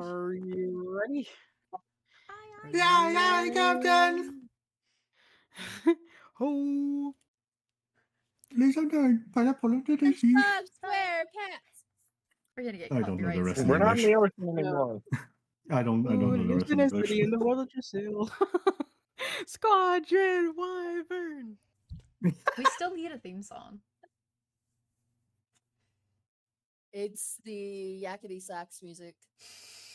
Are you ready? Are Aye, you Yeah, Captain. Ho! Please, I'm doing pineapple under the aye. sea. Stop, swear, cats. We're gonna get I don't know the copyright rest of We're not in English. the ocean No. anymore. I don't know the Lives rest in of a English. city in the world that you sail. Squadron Wyvern. We still need a theme song. It's the yakety sax music.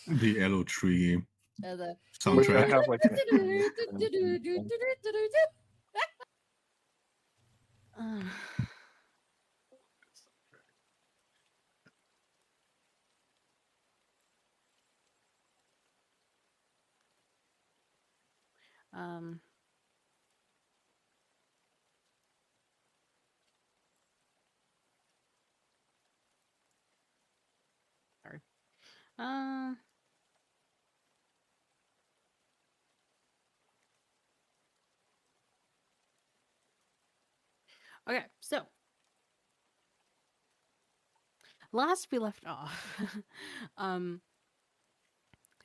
The Elo Tree The We're gonna soundtrack. have like um. Sorry. Okay, so last we left off, um,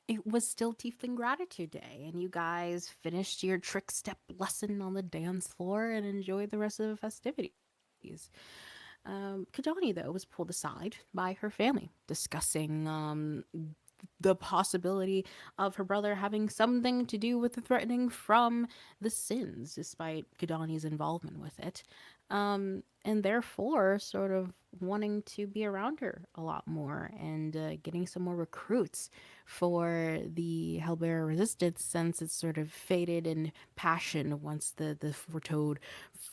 it was still Tiefling Gratitude Day, and you guys finished your trick step lesson on the dance floor and enjoyed the rest of the festivities. Kadani, though, was pulled aside by her family, discussing the possibility of her brother having something to do with the threatening from the sins, despite Kadani's involvement with it. And therefore, sort of wanting to be around her a lot more and getting some more recruits for the Hellbearer resistance, since it's sort of faded in passion once the foretold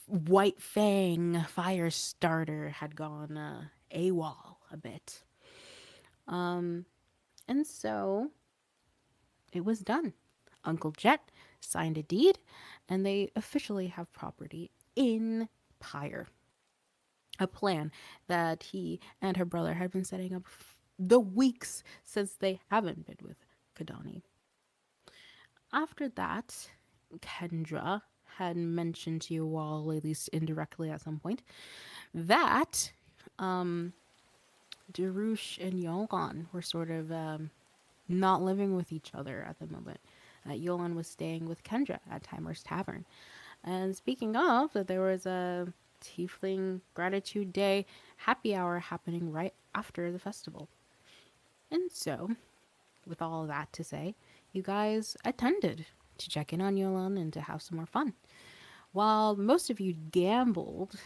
White Fang fire starter had gone AWOL a bit. And so it was done. Uncle Jet signed a deed, and they officially have property in Pyre. A plan that he and her brother had been setting up the weeks since they haven't been with Kadani. After that, Kendra had mentioned to you all, at least indirectly at some point, that Darush and Yolan were sort of not living with each other at the moment. Yolan was staying with Kendra at Timer's Tavern. And speaking of, that there was a Tiefling Gratitude Day happy hour happening right after the festival. And so, with all that to say, you guys attended to check in on Yolan and to have some more fun. While most of you gambled,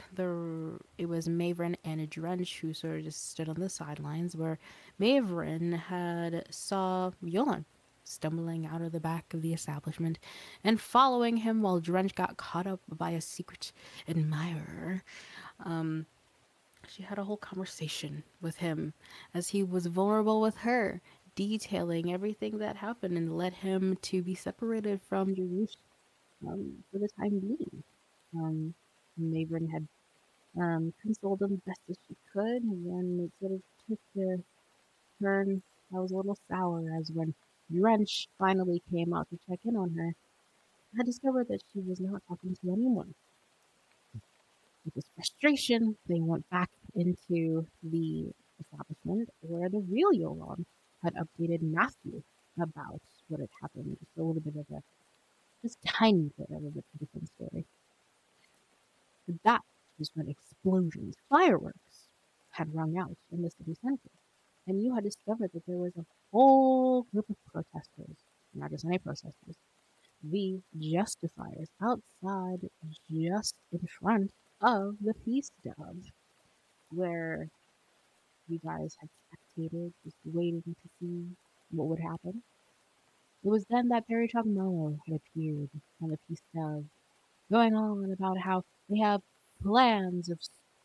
it was Maverin and Drench who sort of just stood on the sidelines, where Maverin had saw Yolan stumbling out of the back of the establishment and following him while Drench got caught up by a secret admirer. She had a whole conversation with him as he was vulnerable with her, detailing everything that happened and led him to be separated from Jerusalem for the time being. Maven had consoled him best as she could, and then it sort of took a turn that was a little sour as when Drench finally came out to check in on her. I discovered that she was not talking to anyone. With this frustration, they went back into the establishment where the real Yolan had updated Matthew about what had happened. Just a little bit of just tiny bit of a different story. That was when explosions, fireworks, had rung out in the city center. And you had discovered that there was a whole group of protesters, not just any protesters, the Justifiers outside just in front of the Peace Dove, where you guys had spectated, just waiting to see what would happen. It was then that Perry Chogmolo had appeared on the Peace Dove, going on about how they have plans of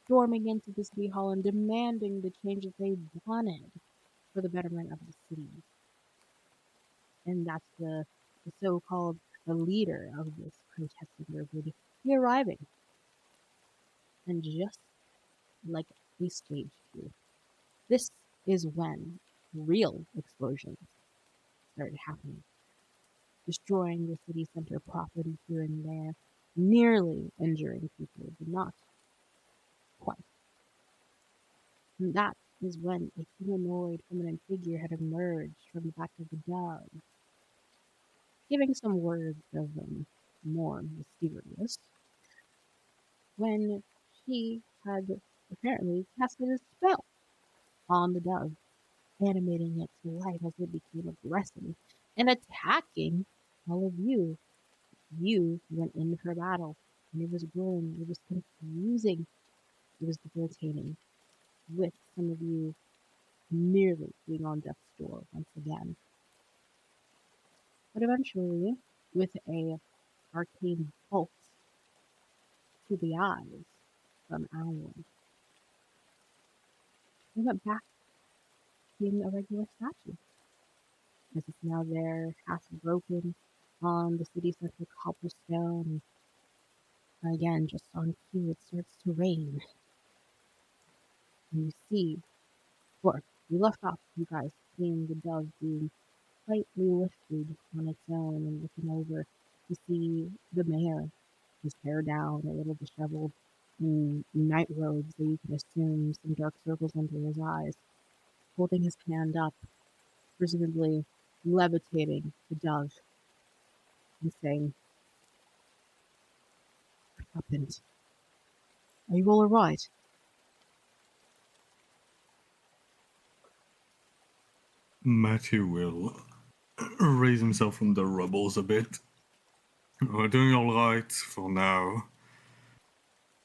storming into the city hall and demanding the change that they wanted for the betterment of the city. And that's the so-called the leader of this protesting group would be arriving. And just like a stage two, this is when real explosions started happening, destroying the city center property here and there, nearly injuring people, but not quite. And that is when a humanoid feminine figure had emerged from the back of the dove, giving some words of more mysterious, when she had apparently casted a spell on the dove, animating it to life as it became aggressive and attacking all of you. You went in for battle, and it was grueling, it was confusing, it was debilitating, with some of you nearly being on death's door once again. But eventually, with a arcane bolt to the eyes from Alan, we went back to being a regular statue, as it's now there, half broken on the city center cobblestone. Again, just on cue, it starts to rain. And you see, or we left off, you guys, seeing the dove being slightly lifted on its own and looking over. You see the mayor, his hair down, a little disheveled, in night robes that you can assume some dark circles under his eyes, holding his hand up, presumably levitating the dove, and saying, "What happened? Are you all alright?" Matthew will raise himself from the rubbles a bit. We're doing all right for now,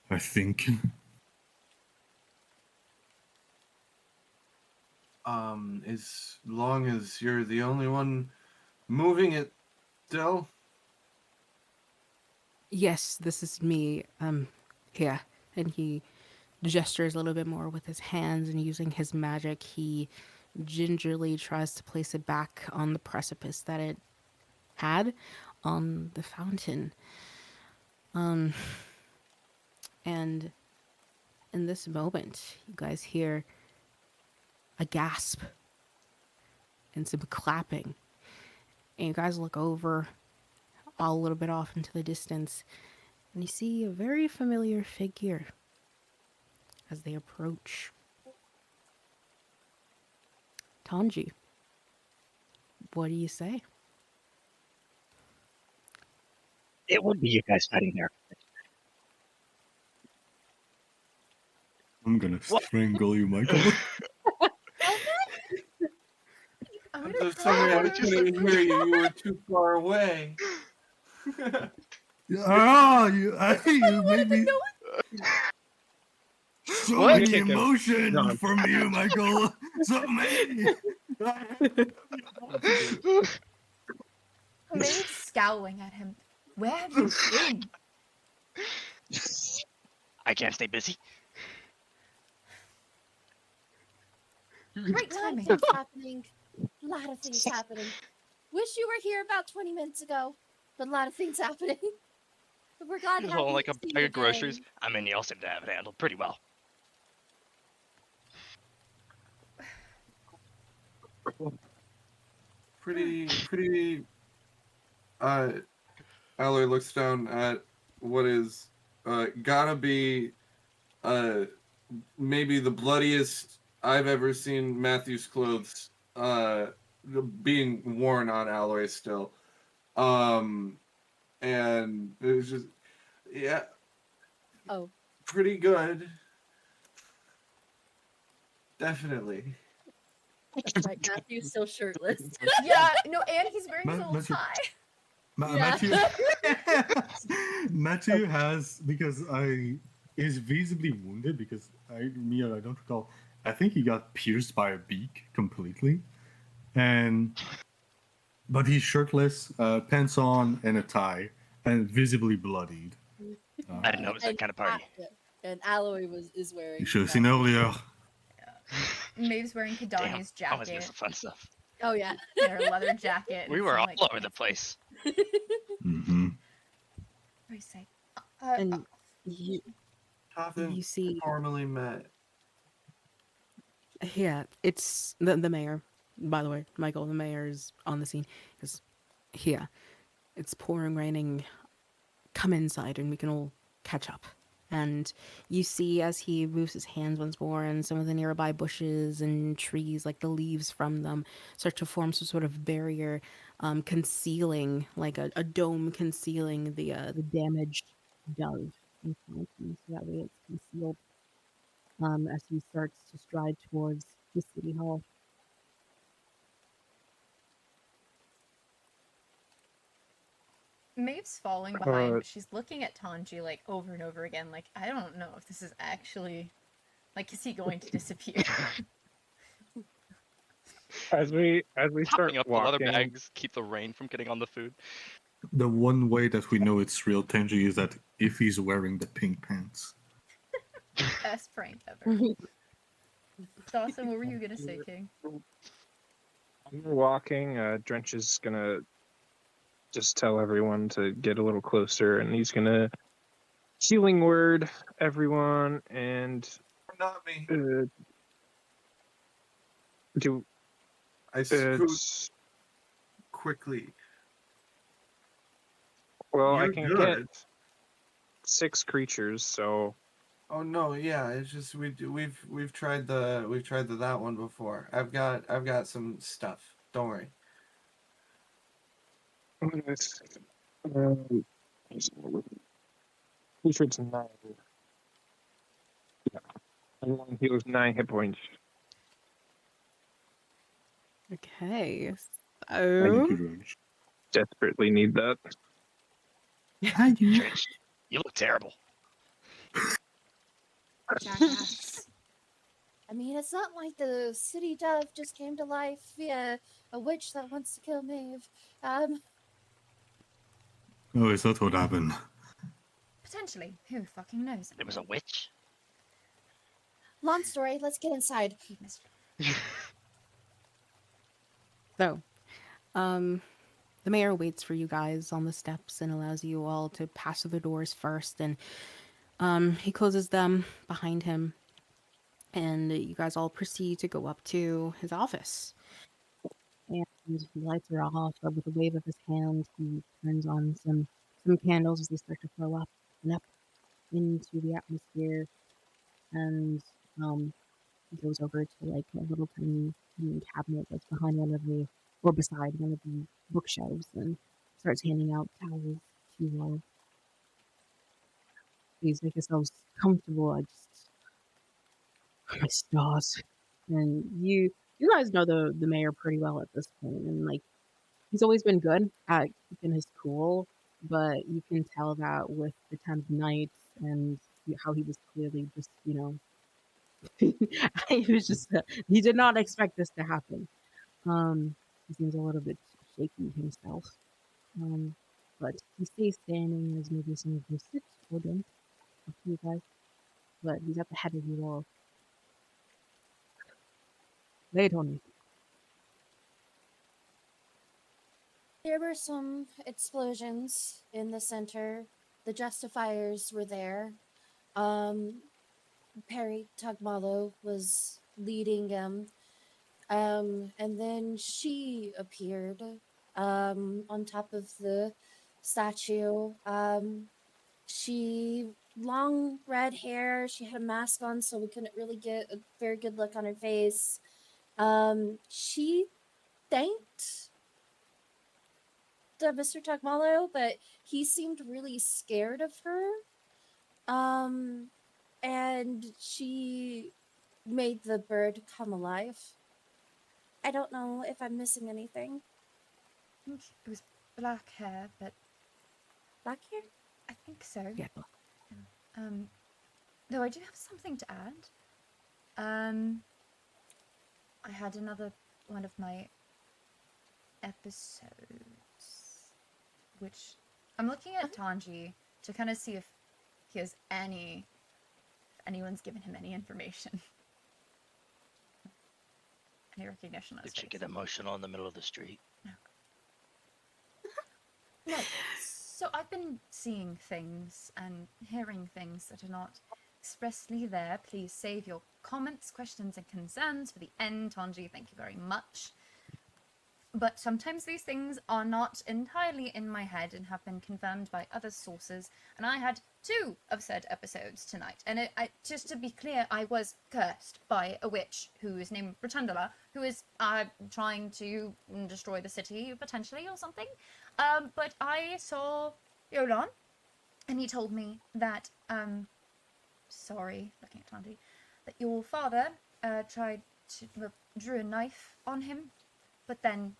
I think. As long as you're the only one moving it still. Yes, this is me. Here. And he gestures a little bit more with his hands, and using his magic, he gingerly tries to place it back on the precipice that it had on the fountain. And in this moment, you guys hear a gasp and some clapping. And you guys look over a little bit off into the distance, and you see a very familiar figure as they approach. Tanji, what do you say? It would be you guys fighting there. I'm gonna What? strangle you, Michael. I'm I'm gonna so sorry, I cry. couldn't hear you. You were too far away. You made me so What? many Kick him. emotions No. from you, Michael. So many. Maeve's scowling at him. Where have you been? I can't stay busy. Great A lot of timing. things happening. A lot of things happening. Wish you were here about 20 minutes ago, but a lot of things happening. But we're glad to have Well, you like a see bag you of groceries. again. I mean, you all seem to have it handled pretty well. Pretty. Alloy looks down at what is gotta be maybe the bloodiest I've ever seen Matthew's clothes being worn on Alloy still. And it's just, yeah, Oh, pretty good. Definitely. that's right. Matthew's still shirtless. Yeah, no, and he's wearing his Ma- little Matthew- tie. Yeah. Matthew has, because is visibly wounded because I don't recall. I think he got pierced by a beak completely, but he's shirtless, pants on, and a tie, and visibly bloodied. I didn't know it was that And kind of party. And Alloy is wearing. You should have seen earlier. Maeve's wearing Damn, Kadani's I was jacket, missing fun stuff. Oh yeah. and her leather jacket. We and were some, all like, over the place. Mm-hmm. What do you say? And you Haven't see, formally met. yeah, it's the mayor. By the way, Michael, the mayor is on the scene. Because here, it's pouring, raining. Come inside, and we can all catch up. And you see as he moves his hands once more, and some of the nearby bushes and trees, like the leaves from them, start to form some sort of barrier, concealing, like a dome concealing the damaged dove in front of him, so that way it's concealed as he starts to stride towards the city hall. Maeve's falling behind, but she's looking at Tanji like over and over again. Like, I don't know if this is actually like, is he going to disappear? As we start Topping up the leather walking, bags, keep the rain from getting on the food. The one way that we know it's real Tenji is that if he's wearing the pink pants. Best prank ever. Dawson, what were you gonna say, King? when we're walking, Drench is gonna just tell everyone to get a little closer, and he's gonna healing word everyone and Not me. do I scoot s- quickly. well. I You're can good. get 6 creatures, so Oh no, yeah, it's just we've tried the that one before. I've got some stuff. Don't worry. it's, um, creature's 9. Yeah, everyone heals 9 hit points. Okay, Thank so you, George. Desperately need that. Trench, you look terrible. Jackass. I mean, it's not like the city dove just came to life via a witch that wants to kill Maeve. Oh, is that what happened? Potentially. Who fucking knows? It was a witch. Long story, let's get inside. Keep mystery. So, um, the mayor waits for you guys on the steps and allows you all to pass through the doors first, and he closes them behind him, and you guys all proceed to go up to his office. And he lights her off, but with a wave of his hand, he turns on some candles as they start to flow up and up into the atmosphere, and he goes over to like a little tiny cabinet that's behind one of the or beside one of the bookshelves and starts handing out towels to you all. Please make yourselves comfortable. My stars. And you guys know the mayor pretty well at this point, and like he's always been good at keeping his cool, but you can tell that with the time of night and how he was clearly just he was just he did not expect this to happen. He seems a little bit shaky himself. But he stays standing as maybe some of you sit or don't, up to you guys. But he's at the head of you all. Lay it on me. There were some explosions in the center. The Justifiers were there. Perry Tagmalo was leading them. And then she appeared on top of the statue. She long red hair. She had a mask on, so we couldn't really get a very good look on her face. She thanked Mr. Tagmalo, but he seemed really scared of her. And she made the bird come alive. I don't know if I'm missing anything. I think it was black hair, but Back here? I think so. Yeah. Though I do have something to add. I had another one of my episodes, which I'm looking at Tanji to kind of see if he has if anyone's given him any information. Any recognition on his Did she face. get emotional in the middle of the street? No. So I've been seeing things and hearing things that are not expressly there. Please save your comments, questions, and concerns for the end, Tanji. Thank you very much. But sometimes these things are not entirely in my head and have been confirmed by other sources. And I had 2 of said episodes tonight. And just to be clear, I was cursed by a witch who is named Rotundula, who is trying to destroy the city potentially or something. But I saw Yolan, and he told me that, sorry, looking at Tandy, that your father drew a knife on him, but then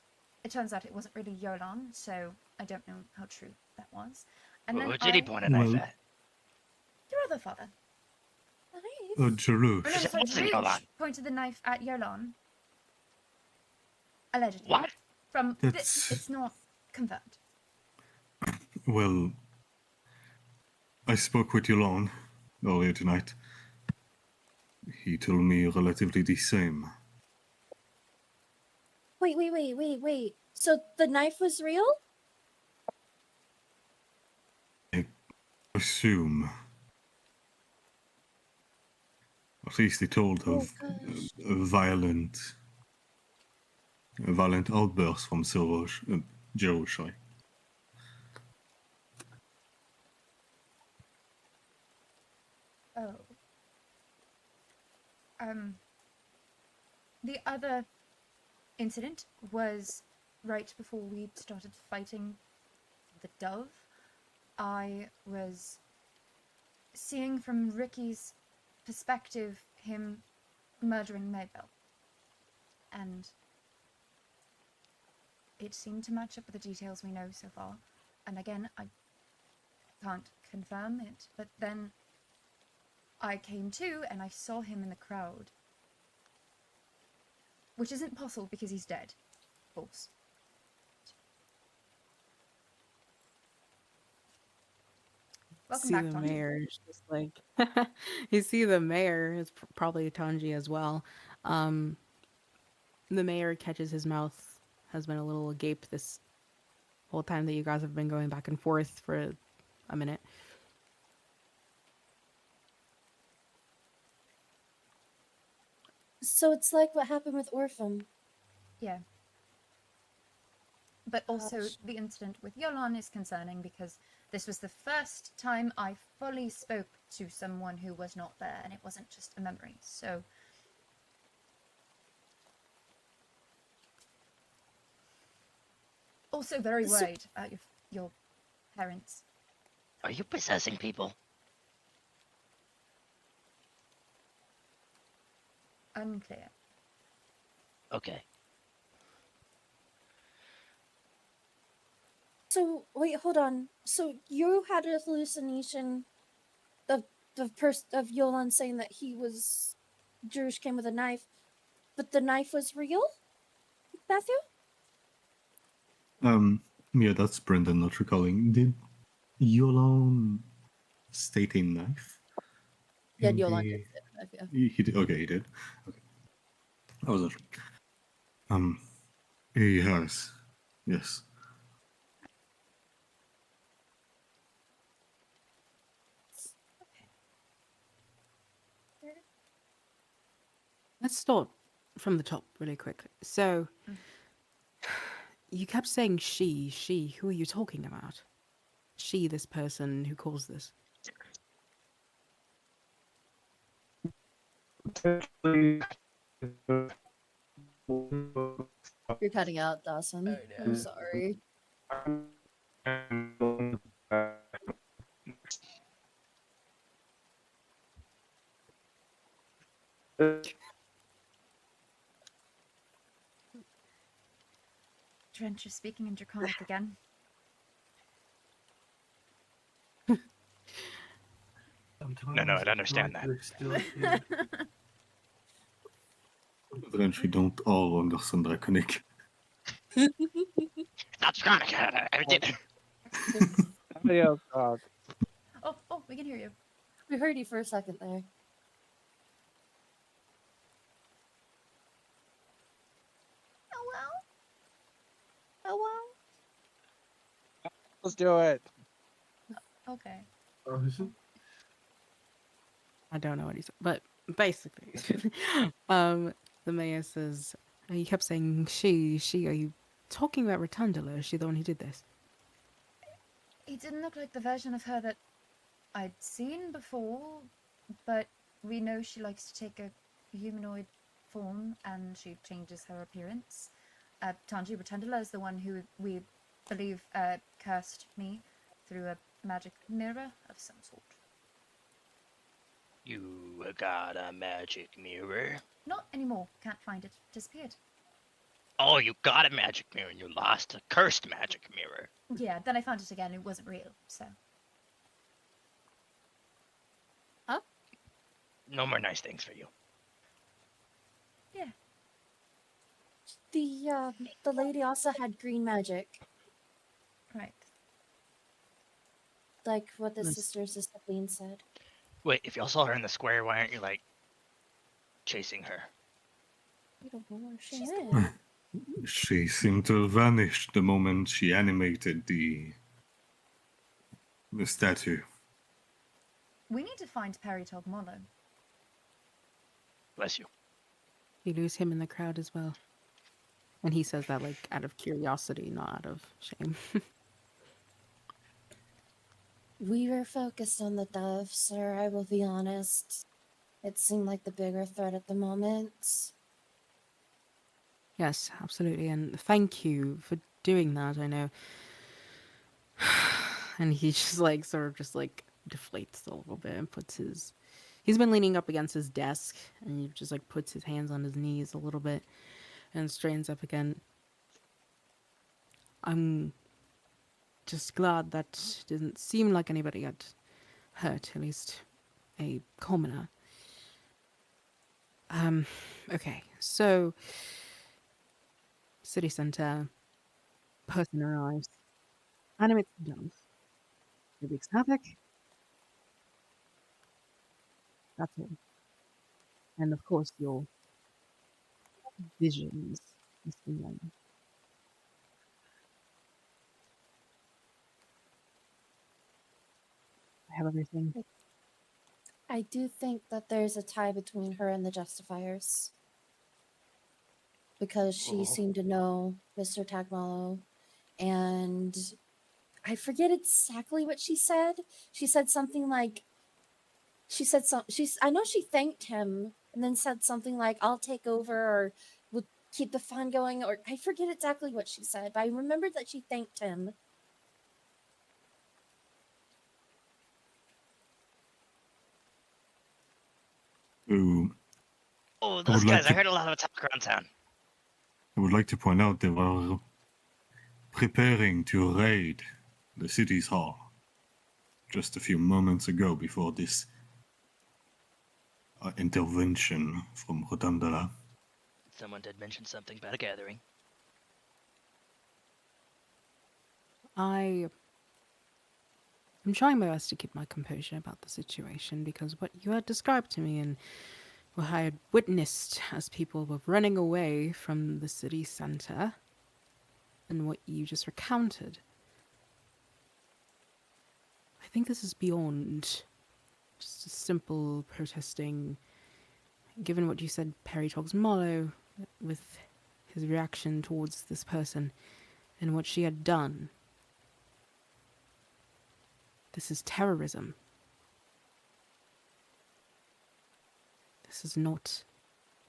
it turns out it wasn't really Yolan, so I don't know how true that was. And then Who did he I- point a knife Well- at? Your other father. Nice. Jarush. Or no, It sorry, wasn't Jaruj Yolan. pointed the knife at Yolan. Allegedly. What? From That's- it's not confirmed. Well, I spoke with Yolan earlier tonight. He told me relatively the same. Wait. So the knife was real? Assume. At least he told Oh, of gosh. violent outbursts from Jarush, sorry. Oh. The other incident was right before we'd started fighting the dove. I was seeing from Ricky's perspective him murdering Maybell. And it seemed to match up with the details we know so far. And again, I can't confirm it, but then I came to and I saw him in the crowd. Which isn't possible because he's dead, of course. Welcome see back, the Tony. mayor is just like you see the mayor is probably Tanji as well. The mayor catches his mouth, has been a little agape this whole time that you guys have been going back and forth for a minute. So it's like what happened with Orphan. Yeah. But also, Gosh. the incident with Yolan is concerning because this was the first time I fully spoke to someone who was not there, and it wasn't just a memory. So, also very So- worried about your parents. Are you possessing people? Unclear. Okay. So wait, hold on. So you had a hallucination of of Yolan saying that he was Jewish came with a knife, but the knife was real, Matthew? Yeah, that's Brendan not recalling. Did Yolan state a knife? Yeah, In Yolan the- did say the knife, yeah. He did. Okay, he did. Okay, I wasn't sure. He has. Yes. Let's start from the top really quick. So, you kept saying she. Who are you talking about? She, this person who caused this. You're cutting out, Dawson. I'm sorry. Trench is speaking in Draconic again. No, I'd understand that. They're still here. Eventually, don't all understand Draconic. Not Draconic. I did. Somebody else talk. Oh, we can hear you. We heard you for a second there. Oh Let's do it. well. Okay. Oh, is it? I don't know what he said, but basically, the mayor says, you kept saying she, are you talking about Rotundula. Is she the one who did this? He didn't look like the version of her that I'd seen before, but we know she likes to take a humanoid form and she changes her appearance. Tanji Rotundula is the one who we believe cursed me through a magic mirror of some sort. You got a magic mirror? Not anymore. Can't find it. Disappeared. Oh, you got a magic mirror and you lost a cursed magic mirror. Yeah, then I found it again. It wasn't real, so. No more nice things for you. Yeah. The lady also had green magic, Right. like what the Nice. sisters of Sabine said. Wait, if y'all saw her in the square, why aren't you, like, chasing her? I don't know where she She's is. She seemed to vanish the moment she animated the statue. We need to find Peritog Molo. Bless you. You lose him in the crowd as well. And he says that like out of curiosity, not out of shame. We were focused on the dove, sir, I will be honest. It seemed like the bigger threat at the moment. Yes, absolutely. And thank you for doing that. I know. And he just like sort of just like deflates a little bit and puts his. He's been leaning up against his desk and he just like puts his hands on his knees a little bit and straightens up again. I'm just glad that didn't seem like anybody got hurt, at least a commoner. Okay, so city center, person arrives, animates the dove, it wreaks havoc. That's all. And of course, your visions, Mr. Young. I have everything. I do think that there's a tie between her and the Justifiers. Because she Oh. seemed to know Mr. Tagmalo. And I forget exactly what she said. She said something like, I know she thanked him and then said something like, I'll take over or we'll keep the fun going. Or I forget exactly what she said, but I remember that she thanked him. Who Oh, would those like guys, I to- heard a lot of talk around town. I would like to point out they were preparing to raid the city's hall just a few moments ago before this intervention from Rotundula. Someone did mention something about a gathering. I'm trying my best to keep my composure about the situation because what you had described to me and what I had witnessed as people were running away from the city center and what you just recounted. I think this is beyond just a simple protesting. Given what you said, Perry Togs Molo, with his reaction towards this person and what she had done. This is terrorism. This is not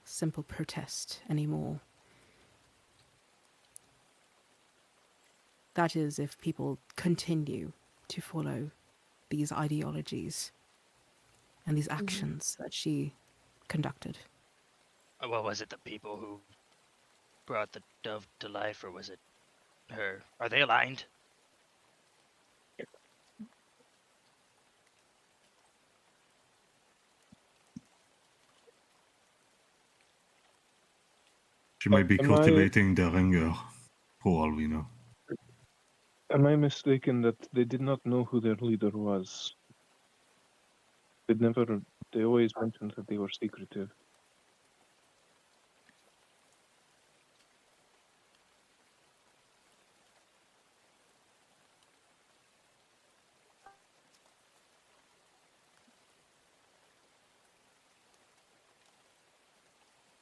simple protest anymore. That is if people continue to follow these ideologies and these actions that she conducted. Well, was it the people who brought the dove to life, or was it her? Are they aligned? She might be Am I- cultivating their anger, for all we know. Am I mistaken that they did not know who their leader was? They always mentioned that they were secretive.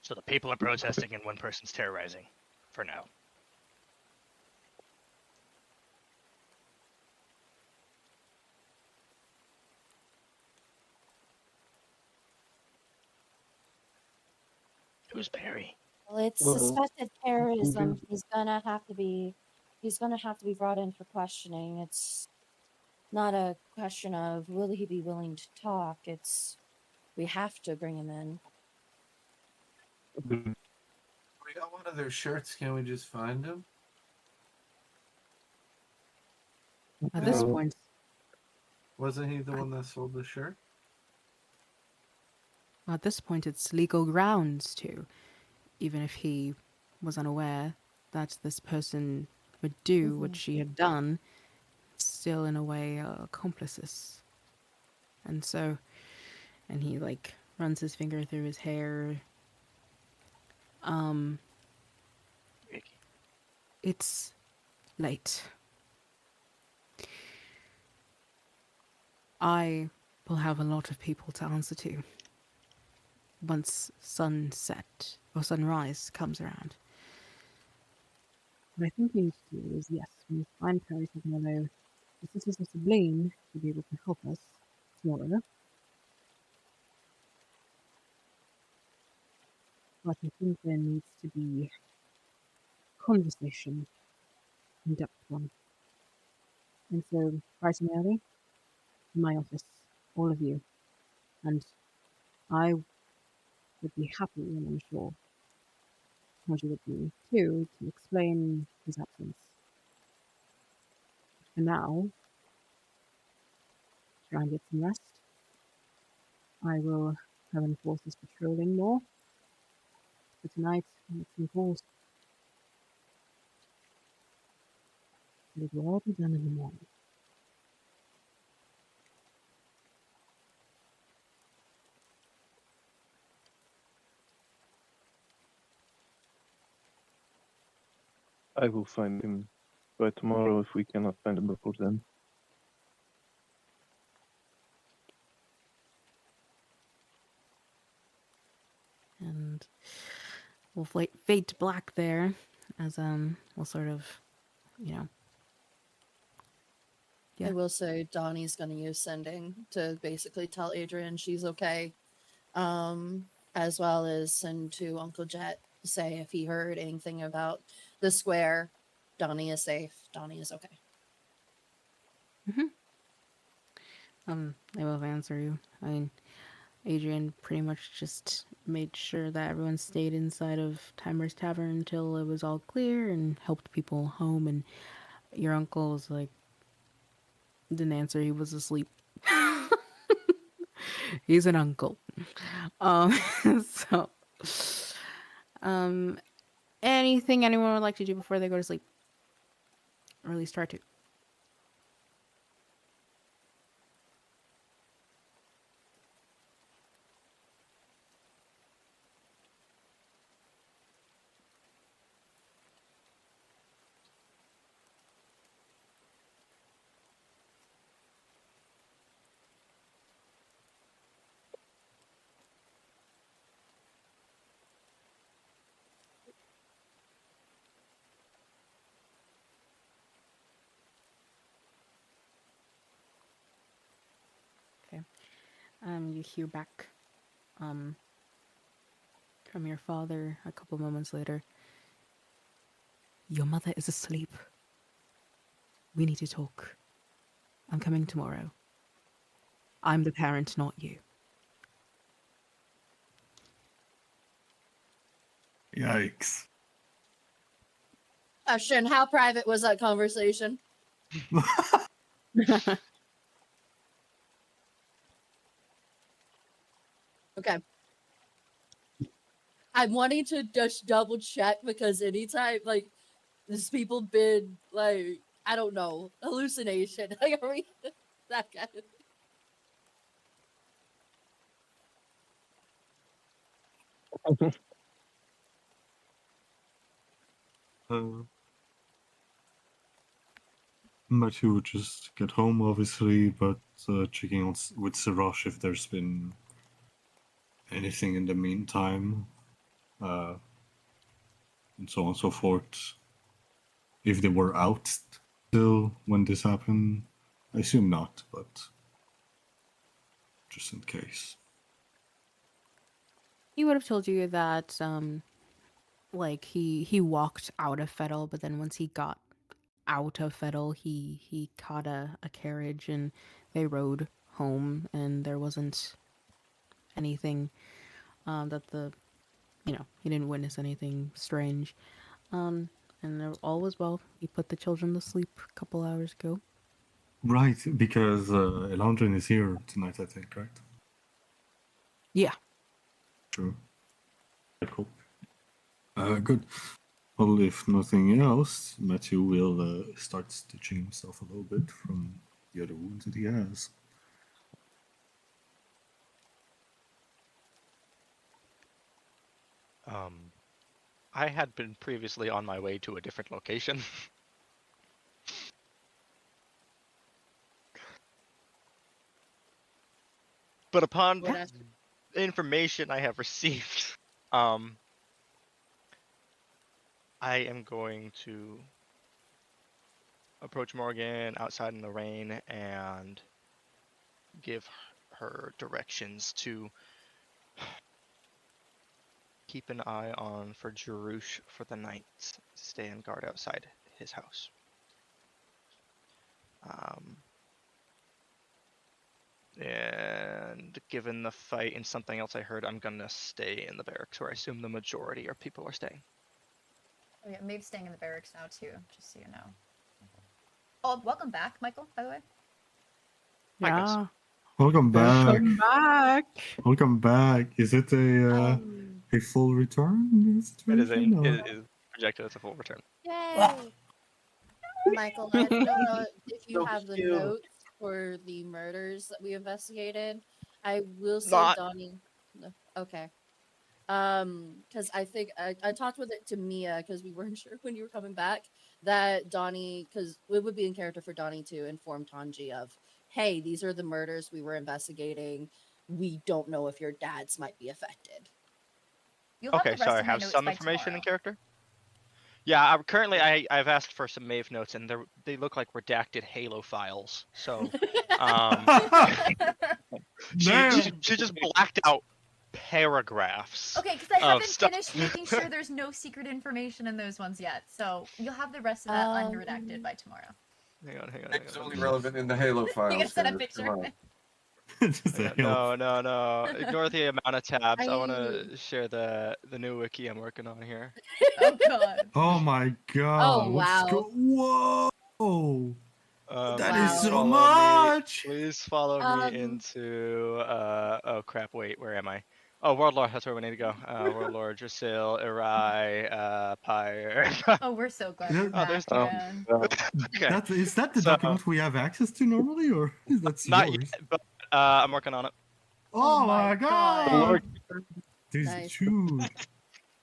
So the people are protesting and one person's terrorizing, for now. Who's Perry? Well, it's Well, suspected we terrorism. do- He's gonna have to be brought in for questioning. It's not a question of will he be willing to talk. It's we have to bring him in. We got one of their shirts. Can we just find him? At this Well, point, Wasn't he the one that sold the shirt? it's legal grounds to, even if he was unaware that this person would do what Mhm. she had done, still in a way accomplices. And so, and he like runs his finger through his hair. Um, Icky. it's late. I will have a lot of people to answer to once sunset or sunrise comes around. What I think we need to do is, yes, we need to find Perry Signolo, the Sisters of Sublime, to be able to help us tomorrow. But I think there needs to be conversation, in-depth one. And so, bright and early, in my office, all of you, and I would be happy, and I'm sure Roger would be too, to explain his absence. For now, try and get some rest. I will have enforcers patrolling more. For tonight, make some calls. It will all be done in the morning. I will find him by tomorrow if we cannot find him before then. And we'll fade to black there as we'll sort of, you know. Yeah. I will say Donnie's gonna use sending to basically tell Adrian she's okay. As well as send to Uncle Jet to say if he heard anything about the square, Donnie is safe. Donnie is okay. They will answer you. I mean, Adrian pretty much just made sure that everyone stayed inside of Timer's Tavern until it was all clear and helped people home. And your uncle was like, didn't answer. He was asleep. He's an uncle. Um, so, um, anything anyone would like to do before they go to sleep? Or at least try to. Okay. You hear back um, from your father a couple moments later. Your mother is asleep. We need to talk. I'm coming tomorrow. I'm the parent, not you. Yikes. Ashton, how private was that conversation? Okay. I'm wanting to just double check because anytime like these people been like I don't know hallucination like are we that kind of Uh, Matthew would just get home, obviously, but checking on with Sirash if there's been anything in the meantime, and so on and so forth. If they were out still when this happened, I assume not, but just in case. He would have told you that like he walked out of Fettle, but then once he got out of Fettle, he caught a carriage and they rode home, and there wasn't anything that the he didn't witness anything strange. And all was well. He put the children to sleep a couple hours ago. Right, because Elandrin is here tonight, I think, right? Yeah. True. Cool. Good. Well, if nothing else, Matthew will start stitching himself a little bit from the other wounds that he has. I had been previously on my way to a different location. But upon What I- information I have received, I am going to approach Morgan outside in the rain and give her directions to keep an eye on for Jarush for the night. Stay on guard outside his house. And given the fight and something else I heard, I'm gonna stay in the barracks where I assume the majority of people are staying. Oh yeah, Maeve's staying in the barracks now too, just so you know. Oh, welcome back, Michael, by the way. Hi, guys. Yeah. Welcome back. Welcome back. Welcome back. Is it a full return? It is situation, or- it is projected as a full return. Yay! Michael, I don't know if you So have the cute. notes for the murders that we investigated. I will say, Not- Donnie. No, okay. Because I think I talked with it to Mia because we weren't sure when you were coming back that Donnie, because it would be in character for Donnie to inform Tanji of, hey, these are the murders we were investigating. We don't know if your dad's might be affected. You'll have Okay, the rest sorry, I of my have notes some by information in tomorrow. character. Yeah, currently I've asked for some Maeve notes, and they look like redacted Halo files. So she just blacked out paragraphs. Okay, because I of haven't stuff. finished making sure there's no secret information in those ones yet. So you'll have the rest of that unredacted by tomorrow. Hang on. It's only relevant in the Halo files. You can send a guys, picture. come on. Just a Hang hell. on. No. Ignore the amount of tabs. I want I- to share the new wiki I'm working on here. Oh god. Oh my god. Oh, what's wow. Whoa. That Wow. is so follow me- much. Please follow Um, me into oh crap, wait, where am I? Oh, World Lord, that's where we need to go. World Lord, Drasil, Irai, Pyre. Oh, we're so glad Yeah. you're Oh, back, there's- man. Okay. Is that the So- document we have access to normally, or that's Not yours? yet, but I'm working on it. Oh, my my God. god! Lord. This Nice. dude.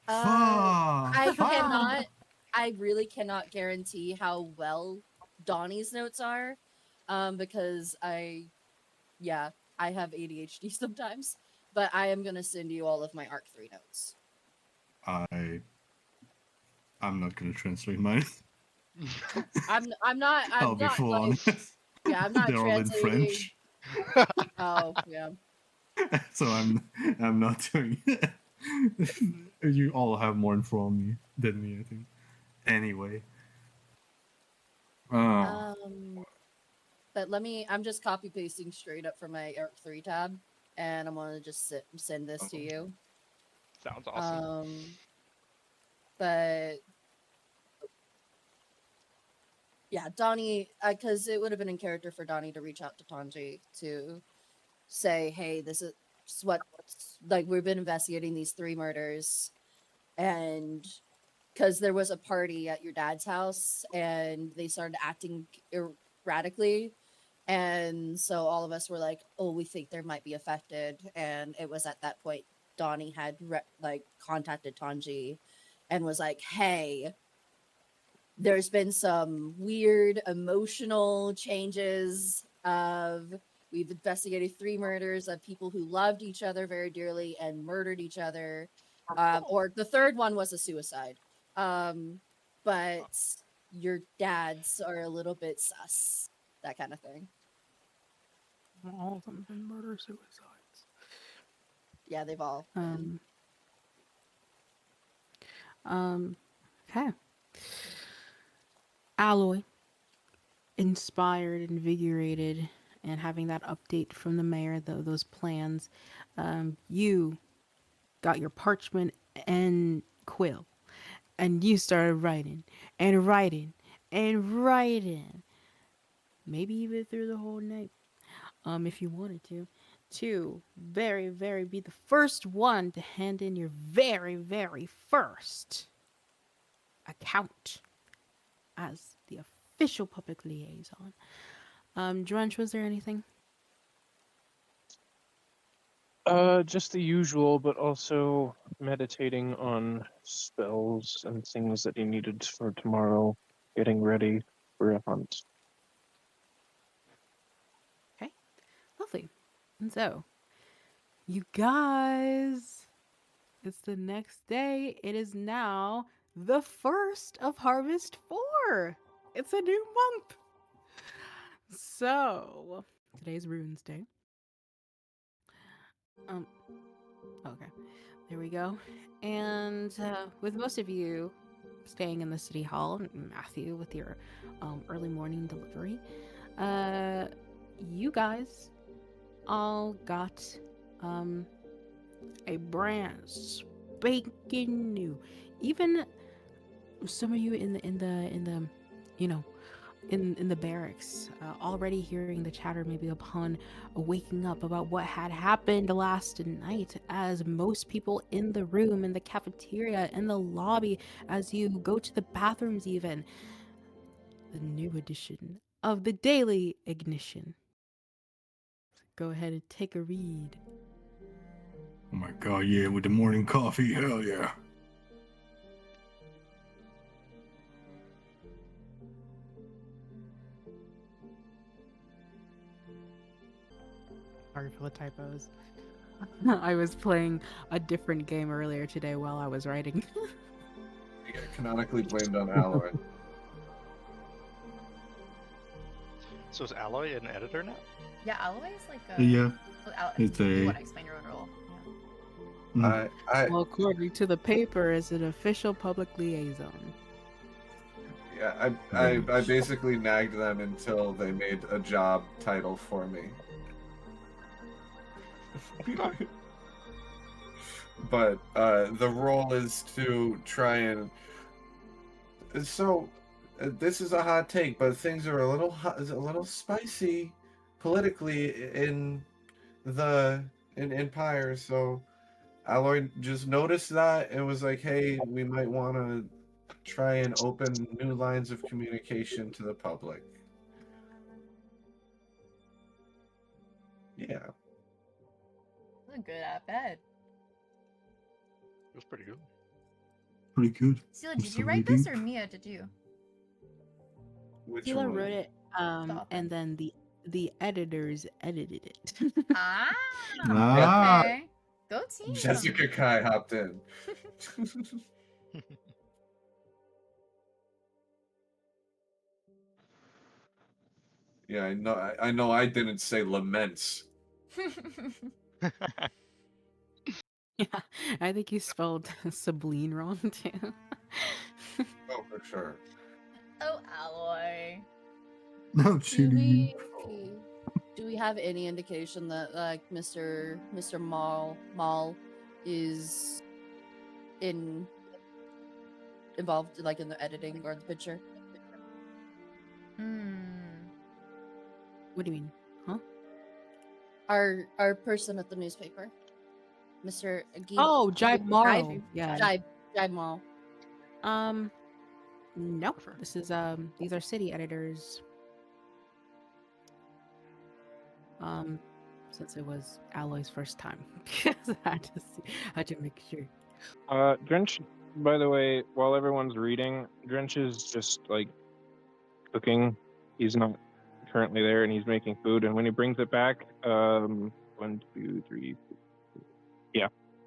I Fuck. cannot. I really cannot guarantee how well Donnie's notes are, because I have ADHD sometimes. But I am gonna send you all of my Arc 3 notes. I'm not gonna translate mine. I'm not. I'm I'll be not. full Like, honest. yeah, I'm not They're all in translating. French, Oh yeah. so I'm not doing it. You all have more info on me than me, I think. Anyway. But let me. I'm just copy pasting straight up from my Arc 3 tab, and I'm gonna just send this to you. Sounds awesome. But yeah, Donnie, because it would have been in character for Donnie to reach out to Tanji to say, "Hey, this is what like we've been investigating these 3 murders, and because there was a party at your dad's house, and they started acting erratically." And so all of us were like, "Oh, we think there might be affected." And it was at that point Donnie had contacted Tanji and was like, "Hey, there's been some weird emotional changes we've investigated 3 murders of people who loved each other very dearly and murdered each other. Or the third one was a suicide. But your dads are a little bit sus." That kind of thing. All of them have been murder suicides. Yeah, they've all. Okay. Alloy, inspired, invigorated, and having that update from the mayor, those plans, you got your parchment and quill, and you started writing and writing and writing. Maybe even through the whole night, if you wanted to be the first one to hand in your very first account as the official public liaison. Drench, was there anything? Just the usual, but also meditating on spells and things that he needed for tomorrow, getting ready for a hunt. Okay, lovely. And so, you guys, it's the next day. It is now the first of Harvest 4. It's a new month. So, today's Runes Day. Okay, there we go. And with most of you staying in the city hall, Matthew with your early morning delivery, you guys all got a brand spanking new. Even some of you in the you know in the barracks, already hearing the chatter maybe upon waking up about what had happened last night, as most people in the room, in the cafeteria, in the lobby, as you go to the bathrooms even, the new edition of the Daily Ignition. Go ahead and take a read. Oh my god, yeah, with the morning coffee, hell yeah. Sorry for the typos. I was playing a different game earlier today while I was writing. Yeah, canonically blamed on Alloy. So is Alloy an editor now? Yeah, Alloy is like a. Yeah, Well, Al- it's you a- want to explain your own role? Mm. Well, according to the paper, as an official public liaison. I basically nagged them until they made a job title for me. But the role is to try and. So, this is a hot take, but things are a little spicy politically in the Empire. So, Alloy just noticed that and was like, "Hey, we might want to try and open new lines of communication to the public." Yeah. Good at bed. It was pretty good. Pretty good. Sela, I'm did you still write this reading. or Mia? Did you? Which Tila one? wrote it, Stop it. and then the editors edited it. Ah. Ah. Okay. Go team. Jessica Kai hopped in. Yeah, I know. I know. I didn't say laments. Yeah, I think you spelled Sabine wrong too. Oh, for sure. Oh, Alloy. No Do cheating. we have any indication that like Mr. Maul is involved like in the editing or the picture? What do you mean? Huh? Our person at the newspaper, Mr. Oh, Jibe Morrow. Yeah. Jibe Maul. No. This is these are city editors. Since it was Alloy's first time, I had to make sure. Drench, by the way, while everyone's reading, Drench is just like cooking. He's not currently there, and he's making food. And when he brings it back, 1, 2, 3, 4, yeah,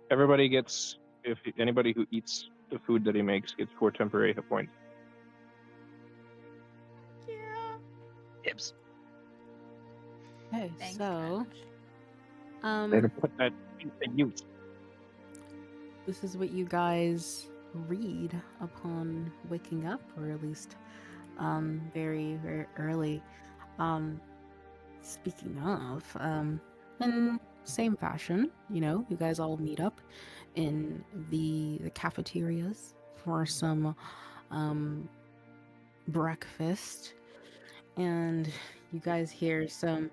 everybody gets. If anybody who eats the food that he makes gets 4 temporary hit points. Yeah. Ibs. Okay, Thanks, so Drench. Better put that to use. this is what you guys read upon waking up, or at least very, very early. Um, Speaking of, in same fashion, you guys all meet up in the cafeterias for some breakfast, and you guys hear some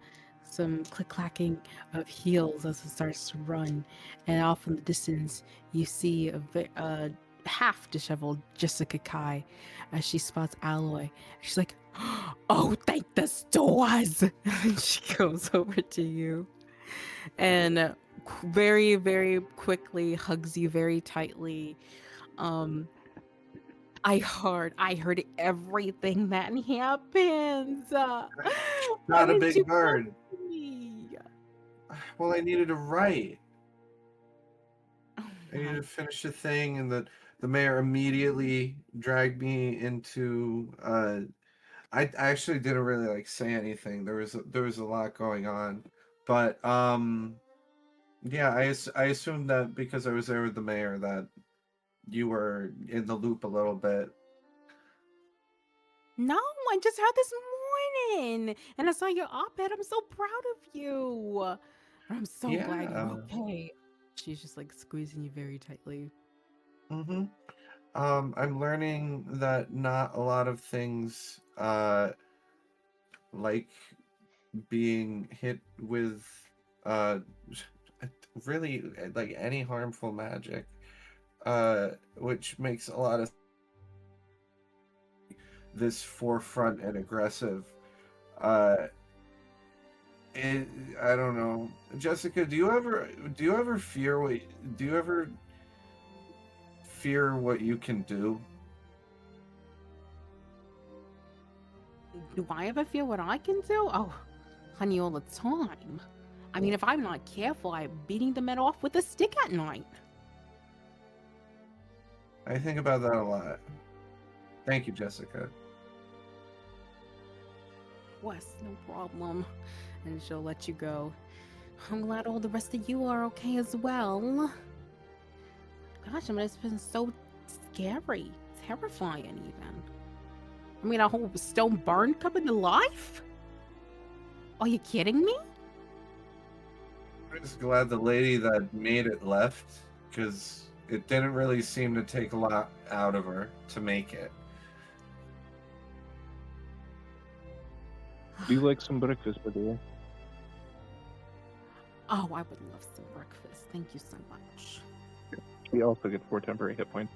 click clacking of heels as it starts to run, and off in the distance you see a half disheveled Jessica Kai as she spots Alloy. She's like, "Oh, thank the stars!" And she goes over to you and very, very quickly hugs you very tightly. Um, I heard everything that happens. Why Not a didn't you big come bird. to me? Well, I needed to write. Oh I needed my. to finish the thing, and the mayor immediately dragged me into. I actually didn't really like say anything. There was a lot going on, but yeah, I assumed that because I was there with the mayor that you were in the loop a little bit. No, I just heard this morning, and I saw your op-ed. I'm so proud of you. I'm so glad you're Yeah. okay. She's just like squeezing you very tightly. Mm-hmm. I'm learning that not a lot of things, like being hit with, uh, really like any harmful magic, which makes a lot of this forefront and aggressive. Uh, it, I don't know, Jessica. Do you ever fear what do you ever fear what you can do? Do I ever feel what I can do? Oh, honey, all the time. I mean, if I'm not careful, I'm beating the men off with a stick at night. I think about that a lot. Thank you, Jessica. Wes, no problem. And she'll let you go. I'm glad all the rest of you are okay as well. Gosh, I mean, it's been so scary, terrifying, even. I mean, a whole stone barn coming to life? Are you kidding me? I'm just glad the lady that made it left, because it didn't really seem to take a lot out of her to make it. Do you like some breakfast, by the way? Oh, I would love some breakfast. Thank you so much. We also get 4 temporary hit points.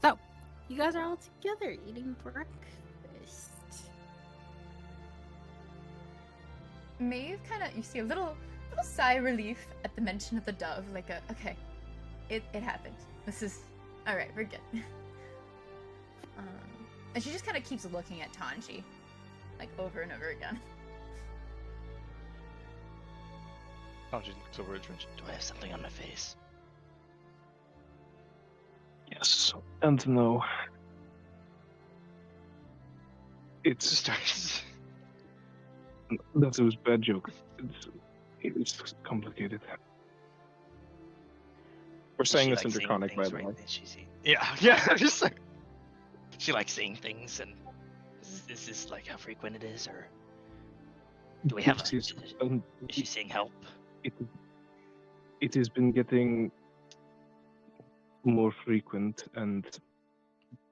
So, you guys are all together eating breakfast. Maeve you see a little sigh of relief at the mention of the dove, like okay, it happened. This is all right. We're good. And she just kind of keeps looking at Tanji, like over and over again. Tanji looks over at Drench. Do I have something on my face? Yes, and no. It's Starts. that was a bad joke. It's complicated. We're saying this in Draconic, by the way. Yeah. Just like she likes seeing things, and is this like how frequent it is, or do we have? Is she seeing help? It has been getting more frequent, and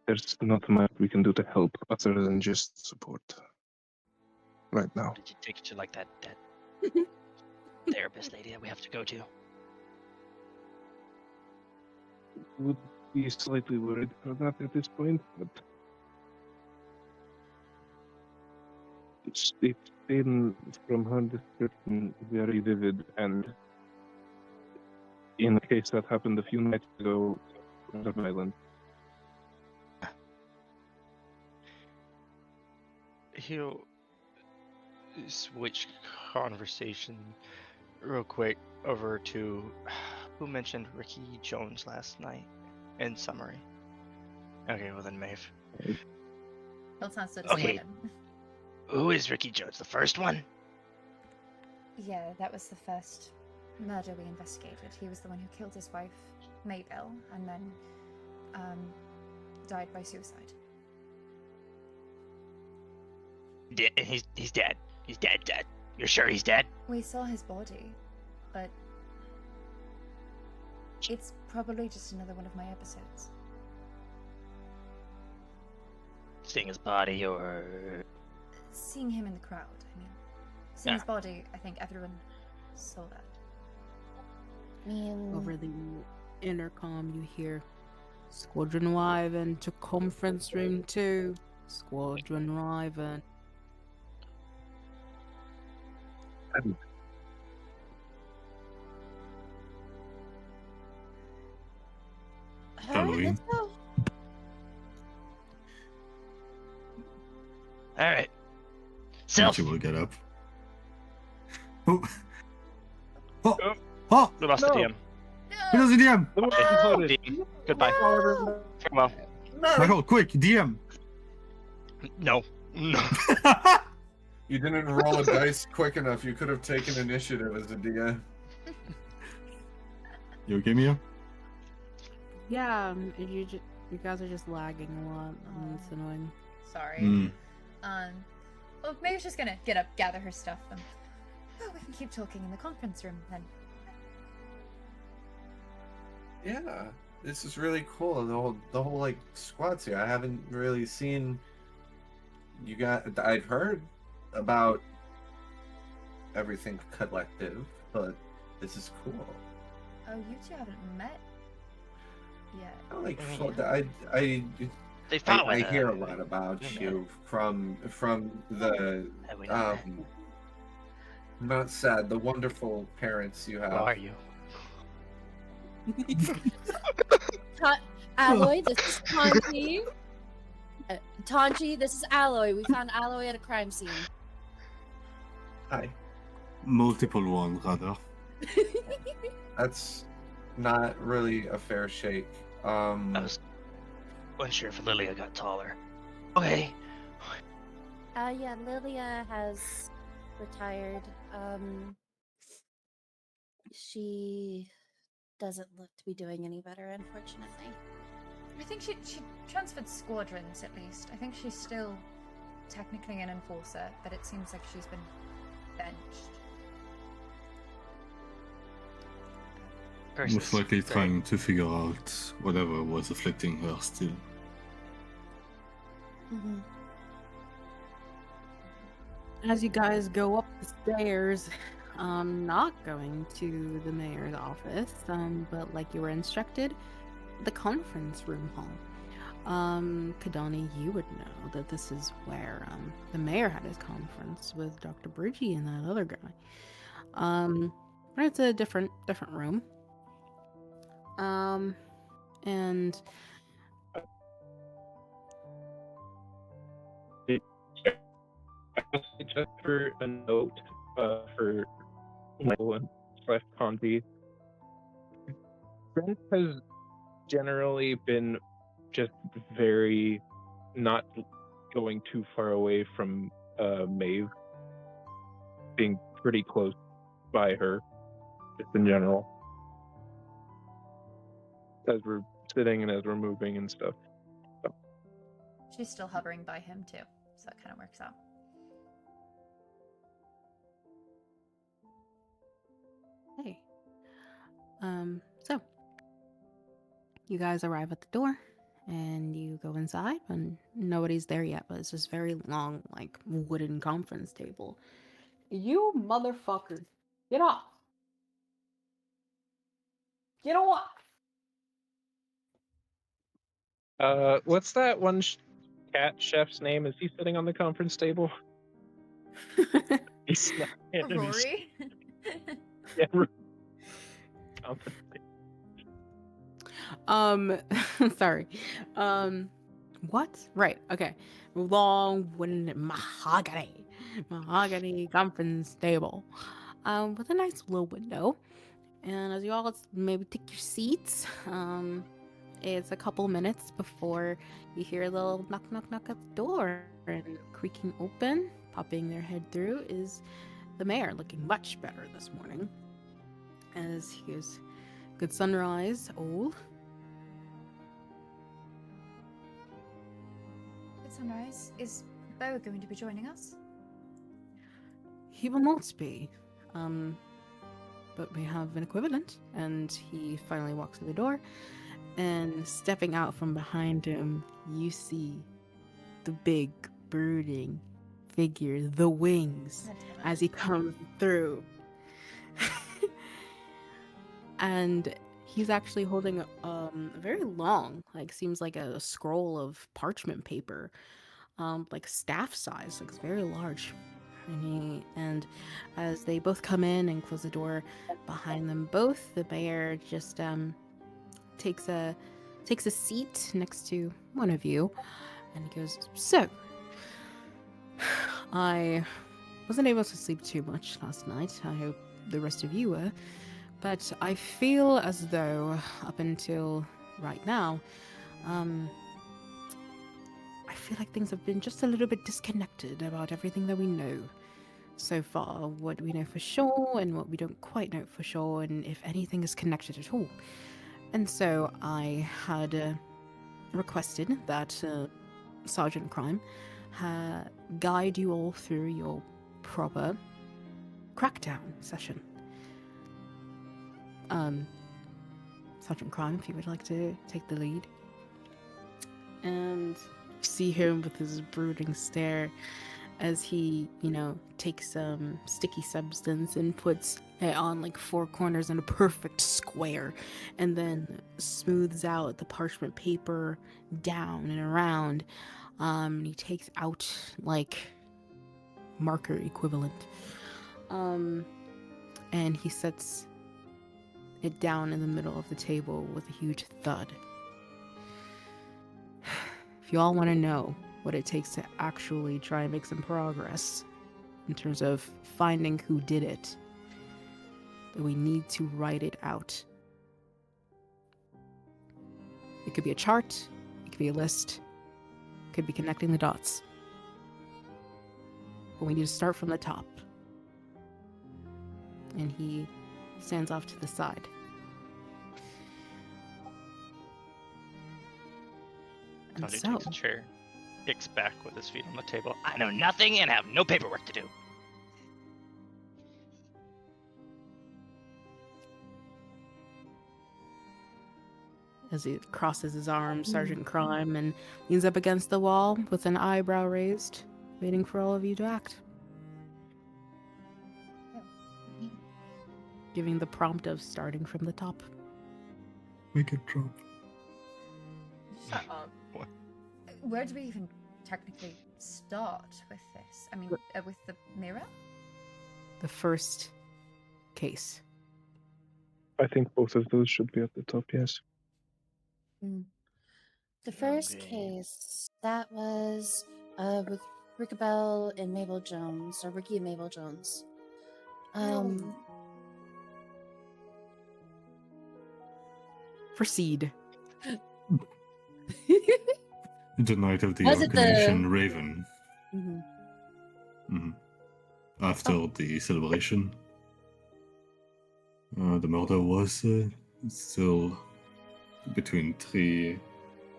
there's not much we can do to help other than just support right now. Did you take it to like that therapist lady that we have to go to? Would be slightly worried for that at this point, but it's been, from her description, very vivid, and in a case that happened a few nights ago on the island. He'll switch conversation real quick over to who mentioned Ricky Jones last night in summary. Okay, well then Maeve. Hilt sounds so Okay. disappointed. Who is Ricky Jones? The first one? Yeah, that was the first murder we investigated. He was the one who killed his wife, Maybell, and then died by suicide. He's dead. He's dead. You're sure he's dead? We saw his body, but it's probably just another one of my episodes. Seeing his body, or Seeing him in the crowd, I mean. Seeing his body, I think everyone saw that. I mean, Over the intercom, you hear Squadron Wyvern to conference room 2. Squadron Wyvern. all right, Halloween. let's go. all right. Self, Richie will get up. Oh. Oh. Oh. Oh. we lost No. the DM. Who does the DM? The one Okay. voted. DM. Goodbye. Farewell. Michael, quick, DM. No. You didn't roll a dice quick enough. You could have taken initiative as a DM. You okay, Mia? Yeah, you guys are just lagging a lot. And it's annoying. Sorry. Hmm. Well, maybe she's gonna get up, gather her stuff, and we can keep talking in the conference room then. Yeah, this is really cool. The whole like squad's here. I haven't really seen you got. I've heard about everything collective, but this is cool. Oh, you two haven't met yet. I like Mhm. They found I hear a lot about yeah. you from the Have we not met? not sad, the wonderful parents you Who have. are you? Alloy, this is Tanji. Tanji, this is Alloy. We found Alloy at a crime scene. Hi. Multiple one, rather. That's not really a fair shake. I wasn't sure if Lilia got taller. Okay. Yeah, Lilia has retired. She doesn't look to be doing any better, unfortunately. I think she transferred squadrons, at least. I think she's still technically an enforcer, but it seems like she's been benched. Most likely trying to figure out whatever was afflicting her still. Mm-hmm. As you guys go up the stairs, not going to the mayor's office, but like you were instructed, the conference room hall. Kadani, you would know that this is where the mayor had his conference with Dr. Bridgie and that other guy. But it's a different room. And Just for a note, for Michael and Conti, Brent has generally been just very not going too far away from Maeve, being pretty close by her, just in general, as we're sitting and as we're moving and stuff. She's still hovering by him, too, so that kind of works out. hey. So you guys arrive at the door and you go inside and nobody's there yet, but it's this very long, like, wooden conference table. You motherfuckers, get off. Get off. What's that one cat chef's name? Is he sitting on the conference table? He's not. Rory? Yeah, conference Sorry. What? Right, okay. Long wooden mahogany conference table. With a nice little window. And as you all maybe take your seats, it's a couple minutes before you hear a little knock at the door, and creaking open, popping their head through is the mayor looking much better this morning. As he was good sunrise, all. Good sunrise. Is Bo going to be joining us? He will not be. But we have an equivalent. And he finally walks through the door. And stepping out from behind him, you see the big, brooding figure, the wings, as he comes through. And he's actually holding a very long, like, seems like a scroll of parchment paper, like staff size, like it's very large. And as they both come in and close the door behind them both, the mayor just takes a seat next to one of you, and he goes, "So, I wasn't able to sleep too much last night. I hope the rest of you were. But I feel as though, up until right now, I feel like things have been just a little bit disconnected about everything that we know so far. What we know for sure and what we don't quite know for sure, and if anything is connected at all. And so I had requested that Sergeant Crime guide you all through your proper crackdown session. Sergeant Crime, if you would like to take the lead." And you see him with his brooding stare as he, takes some sticky substance and puts it on like four corners in a perfect square, and then smooths out the parchment paper down and around. And he takes out like marker equivalent. And he sets it down in the middle of the table with a huge thud. If you all want to know what it takes to actually try and make some progress in terms of finding who did it, then we need to write it out. It could be a chart, it could be a list, it could be connecting the dots. But we need to start from the top. And he stands off to the side. And Tanji so, takes a chair, kicks back with his feet on the table. I know nothing and have no paperwork to do. as he crosses his arms, Sergeant Crime, and leans up against the wall with an eyebrow raised, waiting for all of you to act. Giving the prompt of starting from the top. Make it drop. Shut up. What? Where do we even technically start with this? I mean, with the mirror? The first case. I think both of those should be at the top, yes. The first Okay. case, that was with Rickabelle and Mabel Jones, or Ricky and Mabel Jones. Proceed. The night of the Was it the- Arcanation Raven. Mhm. After the celebration, the murder was still between 3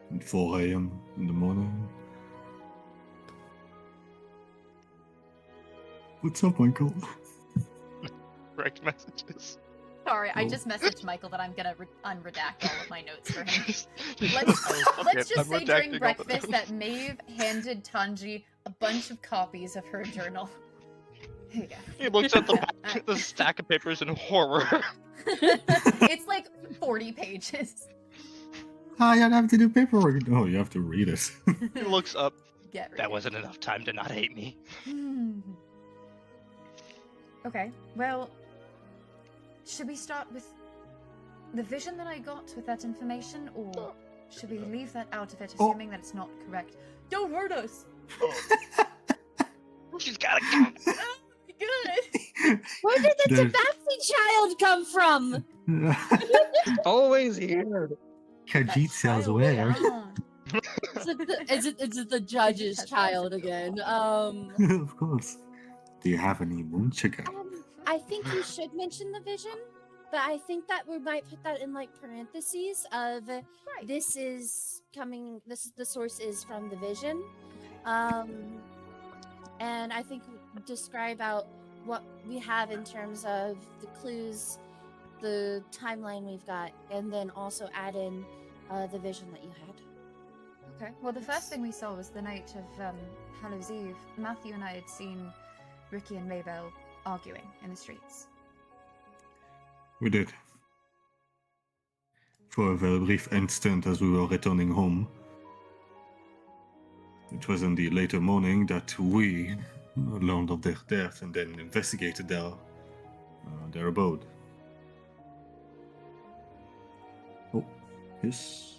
and 4 a.m. in the morning. What's up, Michael? Correct messages. Sorry, I Oh. just messaged Michael that I'm gonna unredact all of my notes for him. Let's Let's just say during breakfast that Maeve handed Tanji a bunch of copies of her journal. Here you go. He looks at the stack of papers in horror. It's like 40 pages. I don't have to do paperwork. Oh, you have to read it. He looks up. Get ready. That wasn't enough time to not hate me. Okay, well, should we start with the vision that I got with that information, or should we leave that out of it, assuming that it's not correct? Don't hurt us! She's got a gun. Oh my god! Where did the There's- Tabaxi child come from? Always here. Khajiit sounds Child weird. down. Is it the judge's child again? Of course. Do you have any moon chicken? I think you should mention the vision, but I think that we might put that in like parentheses of Right. this is coming. The source is from the vision, and I think describe out what we have in terms of the clues, the timeline we've got, and then also add in the vision that you had. Okay. Well, the first thing we saw was the night of Hallows Eve. Matthew and I had seen Ricky and Maybell arguing in the streets. We did. For a very brief instant as we were returning home. It was in the later morning that we learned of their death and then investigated their abode. Oh, yes.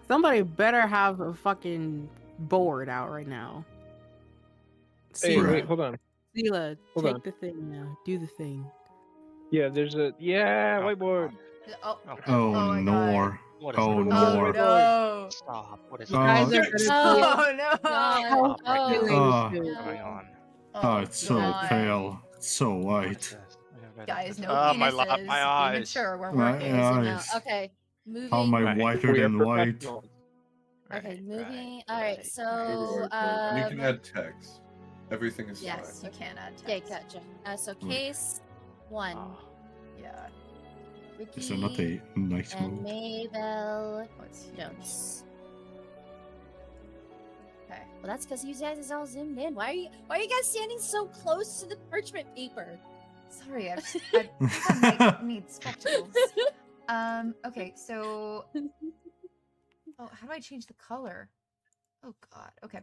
Somebody better have a fucking board out right now. Hey, Sela, wait, hold on. Sela, hold take on. the thing now. Do the thing. Yeah, there's a whiteboard. Oh, Oh, my nor. What is Oh, it? no. nor. no! Stop. What is Oh, Guys are it's- gonna Oh no! Oh, right now. really? Ah. Too. going on? Oh, it's so God. pale. It's so What is white. this? Guys, no Ah, penises. my eyes. Being sure we're My working. eyes. Now, okay, moving. How am I Right. whiter We are than white? professionals. Okay, moving. Right, All right, right. so you can add text. Everything is Yes, fine. you can add okay, text. gotcha. So case 1, Oh, Yeah. Ricky Is there not a night and mode? Maybell Oh, it's Jones. Okay. Well, that's because you guys is all zoomed in. Why are you guys standing so close to the parchment paper? Sorry, I think I might need spectacles. Okay, so oh, how do I change the color? Oh God. Okay.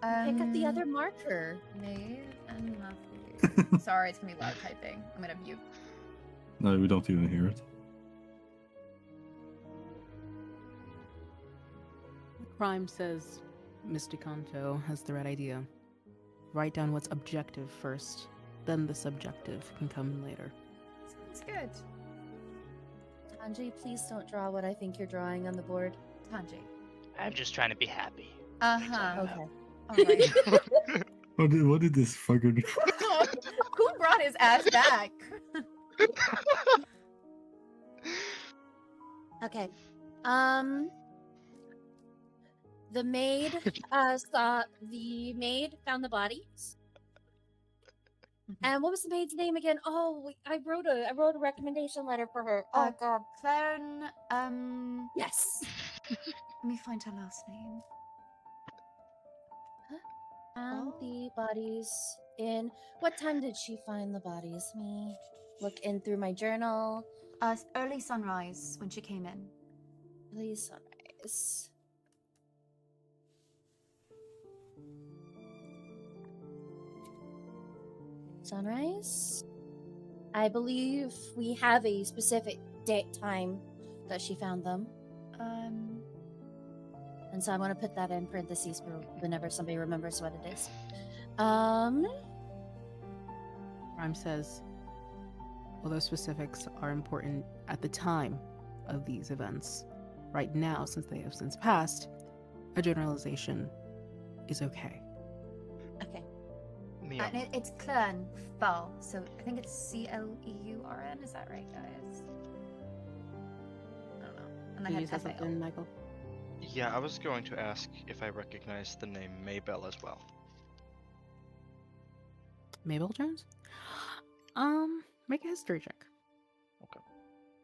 Pick up the other marker. Maeve and Matthew. Sorry, it's gonna be loud typing. I'm gonna mute. No, we don't even hear it. Crime says Mr. Kanto has the right idea. Write down what's objective first, then the subjective can come later. Sounds good. Tanji, please don't draw what I think you're drawing on the board. Tanji. I'm just trying to be happy. Uh-huh. Okay. Alright. What did this fucker do? Who brought his ass back? Okay. The maid found the bodies. And what was the maid's name again? Oh, I wrote a recommendation letter for her. Oh God. Claren, Yes. let me find her last name. Found Oh. the bodies in. What time did she find the bodies? Me look in through my journal. Early sunrise when she came in. Please sunrise. Sunrise. I believe we have a specific date time that she found them, and so I'm going to put that in parentheses for whenever somebody remembers what it is. Crime says, although specifics are important at the time of these events, right now, since they have since passed, a generalization is okay. Okay. Mia. And it's Clern Fall, so I think it's Cleurn. Is that right, guys? I don't know. And I Did had you say FAL. something, Michael? Yeah, I was going to ask if I recognize the name Maybell as well. Mabel Jones? Make a history check.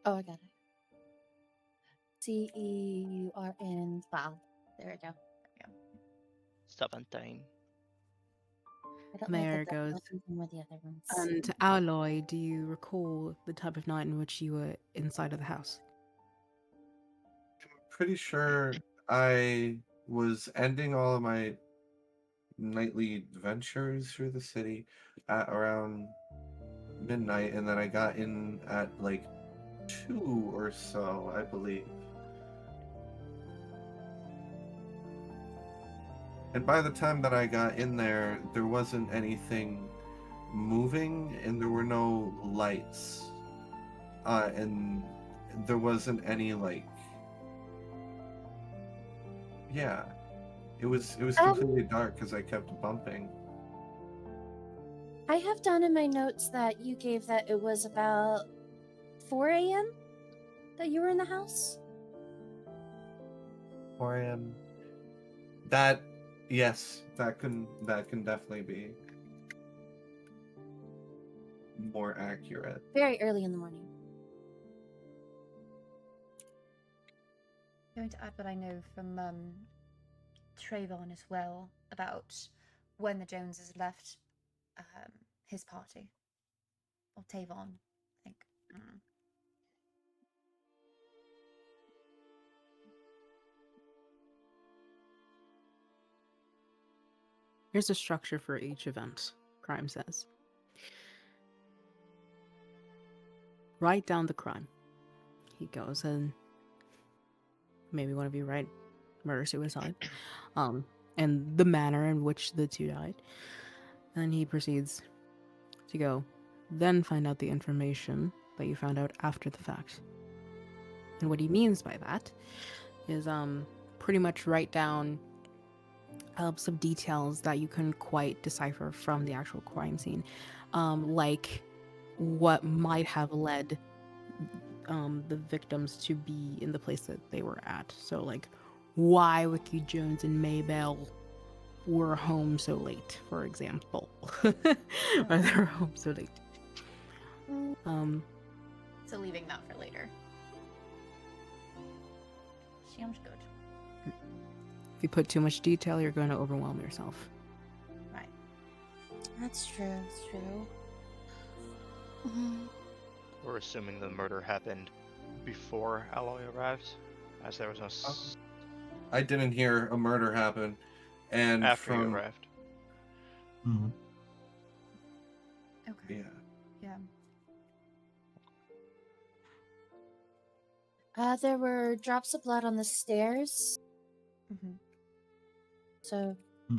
Oh, I got it. Ceurn Val. There we go. 17. I don't There like it goes. With the other ones. And Alloy, do you recall the type of night in which you were inside of the house? Pretty sure I was ending all of my nightly adventures through the city at around midnight, and then I got in at like 2 or so, I believe. And by the time that I got in there, there wasn't anything moving, and there were no lights, and there wasn't any like. Yeah, it was completely dark because I kept bumping. I have down in my notes that you gave that it was about 4 a.m. that you were in the house. 4 a.m. That, yes, that can definitely be more accurate. Very early in the morning. Going to add what I know from Trayvon as well about when the Joneses left his party. Or Tavon, I think. Mm. Here's a structure for each event, Crime says. Write down the crime. He goes and maybe one of you write murder suicide, and the manner in which the two died. And he proceeds to go, then find out the information that you found out after the fact. And what he means by that is pretty much write down some details that you couldn't quite decipher from the actual crime scene, like what might have led the victims to be in the place that they were at. So, like, why Ricky Jones and Maybell were home so late, for example. Why they were home so late. So leaving that for later. Sounds good. If you put too much detail, you're going to overwhelm yourself. Right. That's true. That's true. We're assuming the murder happened before Alloy arrived, as there was no I didn't hear a murder happen, and after you from arrived. Mhm. Okay. yeah, Yeah. There were drops of blood on the stairs. Mm-hmm. So Hmm.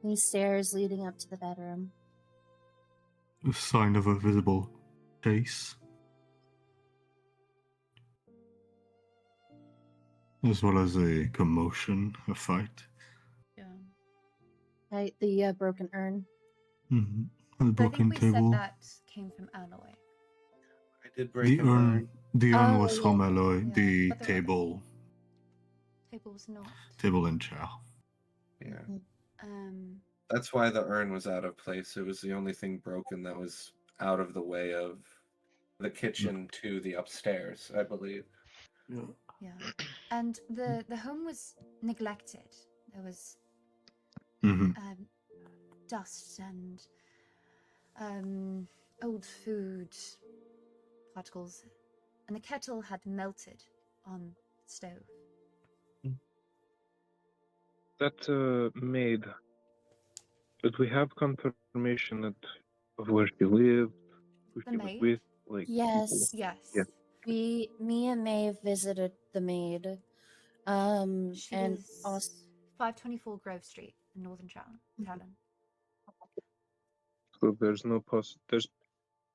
these stairs leading up to the bedroom. A sign of a visible chase, as well as a commotion, a fight. Yeah. Right, the broken urn. Mm-hmm. And the So I broken think we said table. that came from Alloy. I did break The an urn. urn Oh, was yeah. from Alloy. Yeah, The but there were other- table Table was not. and chair. Yeah, Um. that's why the urn was out of place. It was the only thing broken that was out of the way of the kitchen to the upstairs, I believe. Yeah. And the home was neglected. There was Mm-hmm. dust and old food particles, and the kettle had melted on the stove. That maid. Did we have confirmation of where she lived, who The she was maid? with, like people? Yes. Yes. Yeah. Me and Maeve visited the maid. She and was also 524 Grove Street in Northern Talon. So there's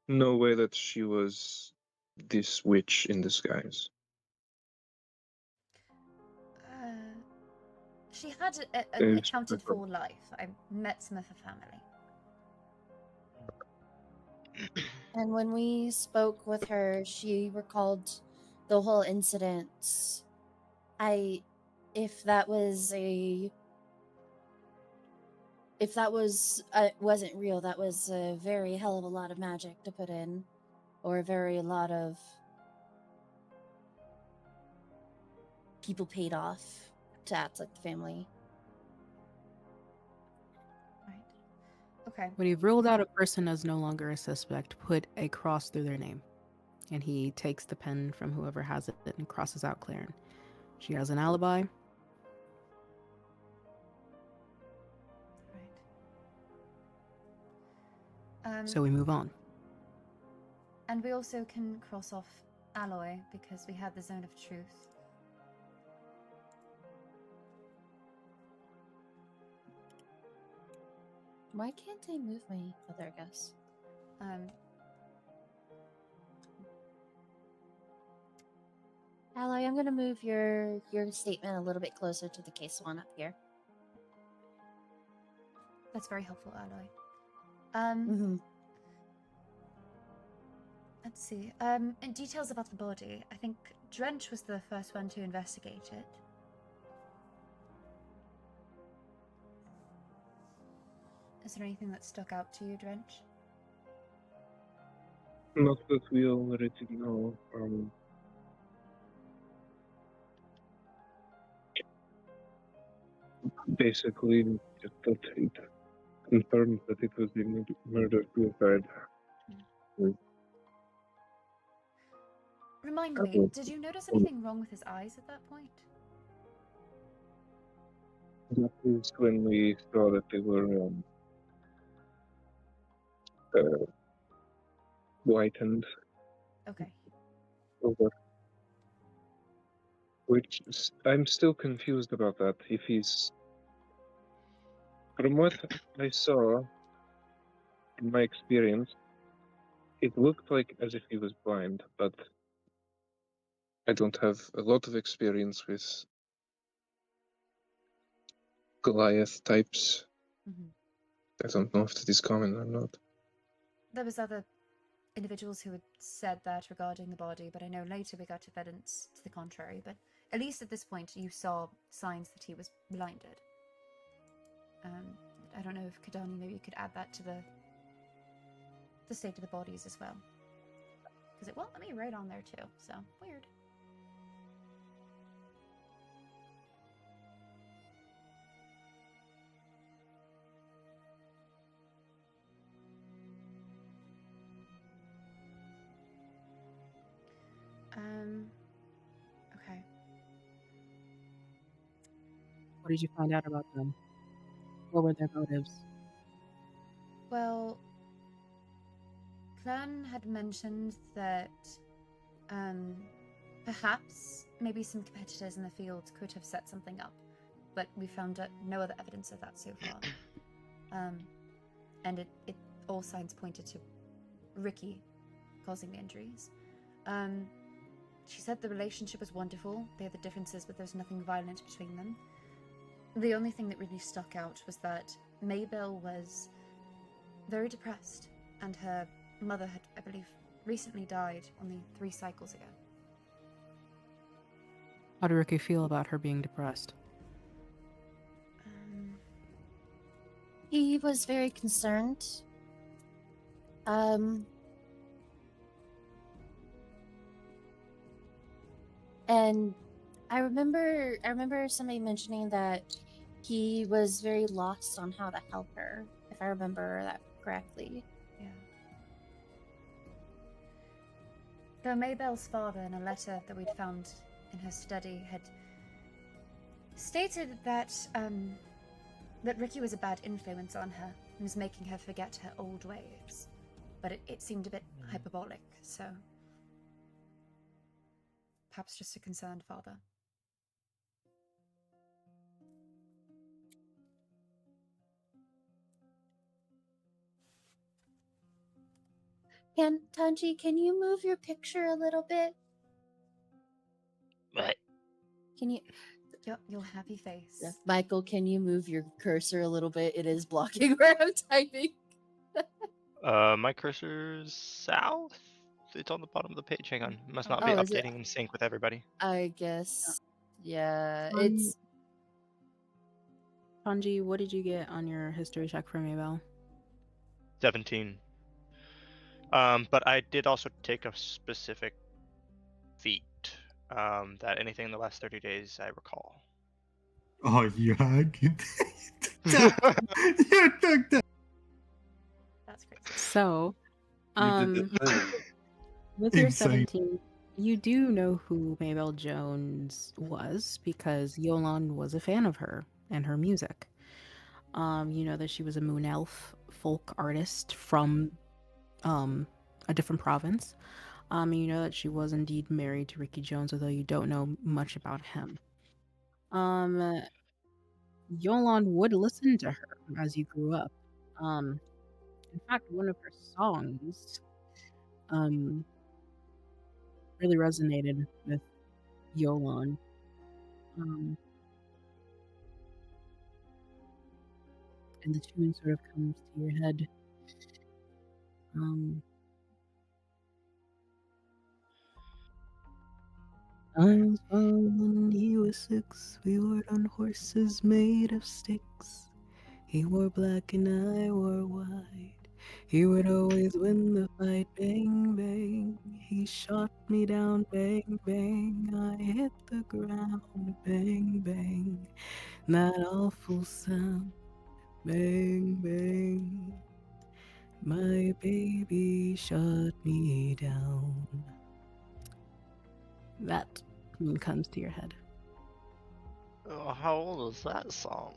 no way that she was this witch in disguise. She had an It's- accounted for life. I met some of her family. and when we spoke with her, she recalled the whole incident. If that was wasn't real, that was a very hell of a lot of magic to put in, or a lot of people paid off to act like the family. Right. Okay. When you've ruled out a person as no longer a suspect, put a cross through their name. And he takes the pen from whoever has it and crosses out Claren. She has an alibi. Right. So we move on. And we also can cross off Alloy because we had the zone of truth. Why can't I move my... Oh, there it goes. Alloy, I'm going to move your statement a little bit closer to the case one up here. That's very helpful, Aloy. Mm-hmm. Let's see. And details about the body. I think Drench was the first one to investigate it. Is there anything that stuck out to you, Drench? Not that we already know. Basically, just that it confirmed that it was a murder suicide. Remind Okay. me, did you notice anything wrong with his eyes at that point? That is when we saw that they were whitened Okay. over. Which I'm still confused about that. If he's, from what I saw, in my experience, it looked like as if he was blind, but I don't have a lot of experience with Goliath types. Mm-hmm. I don't know if that is common or not. There was other individuals who had said that regarding the body, but I know later we got evidence to the contrary. But at least at this point, you saw signs that he was blinded. I don't know if Kadani, maybe you could add that to the state of the bodies as well, because it won't let me right on there too. So weird. Okay. What did you find out about them? What were their motives? Well, Clan had mentioned that perhaps maybe some competitors in the field could have set something up, but we found no other evidence of that so far. And it all signs pointed to Ricky causing the injuries. She said the relationship was wonderful. They had the differences, but there was nothing violent between them. The only thing that really stuck out was that Maybelle was very depressed, and her mother had, I believe, recently died only 3 cycles ago. How did Ricky feel about her being depressed? He was very concerned. And I remember somebody mentioning that he was very lost on how to help her, if I remember that correctly. Yeah. Though Maybelle's father, in a letter that we'd found in her study, had stated that that Ricky was a bad influence on her and was making her forget her old ways. But it seemed a bit hyperbolic, so perhaps just a concerned father. Tanji, can you move your picture a little bit? What? Can you, Your happy face. Michael? Can you move your cursor a little bit? It is blocking where I'm typing. My cursor's south. It's on the bottom of the page. Hang on, must not Oh, be is it? updating in sync with everybody. I guess. Yeah, Um, it's Tanji, what did you get on your history check for Maybelle? 17. But I did also take a specific feat. That anything in the last 30 days I recall. Oh, you had you took that. You took that. That's crazy. So, You did the thing. with your Insane. 17, you do know who Maybelle Jones was because Yolan was a fan of her and her music. You know that she was a moon elf folk artist from a different province. You know that she was indeed married to Ricky Jones, although you don't know much about him. Yolan would listen to her as you grew up. In fact, one of her songs really resonated with Yolan. and the tune sort of comes to your head. I was 12 and he was 6. We rode on horses made of sticks. He wore black and I wore white. He would always win the fight. Bang, bang. He shot me down. Bang, bang. I hit the ground. Bang, bang. That awful sound. Bang, bang. My baby shot me down. That tune comes to your head. Oh, how old is that song?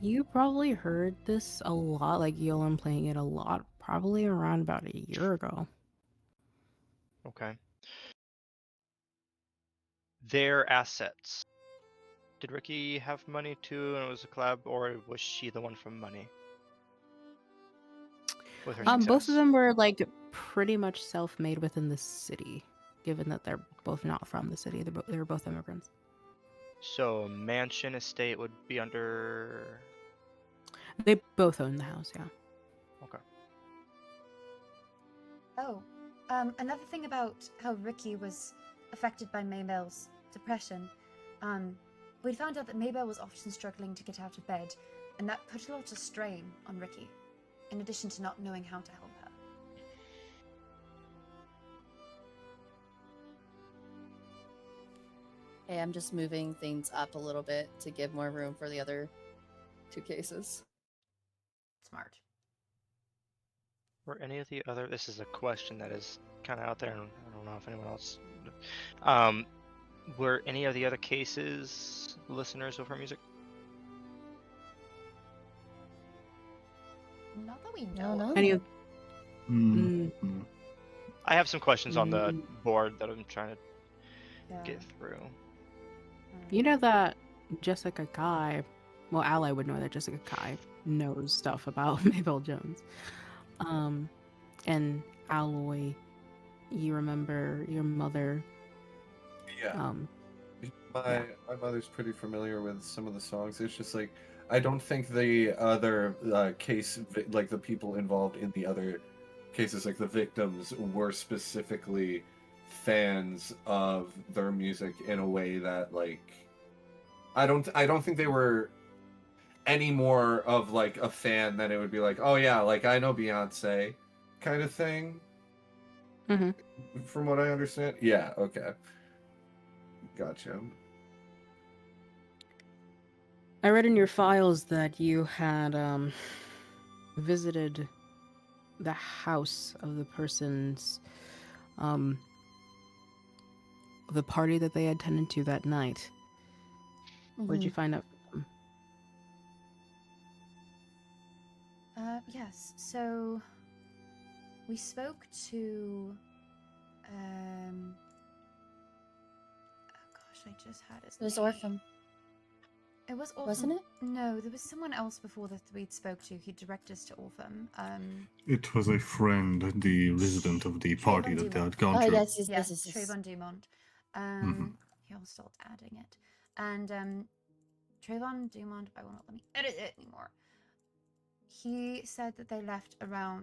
You probably heard this a lot, like Yolan playing it a lot, probably around about a year ago. Okay. Their assets. Did Ricky have money too and it was a collab, or was she the one from money? With her success. Both of them were like pretty much self-made within the city, given that they're both not from the city. They were both immigrants. So mansion estate would be under. They both own the house, yeah. Okay. Oh, another thing about how Ricky was affected by Maybelle's depression. We found out that Maybelle was often struggling to get out of bed, and that put a lot of strain on Ricky, in addition to not knowing how to help her. Hey, I'm just moving things up a little bit to give more room for the other 2 cases. Smart. Were any of the other? This is a question that is kind of out there, and I don't know if anyone else. Were any of the other cases listeners of her music? Not that we No, know. no. Any of I have some questions on the Mm. board that I'm trying to Yeah. get through. You know that Jessica Kai, well, Ally would know that Jessica Kai knows stuff about Maybelle Jones. And Alloy, you remember your mother. Yeah. My mother's pretty familiar with some of the songs. It's just like I don't think the other like the people involved in the other cases, like the victims, were specifically fans of their music in a way that like I don't think they were any more of like a fan than it would be like, oh yeah, like I know Beyonce kind of thing. Mhm. From what I understand. Yeah, okay. Gotcha. I read in your files that you had visited the house of the person's the party that they attended to that night. What did you find out from them? Yes. So we spoke to. Oh gosh, I just had his It was name. Orphan, It was Orphan. wasn't it? No, there was someone else before that we'd spoke to. He directed us to Orphan. It was a friend, the resident of the party Trayvon that they had Dumont. gone Oh, to. yes, yes, Yes, yes, yes, yes. Trayvon Dumont. Mhm. Here, I'll start adding it. And Trayvon Dumont, I will not let me edit it anymore. He said that they were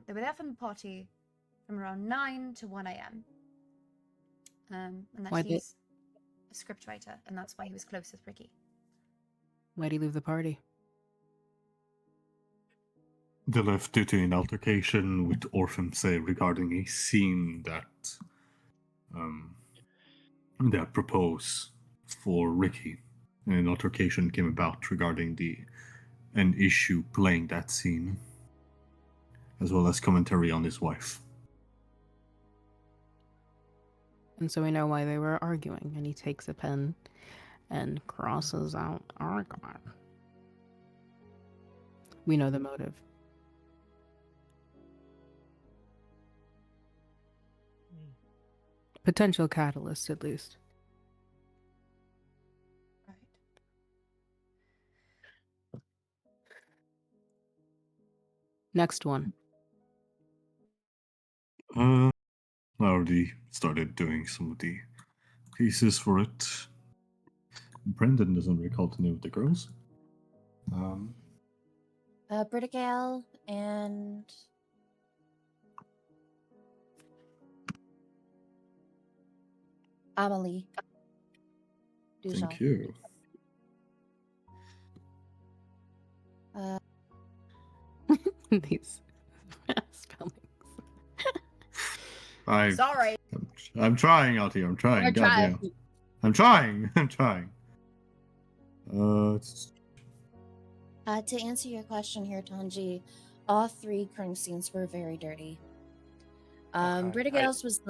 there from the party from around 9 to 1 a.m. And that Why did- he's a scriptwriter, and that's why he was close with Ricky. Why'd he leave the party? They left due to an altercation with Orphan Say regarding a scene that they had proposed for Ricky. And an altercation came about regarding an issue playing that scene, as well as commentary on his wife. And so we know why they were arguing, and he takes a pen and crosses out Argon. We know the motive. Potential catalyst, at least. Right. Next one. I already started doing some of the pieces for it. Brendan doesn't recall the name of the girls. Britigale and Amelie. Dujon. Thank you. These spellings. Sorry. I'm trying out here. I'm trying. Or try. Goddamn. I'm trying. I'm trying. To answer your question here, Tanji, all 3 crime scenes were very dirty. Okay. Britigale's was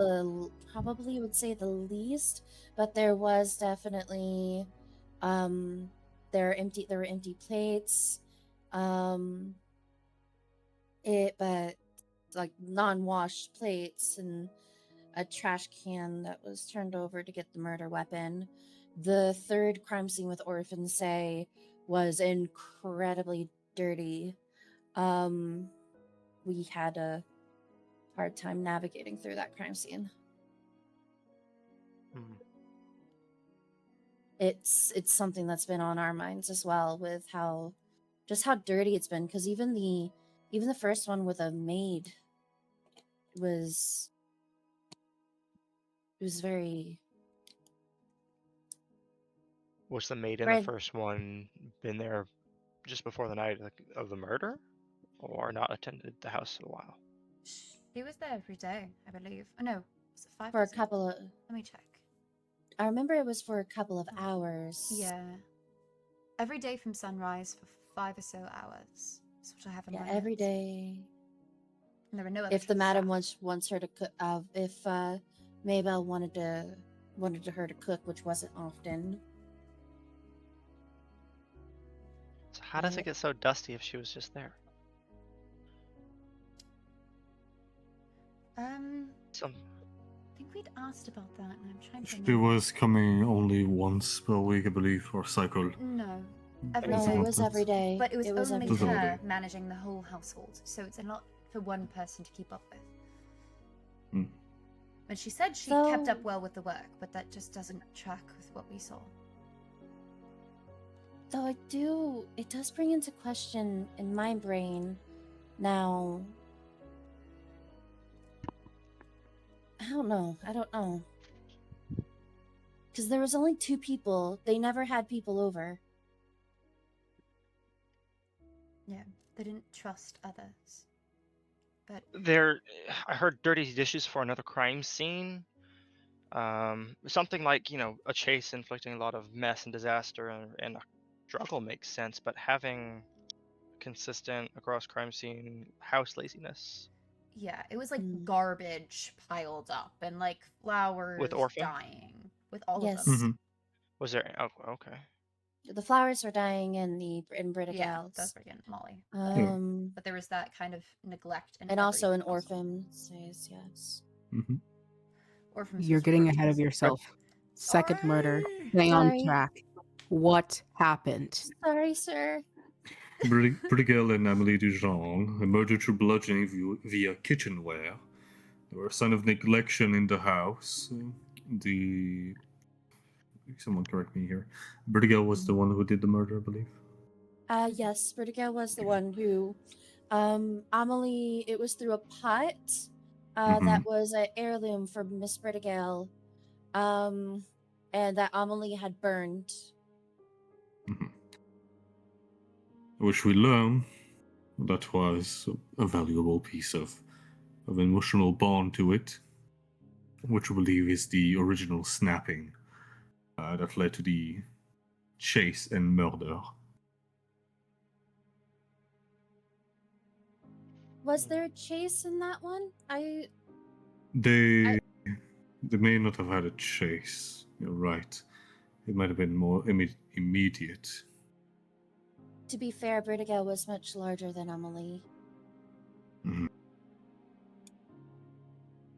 probably would say the least, but there was definitely there were empty plates. But like non-washed plates and a trash can that was turned over to get the murder weapon. The 3rd crime scene with Orphan Say was incredibly dirty. We had a hard time navigating through that crime scene. Hmm. It's something that's been on our minds as well, with how dirty it's been, because even the first one with a maid was very Was the maid in Right. the first one been there just before the night of the murder, or not attended the house in a while? He was there every day, I believe. Oh no, was it 5 for a days? couple of. Let me check. I remember it was for a couple of hours. Yeah. Every day from sunrise for 5 or so hours. That's what I have in Yeah, my every notes. day. And there were no other If the madam staff. wants her to cook, if Maybelle wanted her to cook, which wasn't often. So how does it get so dusty if she was just there? Some I think we'd asked about that, and I'm trying to She remember. was coming only once per week, I believe, or cycle. No, every No, Was day. it it not was that? every day. But it was every only Was it day. every her day? managing the whole household, so it's a lot for one person to keep up with. Hmm. And she said she kept up So- well with the work, but that just doesn't track with what we saw. Though it does bring into question in my brain now. I don't know. Because there was only 2 people. They never had people over. Yeah, they didn't trust others. But I heard dirty dishes for another crime scene. Something like, a chase inflicting a lot of mess and disaster and a struggle makes sense, but having consistent across crime scene house laziness yeah, it was like Mm. garbage piled up and like flowers Orphan? dying with all Yes. of them. Mhm. was there. Oh, okay. The flowers were dying in Brita Yeah, Gals. that's again Molly. But there was that kind of neglect in and also every an household. orphan says yes. Mhm. Orphans You're was getting pretty ahead of easy. yourself. Second murder. Sorry. Stay on Sorry. track. What happened? Sorry, sir. Britigale and Amelie Dujon, murdered through bludgeoning via kitchenware. There were a sign of neglection in the house. Someone correct me here. Britigale was the one who did the murder, I believe. Yes, Britigale was the one who, Amelie, it was through a pot, that was an heirloom for Miss Britigale, and that Amelie had burned. Which we learn that was a valuable piece of emotional bond to it, which we believe is the original snapping that led to the chase and murder. Was there a chase in that one? They may not have had a chase. You're right. It might have been more immediate. To be fair, Britigale was much larger than Amelie. Mhm.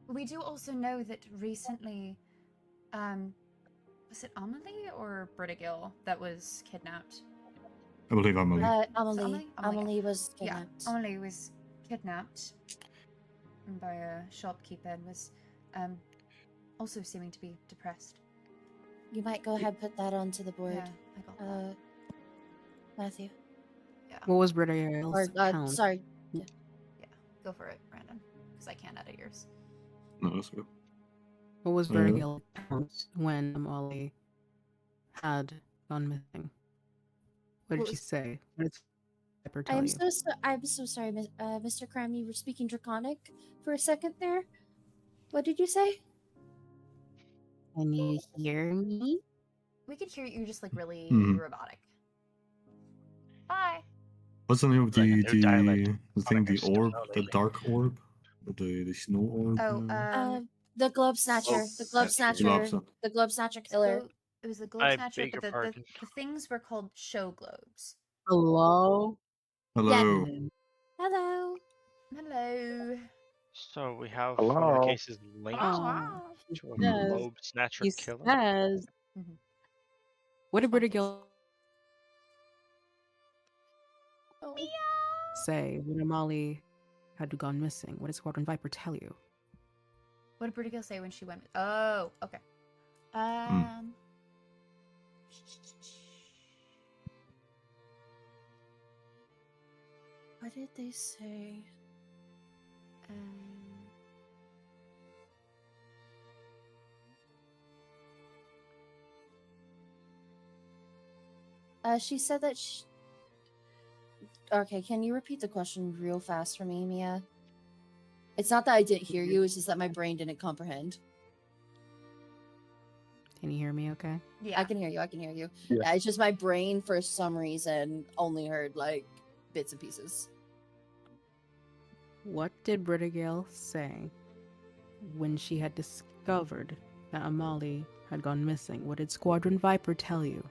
We do also know that recently, was it Amelie or Britigale that was kidnapped? I believe Amelie. Amelie. Amelie? Amelie was Yeah, kidnapped. Amelie was kidnapped by a shopkeeper and was also seeming to be depressed. You might go ahead put that onto the board, Yeah, I got that. Matthew. Yeah, What was Brittagel's Or count? sorry. yeah. Go for it, Brandon, because I can't edit yours. No, that's good. What was Uh, Vertigel's count when Molly had gone missing? What did What she was- say? What did Viper I tell am you? I'm so sorry, Mr. Crime. You were speaking Draconic for a second there. What did you say? Can you hear me? We could hear you just like really Mhm. robotic. Bye. What's the name of Like a new dialect. the thing, the Sonic's coming orb, out the lately. dark orb? The snow orb? Oh, The Globe Snatcher. The Globe Globe Snatcher. Snatcher. The Globe Snatcher killer. it was the globe I snatcher, beg but your pardon. the things were called show globes. Hello? Hello. Hello. Hello. So we have Hello? one of the cases linked Oh, to a yes. globe snatcher He killer. says. Mhm. What did Which one, Britigil Oh. say when Amali had gone missing? What did Squadron Viper tell you? What did Britigil say when she went? Oh, okay. What did they say? She said that she... Okay, can you repeat the question real fast for me, Mia? It's not that I didn't hear you, it's just that my brain didn't comprehend. Can you hear me okay? Yeah. I can hear you, I can hear you. Yeah. Yeah, it's just my brain, for some reason, only heard, like, bits and pieces. What did Britigil say when she had discovered that Amali had gone missing? What did Squadron Viper tell you?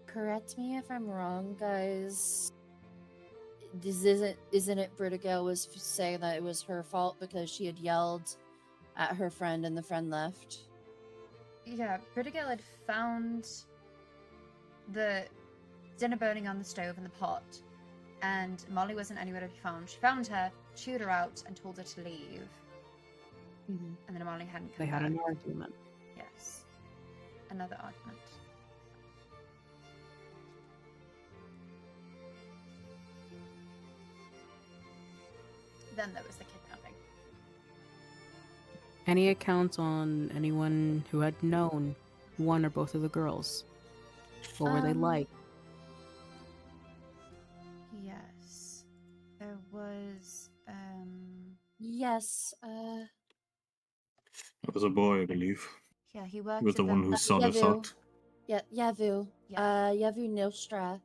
Correct me if I'm wrong, guys. Isn't it Britigale was saying that it was her fault because she had yelled at her friend and the friend left? Yeah, Britigil had found the dinner burning on the stove in the pot, and Molly wasn't anywhere to be found. She found her, chewed her out, and told her to leave. Mm-hmm. And then Molly hadn't come They had back. an argument. Yes. Another argument. Then there was the kidnapping. Any accounts on anyone who had known one or both of the girls? What were they like? Yes. There was Yes, It was a boy, I believe. yeah, he worked He was at the one who saw us Yavu. out. Yeah, Yavu. Yeah. Yavu Nilstra.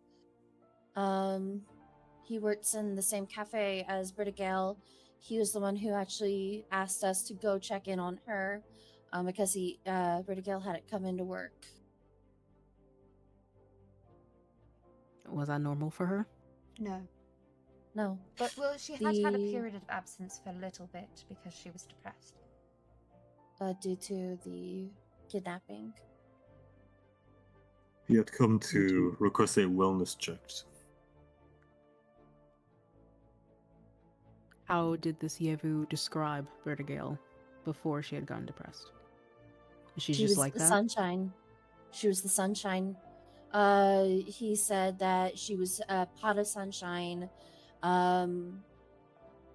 He works in the same cafe as Britigale. He was the one who actually asked us to go check in on her, because Britigale hadn't come into work. Was that normal for her? No. No. But well, she had had a The- period of absence for a little bit because she was depressed. Due to the kidnapping. He had come to request a wellness check. How did this Yevu describe Vertigale before she had gone depressed? She's She just was like the that? sunshine. She was the sunshine. He said that she was a pot of sunshine.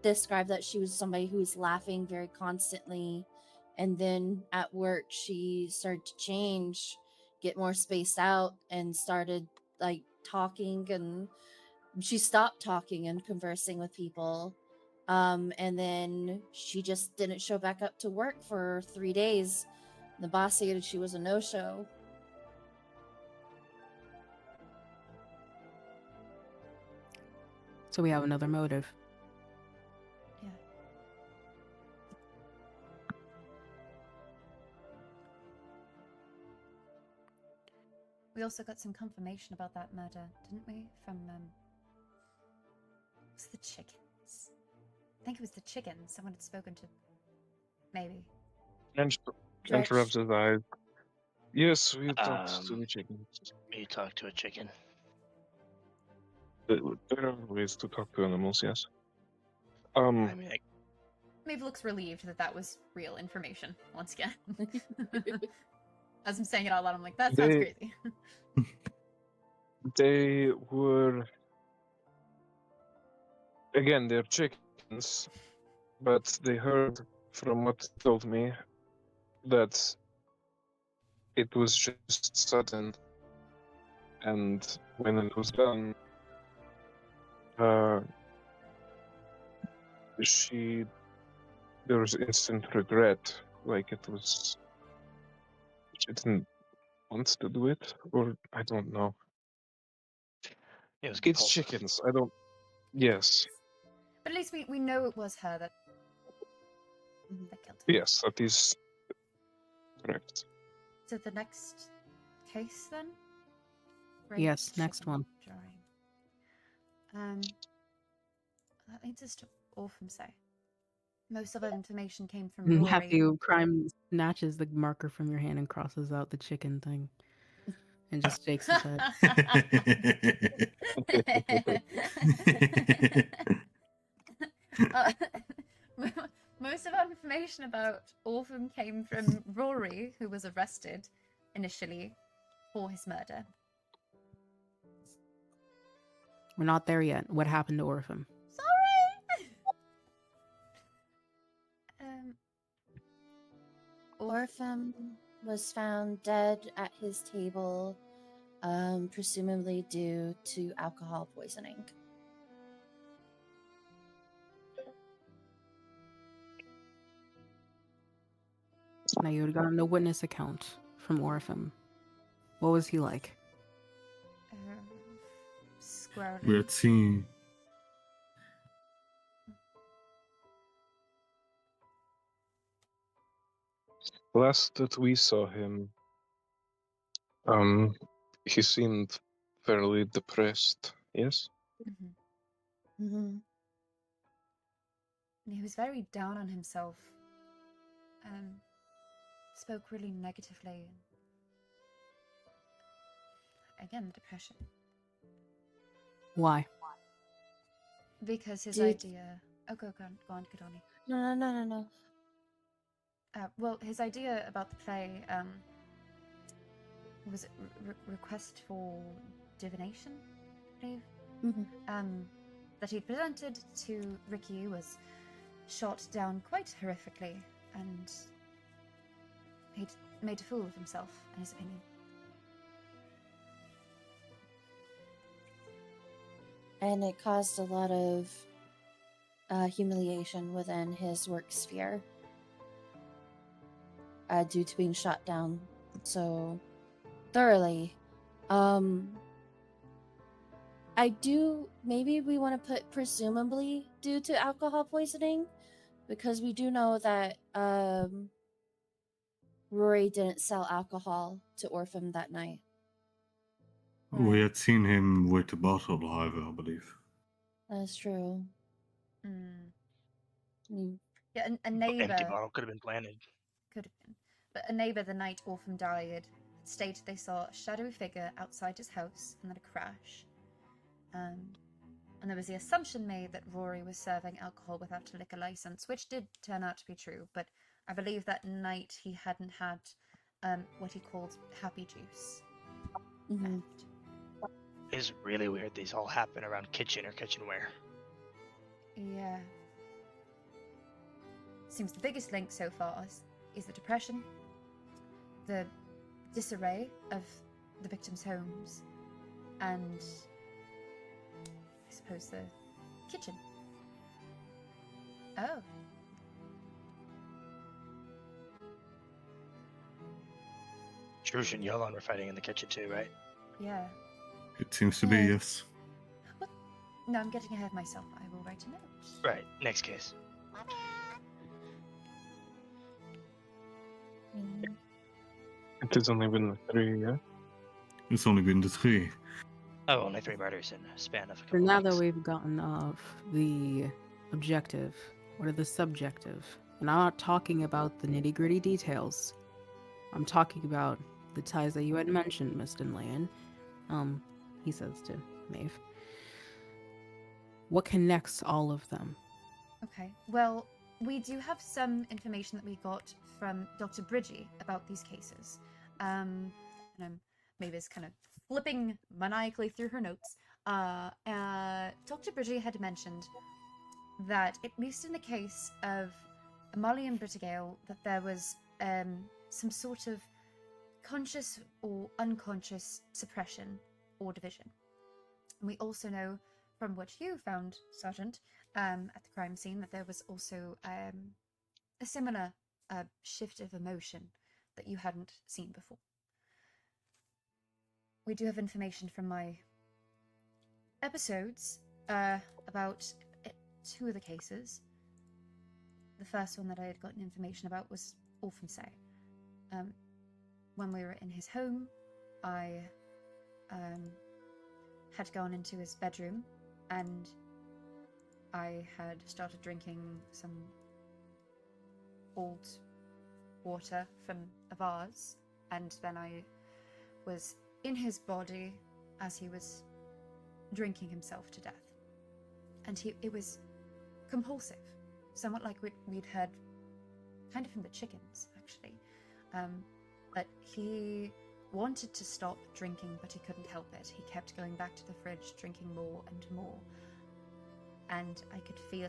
Described that she was somebody who was laughing very constantly, and then at work she started to change, get more spaced out, and started like talking, and she stopped talking and conversing with people. And then she just didn't show back up to work for 3 days. The boss said she was a no-show. So we have another motive. Yeah. We also got some confirmation about that murder, didn't we? From it was the chickens. I think it was the chickens. Someone had spoken to. Maybe. Drench rubs his eyes. Yes, we talked to Um, the chickens. You talk to a chicken. There are ways to talk to animals, yes. I mean, Maeve looks relieved that that was real information once again. As I'm saying it out loud, I'm like, that sounds They- crazy. they were again, they're chickens, but they heard from what they told me that it was just sudden, and when it was done, there was instant regret, like it was she didn't want to do it, or I don't know. it was It's compulsive. chickens. I don't. Yes, But at least we know it was her that killed him. yes, that is correct. So the next case then? Yes, next chicken one. drawing. That leads us to Orpham's. Most of our information came from Rory. Matthew Crime snatches the marker from your hand and crosses out the chicken thing. And just shakes his head. Most of our information about Orpham came from Rory, who was arrested initially for his murder. We're not there yet. What happened to Orphan? Sorry. Orphan was found dead at his table, presumably due to alcohol poisoning. Now you would have gotten a witness account from Orphan. What was he like? Squirrely. We had seen. Last that we saw him, he seemed fairly depressed. Yes. Mhm. Mm-hmm. And he was very down on himself. Spoke really negatively. Again, the depression. Why? Because his Did- idea. Oh, go on, Kadani. No. Well, his idea about the play was it request for divination, I believe. Mm-hmm. That he presented to Ricky was shot down quite horrifically, and he'd made a fool of himself, in his opinion. And it caused a lot of humiliation within his work sphere due to being shot down so thoroughly. I do, maybe we want to put presumably due to alcohol poisoning, because we do know that Rory didn't sell alcohol to Orphan that night. We had seen him with the bottle, however, I believe. That's true. Mm. I mean, Yeah, a Empty neighbor bottle could have been planted. could have been, but a neighbor the night Orphan died stated they saw a shadowy figure outside his house and then a crash. And there was the assumption made that Rory was serving alcohol without a liquor license, which did turn out to be true. But I believe that night he hadn't had what he called happy juice. mhm. left. It's really weird these all happen around kitchen or kitchenware. Yeah. Seems the biggest link so far is the depression, the disarray of the victims' homes, and I suppose the kitchen. Oh. Shrush and Yolan were fighting in the kitchen too, right? Yeah. It seems to be, Yeah. yes. What? No, I'm getting ahead of myself. I will write a note. Right. Next case. Mm. It has only been 3, yeah? It's only been the 3. Oh, only 3 murders in a span of a So couple now of that weeks. we've gotten off the objective, what are the subjective? And I'm not talking about the nitty gritty details. I'm talking about the ties that you had mentioned, Miss Dinlayan. He says to Maeve. What connects all of them? Okay. Well, we do have some information that we got from Dr. Bridgie about these cases. And Mavis kind of flipping maniacally through her notes. Dr. Bridgie had mentioned that, at least in the case of Molly and Brittigale, that there was some sort of conscious or unconscious suppression or division. And we also know from what you found, Sergeant, at the crime scene, that there was also a similar shift of emotion that you hadn't seen before. We do have information from my episodes about two of the cases. The first one that I had gotten information about was Orphansay. When we were in his home, I had gone into his bedroom and I had started drinking some old water from a vase, and then I was in his body as he was drinking himself to death. And it was compulsive, somewhat like we'd heard kind of from the chickens, actually. But he wanted to stop drinking, but he couldn't help it. He kept going back to the fridge, drinking more and more. And I could feel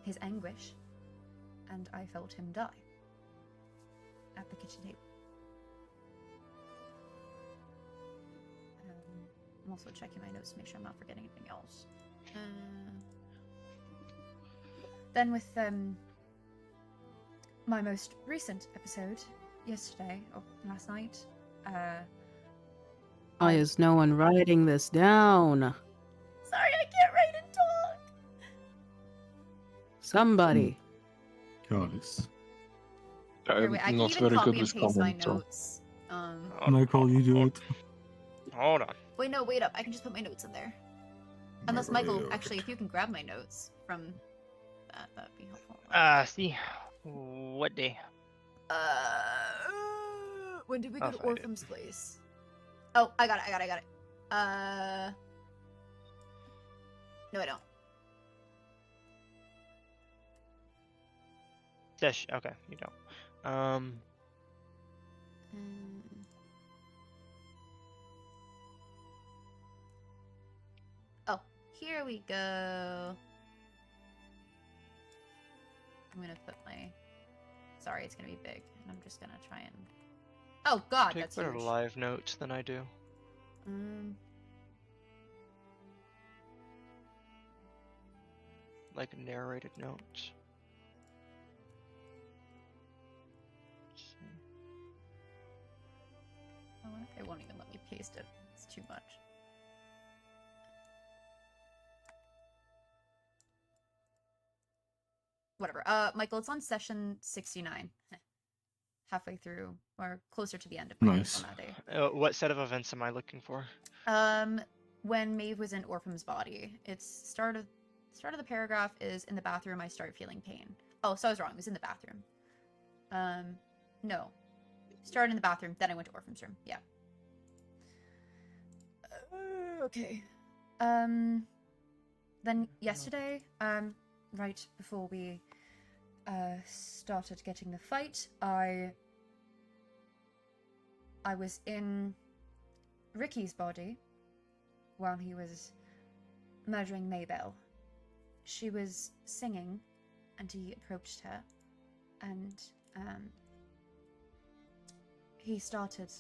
his anguish, and I felt him die at the kitchen table. I'm also checking my notes to make sure I'm not forgetting anything else. Then with my most recent episode, yesterday, or last night, Why is no one writing this down? Sorry, I can't write and talk! Somebody. Guys, Here, wait, I can not even very copy good and with paste my comments, so- notes. Michael, you do it. Hold on. Wait, no, wait up. I can just put my notes in there. Unless, Michael, actually, if you can grab my notes from that'd be helpful. See, what day? When did we I'll go to find it. Orpham's place? Oh, I got it. No, I don't. Okay, you don't. Oh, here we go. I'm gonna put my. Sorry, it's gonna be big, and I'm just gonna try and. Oh God, Take that's better huge. live notes than I do. Like narrated notes. Let's see. Oh, it won't even let me paste it. It's too much. Whatever. Michael, it's on session 69. Halfway through, or closer to the end of my Nice. on that day. What set of events am I looking for? When Maeve was in Orpham's body, it's start of the paragraph is in the bathroom. I start feeling pain. Oh, so I was wrong. It was in the bathroom. No, started in the bathroom. Then I went to Orpham's room. Yeah. Okay. Then yesterday, right before we started getting the fight, I was in Ricky's body while he was murdering Maybelle. She was singing, and he approached her, and he started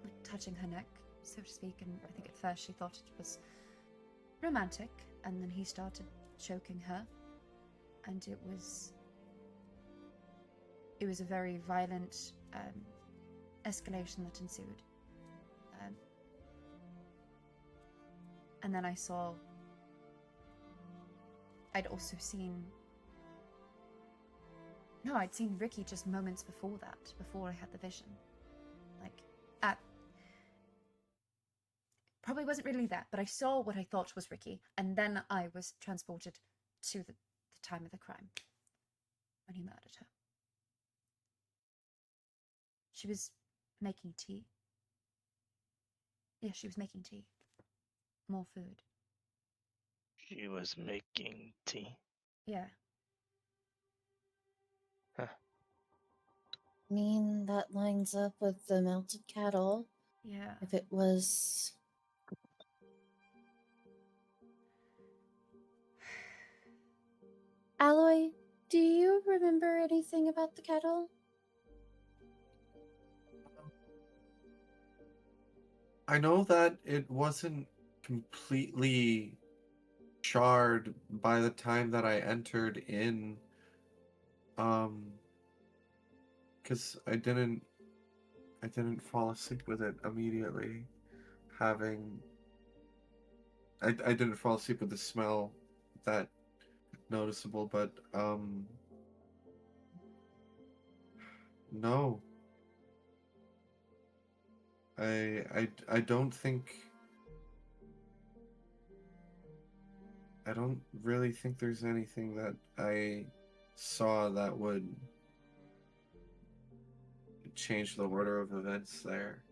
like touching her neck, so to speak, and I think at first she thought it was romantic, and then he started choking her, and it was a very violent escalation that ensued. And then I'd also seen... No, I'd seen Ricky just moments before that, before I had the vision. Like, probably wasn't really that, but I saw what I thought was Ricky, and then I was transported to the time of the crime, when he murdered her. She was making tea. Yes, she was making tea. More food. She was making tea. Yeah. I mean, that lines up with the melted cattle. Yeah. If it was. Alloy, do you remember anything about the kettle? I know that it wasn't completely charred by the time that I entered in. Because I didn't fall asleep with it immediately. I didn't fall asleep with the smell that noticeable, but no. I don't think I don't really think there's anything that I saw that would change the order of events there.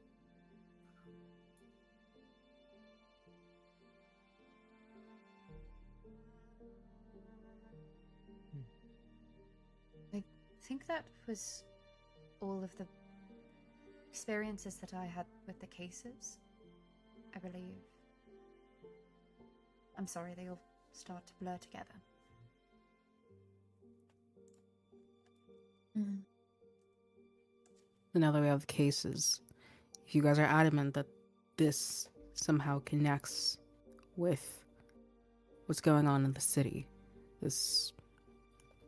I think that was all of the experiences that I had with the cases. I believe. I'm sorry, they all start to blur together. Mm. So now that we have cases, if you guys are adamant that this somehow connects with what's going on in the city, this,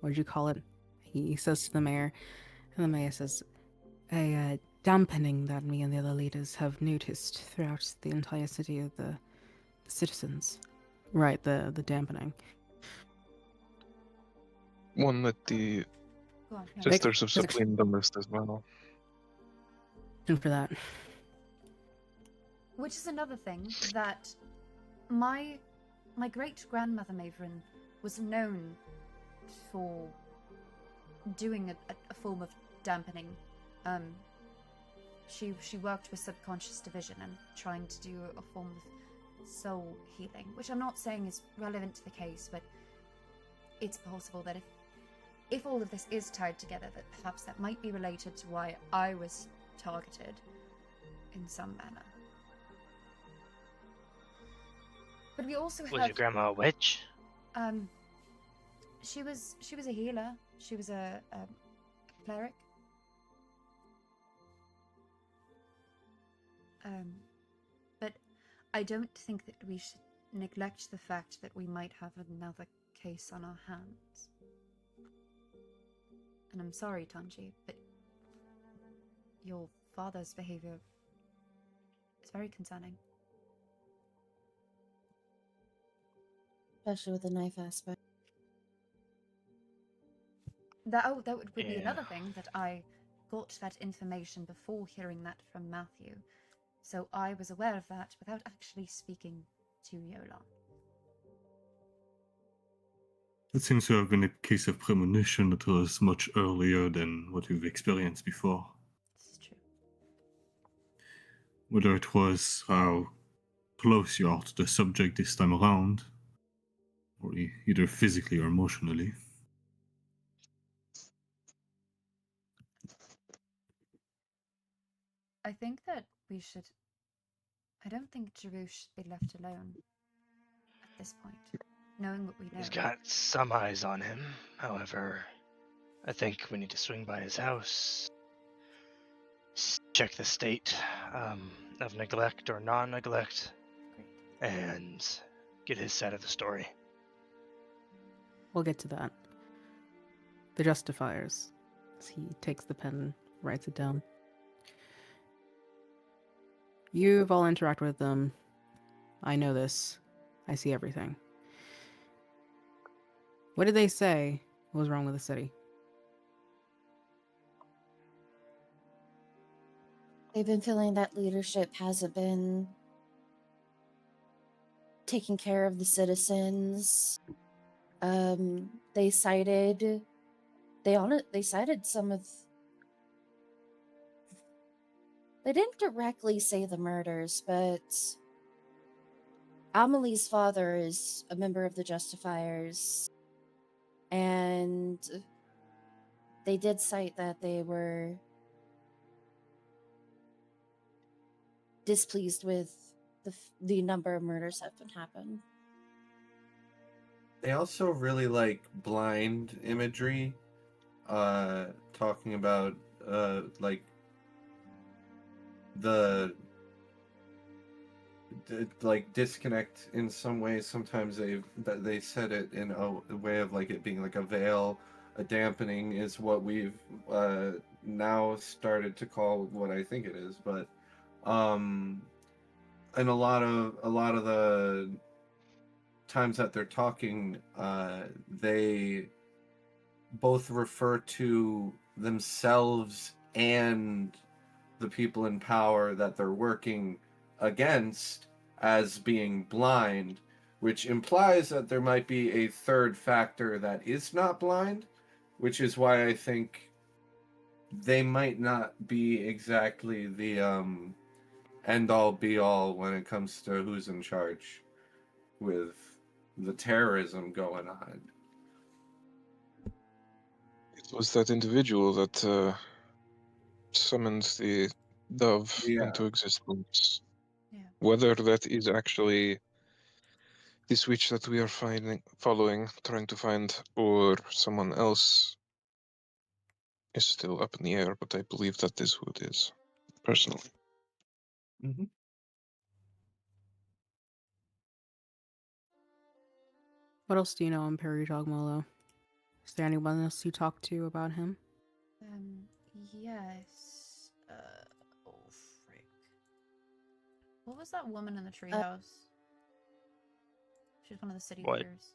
what did you call it? He says to the mayor, and the mayor says, a dampening that me and the other leaders have noticed throughout the entire city of the citizens. Right, the dampening. One that the Go on. Yeah. Sisters of Physics. Sublime list as well. And for that, Which is another thing that my great grandmother Mavrin was known for doing a form of dampening. She worked with subconscious division and trying to do a form of soul healing, which I'm not saying is relevant to the case, but it's possible that if all of this is tied together, that perhaps that might be related to why I was targeted in some manner. But we also Was your have grandma a witch? she was a healer. She was a cleric. But I don't think that we should neglect the fact that we might have another case on our hands. And I'm sorry, Tanji, but your father's behavior is very concerning. Especially with the knife aspect. That would be Yeah. another thing, that I got that information before hearing that from Matthew. So I was aware of that without actually speaking to Yolan. It seems to have been a case of premonition that was much earlier than what we've experienced before. This is true. Whether it was how close you are to the subject this time around, or either physically or emotionally. I think that we should... I don't think Jeru should be left alone at this point, knowing what we know. He's got some eyes on him. However, I think we need to swing by his house, check the state of neglect or non-neglect, Great. and get his side of the story. we'll get to that. The justifiers. As he takes the pen and writes it down. You've all interacted with them. I know this. I see everything. What did they say was wrong with the city? They've been feeling that leadership hasn't been taking care of the citizens. They cited some of. They didn't directly say the murders, but Amelie's father is a member of the Justifiers, and they did cite that they were displeased with the number of murders that have been happened. They also really like blind imagery, talking about like the like disconnect in some ways. Sometimes they said it in a way of like it being like a veil, a dampening is what we've now started to call what I think it is. But and a lot of the times that they're talking, they both refer to themselves and the people in power that they're working against as being blind, which implies that there might be a third factor that is not blind, which is why I think they might not be exactly the end all be all when it comes to who's in charge with the terrorism going on. It was that individual that summoned the dove Yeah. into existence. Yeah. Whether that is actually the switch that we are trying to find, or someone else is still up in the air, but I believe that is who it is, personally. Mm-hmm. What else do you know on Perry Dogmolo? Is there anyone else you talked to about him? Yes. Oh, frick. What was that woman in the Uh, treehouse? She's one of the city What? leaders.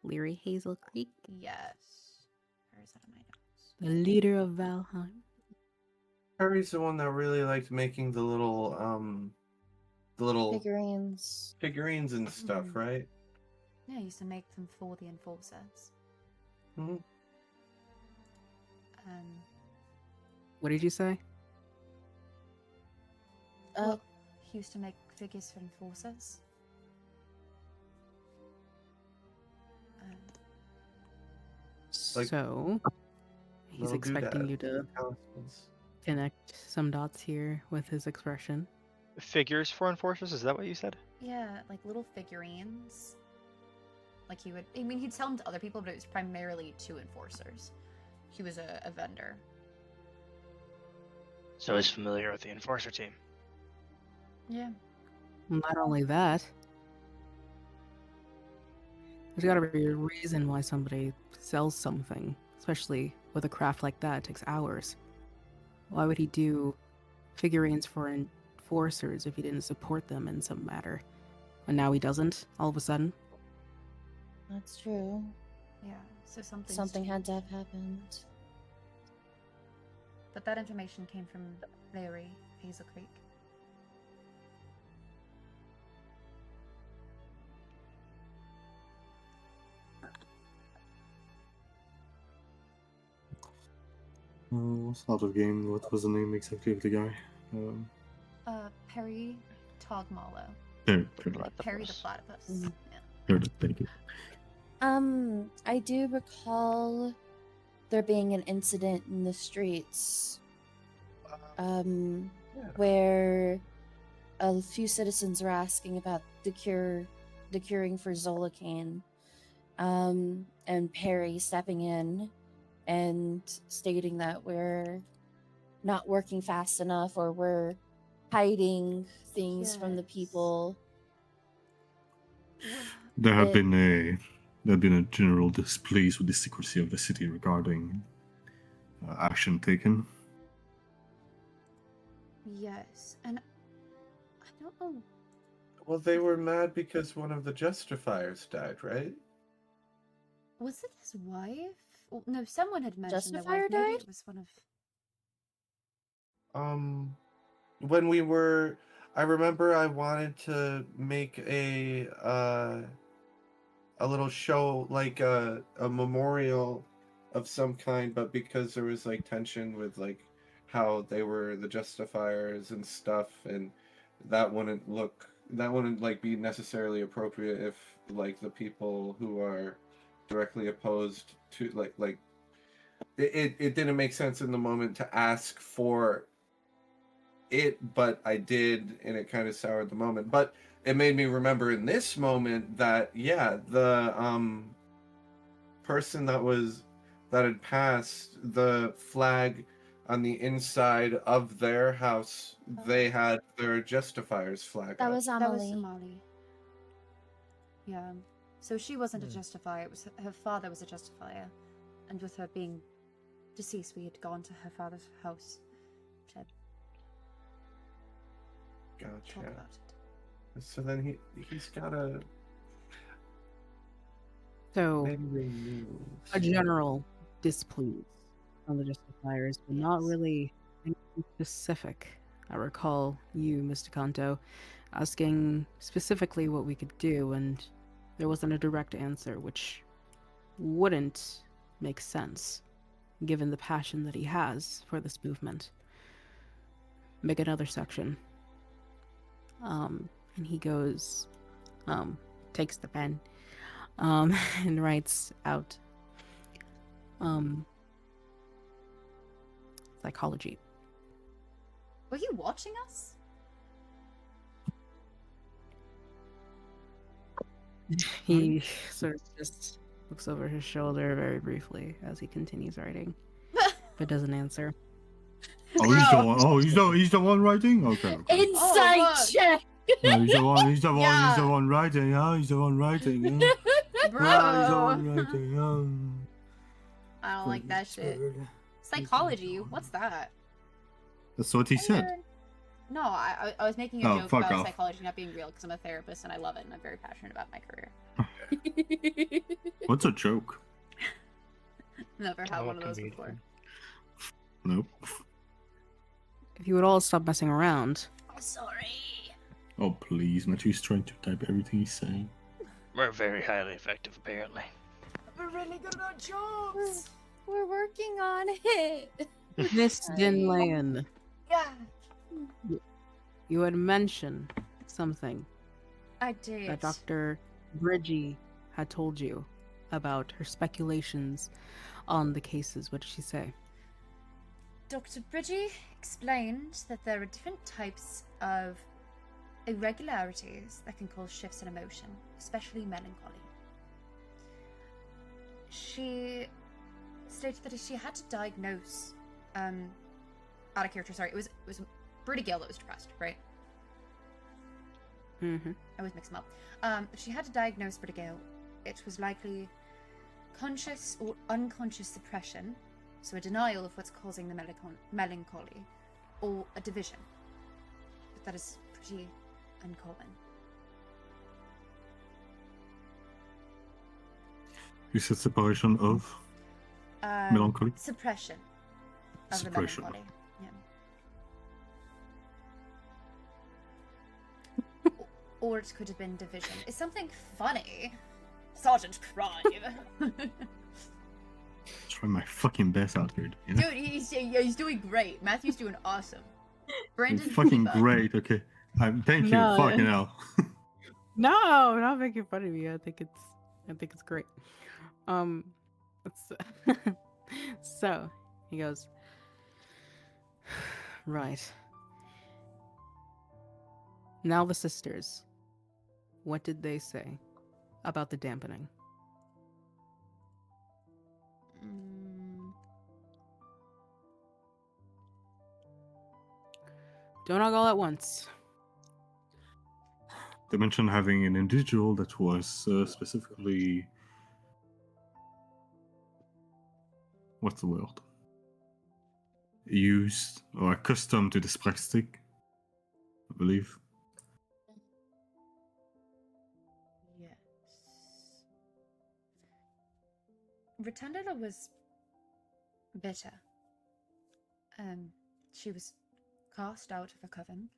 Leary Hazel Creek, Yes. Where is that in my notes? the leader of Valheim. Harry's the one that really liked making the little Figurines. figurines and stuff, Mhm. right? Yeah, I used to make them for the enforcers. Mm-hmm. What did you say? Well, he used to make figures for enforcers. Like- So, he's Little expecting doodads you to and constants. connect some dots here with his expression. Figures for enforcers? Is that what you said? Yeah, like little figurines. Like he would, I mean, he'd sell them to other people, but it was primarily to enforcers. He was a vendor. So he's familiar with the enforcer team. Yeah. Not only that, there's got to be a reason why somebody sells something, especially with a craft like that. It takes hours. Why would he do figurines for enforcers if he didn't support them in some matter? And now he doesn't, all of a sudden? That's true. Yeah. So Something had to have happened. But that information came from Larry, Hazel Creek. What's out of game? What was the name exactly of the guy? Perry Togmalo. There, Perry the Platypus. Mhm. Yeah. thank you. I do recall there being an incident in the streets, where a few citizens were asking about the curing for Zolokane, and Perry stepping in and stating that we're not working fast enough or we're hiding things from the Yes. people. There have It- been a general displease with the secrecy of the city regarding action taken. Yes, and I don't know. Well, they were mad because one of the Justifiers died, right? Was it his wife? Well, no, someone had mentioned their Justifier wife. Maybe died? it was one of. When we were, I remember I wanted to make a little show, like a memorial of some kind, but because there was like tension with like how they were the Justifiers and stuff, and that wouldn't like be necessarily appropriate if like the people who are directly opposed to it didn't make sense in the moment to ask for it, but I did, and it kind of soured the moment. But it made me remember in this moment that the person that had passed, the flag on the inside of their house, they had their Justifier's flag That up. was That was Amelie. Somali. Yeah. So she wasn't a Hmm. justifier, it was her father was a justifier. And with her being deceased, we had gone to her father's house to talk Gotcha. about it. So then he's gotta So, maybe remove a general displease from the Justifiers, but not Yes. really anything specific. I recall you, Mr. Kanto, asking specifically what we could do, and there wasn't a direct answer, which wouldn't make sense, given the passion that he has for this movement. Make another section. And he goes, takes the pen, and writes out, psychology. Were you watching us? He sort of just looks over his shoulder very briefly as he continues writing, but doesn't answer. Oh, he's the one. Oh, he's the one writing. Okay. Okay. Insight look. check. No, he's the one. He's the one. He's the Yeah. one writing. Yeah, he's the one writing. Yeah. Yeah, he's the Bro! one writing. I don't like that shit. Psychology? What's that? That's what he said. No, I was making a Oh, joke fuck about off. psychology not being real because I'm a therapist and I love it and I'm very passionate about my career. What's a joke? Never had Oh, one of those comedian. before. Nope. If you would all stop messing around, I'm sorry. Oh please, Matthew's trying to type everything he's saying. We're very highly effective, apparently. We're really good at our jobs. We're working on it. Miss Sorry. Dinlayan, Yeah, you had mentioned something I did. that Dr. Bridgie had told you about her speculations on the cases. What did she say? Dr. Bridgie explained that there are different types of irregularities that can cause shifts in emotion, especially melancholy. She stated that if she had to diagnose, out of character, sorry, it was Britigill that was depressed, right? Mm-hmm. I always mix them up. If she had to diagnose Britigill, it was likely conscious or unconscious suppression, so a denial of what's causing the melancholy, or a division. But that is pretty uncommon. You said separation of melancholy. Suppression of Suppression. the melancholy. Yeah. Or it could have been division. It's something funny. Sergeant Crime. Try my fucking best out here. You know? Dude, he's doing great. Matthew's doing awesome. Brandon, You're fucking keep up. great. Okay. Thank you. No. Fucking hell. No, not making fun of you. I think it's great. It's- so he goes, right. Now the sisters. What did they say about the dampening? Mm, Don't all go at once. They mentioned having an individual that was specifically. What's the word? Used or accustomed to this practice, I believe. yes. Rotundula was bitter. She was cast out of a coven.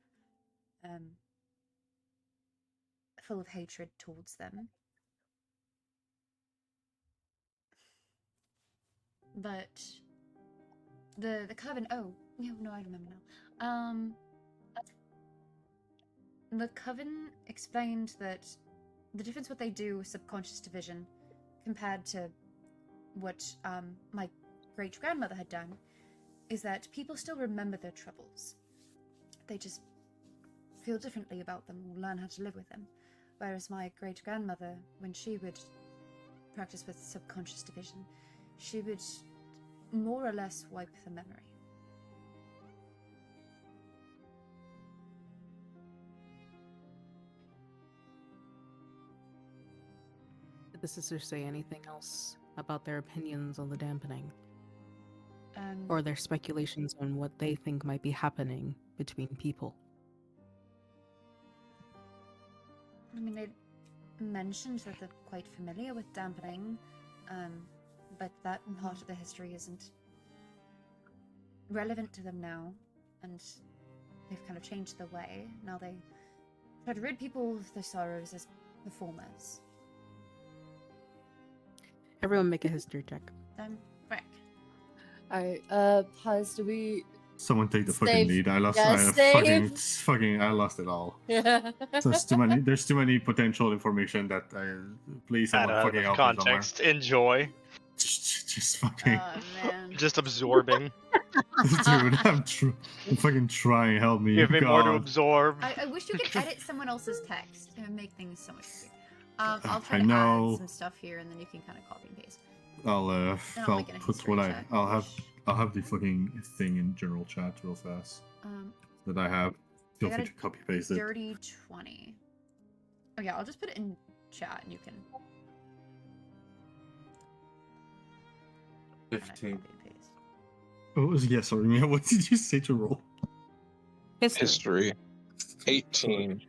Full of hatred towards them. But the coven. Oh no, I remember now. the Coven explained that the difference what they do with subconscious division compared to what my great grandmother had done is that people still remember their troubles. They just feel differently about them or learn how to live with them. Whereas my great grandmother, when she would practice with subconscious division, she would more or less wipe the memory. Did the sisters say anything else about their opinions on the dampening? Or their speculations on what they think might be happening between people? I mean, they mentioned that they're quite familiar with dampening, but that part of the history isn't relevant to them now, and they've kind of changed their way. Now they try to rid people of their sorrows as performers. Everyone make a history check. Frick. Alright, Paz, do we... Someone take the Stave. fucking lead. I lost. Yeah, I lost it all. There's too many. There's too many potential information that please someone Out fucking of help me somewhere. context, enjoy. Just fucking. Oh, man. Just absorbing. Dude, I'm fucking trying. Help me. Give me more to God. absorb. I wish you could edit someone else's text. It would make things so much easier. I'll try I to know. add some stuff here, and then you can kind of copy and paste. I'll I'll make it a put history what check. I'll have the fucking thing in general chat real fast that I have. Feel got free a to copy paste it. Dirty 20. Oh yeah, I'll just put it in chat, and you can. kinda 15. copy and paste. Oh, yeah, sorry, Mia. What did you say to roll? History. 18.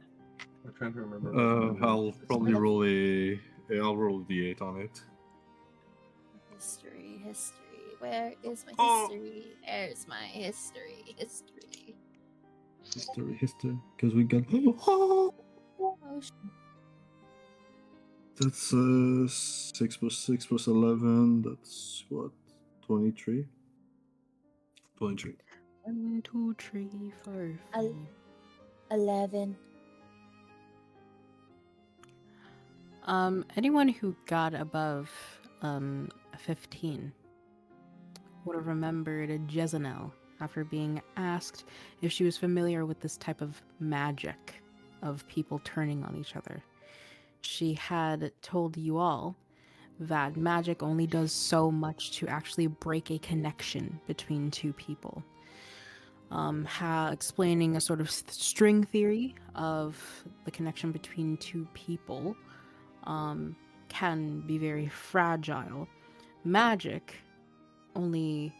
I'm trying to remember. I'll probably roll I'll roll a d8 on it. History, history. Where is my Oh. history? There's my history, history. History. Because we got. Oh, Oh, that's 6 plus 6 plus 11. That's what? 23? 23. 1, 2, 3, 4, 5. 11. Anyone who got above 15 would have remembered a Jezanel after being asked if she was familiar with this type of magic of people turning on each other. She had told you all that magic only does so much to actually break a connection between two people. Explaining a sort of string theory of the connection between two people can be very fragile. Magic only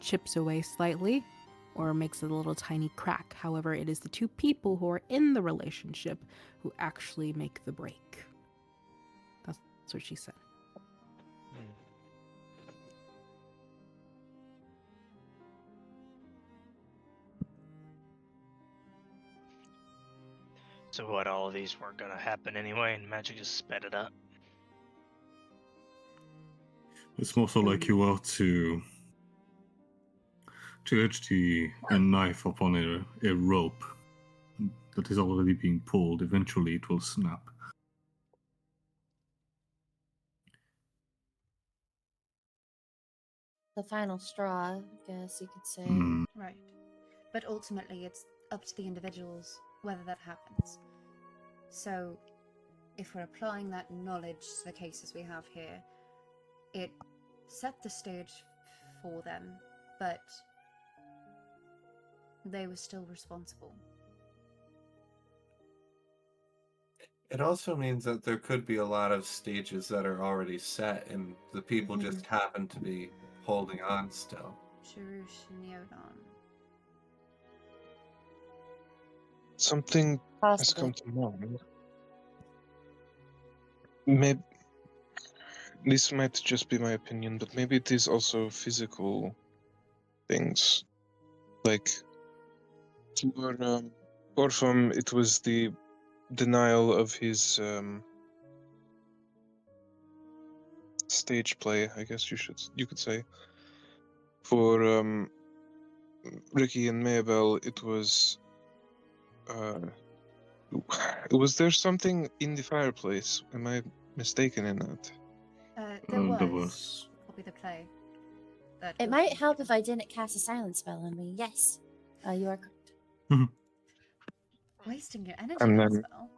chips away slightly or makes a little tiny crack. However, it is the two people who are in the relationship who actually make the break. That's what she said. So what? All of these weren't gonna happen anyway, and magic just sped it up. It's more so like you are to edge a knife upon a rope that is already being pulled. Eventually, it will snap. the final straw, I guess you could say. Mm. Right. But ultimately, it's up to the individuals whether that happens. So, if we're applying that knowledge to the cases we have here, it set the stage for them, but they were still responsible. It also means that there could be a lot of stages that are already set, and the people just happen to be holding on still. Sharush and Yodon. Something has Possibly. come to mind. Maybe this might just be my opinion, but maybe it is also physical things. Like for Orpham, it was the denial of his stage play, I guess you could say. For Ricky and Maybell, it was Was there something in the fireplace? Am I mistaken in that? There was. There was. Probably the play. That It was might being help if given. I didn't cast a silence spell on me. Yes, you are correct. Wasting your energy And on then- spell.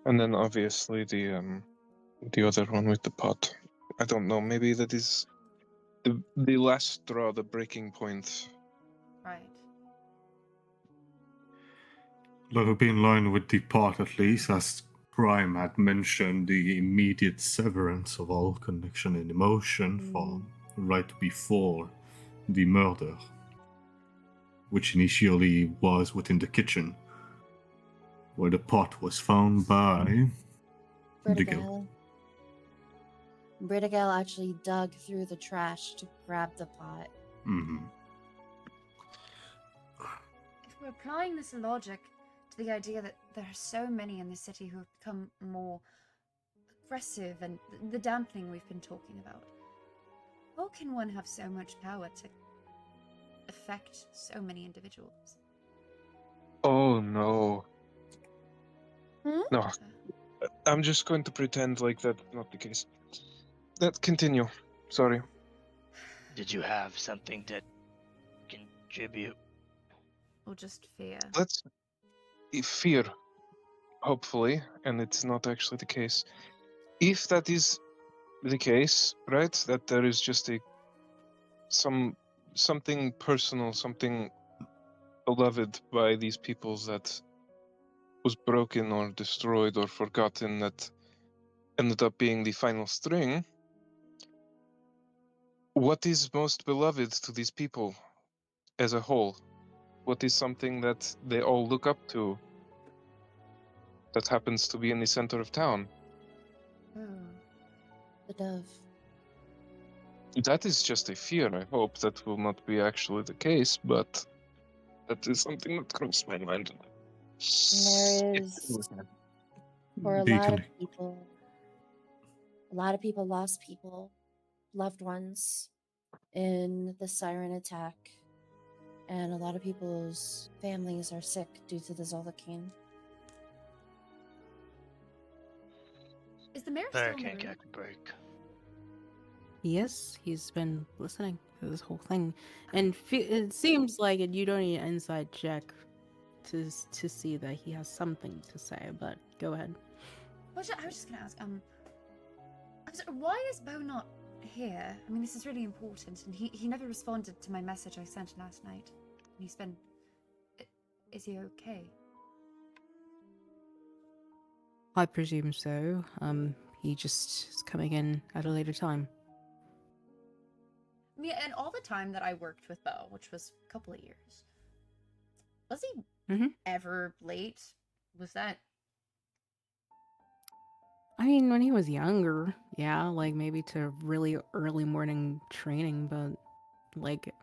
And then obviously the other one with the pot. I don't know. Maybe that is the last straw, the breaking point. Right. Let it be in line with the part, at least, as Prime had mentioned, the immediate severance of all connection and emotion from right before the murder, which initially was within the kitchen, where the pot was found by Diggle. Britigale actually dug through the trash to grab the pot. Hmm. If we're applying this logic to the idea that there are so many in the city who have become more aggressive and the dampening we've been talking about, how can one have so much power to affect so many individuals? Oh no. Hmm? No. I'm just going to pretend like that's not the case. Continue. Sorry. Did you have something to contribute? Or just fear? Let's fear, hopefully, and it's not actually the case. If that is the case, right, that there is just something personal, something beloved by these peoples that was broken or destroyed or forgotten that ended up being the final string. What is most beloved to these people as a whole? What is something that they all look up to that happens to be in the center of town? Oh. The dove. That is just a fear. I hope that will not be actually the case, but that is something that comes to my mind. There is, for a The lot of con- people, lost people, loved ones in the siren attack, and a lot of people's families are sick due to the Zolokane. Is the mayor There still in the can't room? get a break. Yes, he's been listening to this whole thing, and it seems like you don't need an inside check to see that he has something to say. But go ahead. I was just gonna ask, I'm sorry, why is Bo not here? I mean, this is really important, and he never responded to my message I sent last night. And he's been... Is he okay? I presume so. He just is coming in at a later time. Yeah, and all the time that I worked with Bo, which was a couple of years, was he Mhm. ever late? Was that... I mean, when he was younger, yeah, like maybe to really early morning training, but like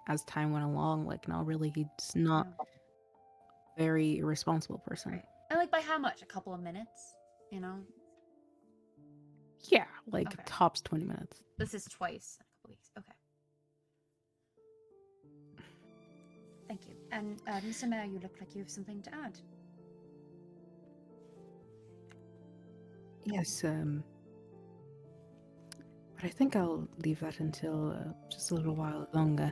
as time went along, like not really. He's not No. a very irresponsible person. Right. And like by how much? A couple of minutes? You know? Yeah, like Okay. tops 20 minutes. This is twice in a couple weeks. Okay. Thank you. And Mr. Mayor, you look like you have something to add. Yes, but I think I'll leave that until just a little while longer.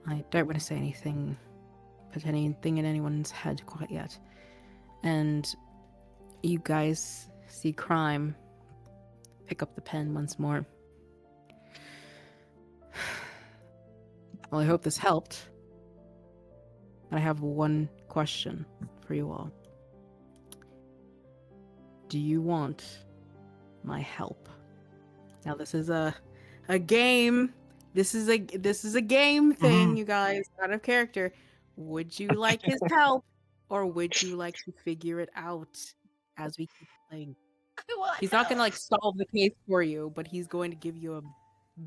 I don't want to say anything, put anything in anyone's head quite yet. And you guys see Crime pick up the pen once more. Well, I hope this helped. I have one question for you all. Do you want my help? Now this is a game. This is a game thing, you guys, out of character. Would you like his help, or would you like to figure it out as we keep playing? I want He's not gonna help. like solve the case for you, but he's going to give you a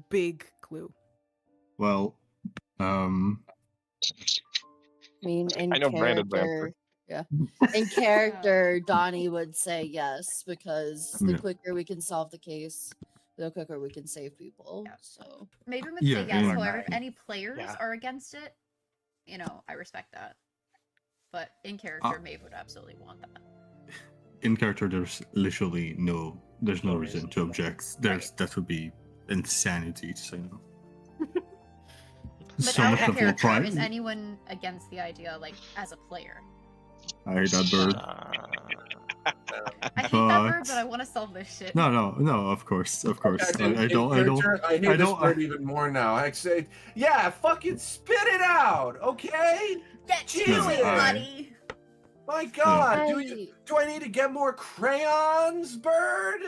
big clue. Well, I mean, in I know Brandon's character, answer. yeah, in character, Donnie would say yes because the Yeah. quicker we can solve the case, the quicker we can save people. Yeah. So Maybe would Yeah, say yes. yeah. However, if any players Yeah. are against it, you know, I respect that. but in character, Maeve would absolutely want that. In character, there's literally there's no No reason reason. to object. That would be insanity to say no. But So out much of of your character, pride. is anyone against the idea, like, as a player? I hate that bird. I hate that bird, But- but I want to solve this shit. No, of course. I I don't. hate I this don't- word even more now. I say, yeah, fucking spit it out, okay? Get to Jesus. it, buddy! My God, I- do I need to get more crayons, bird?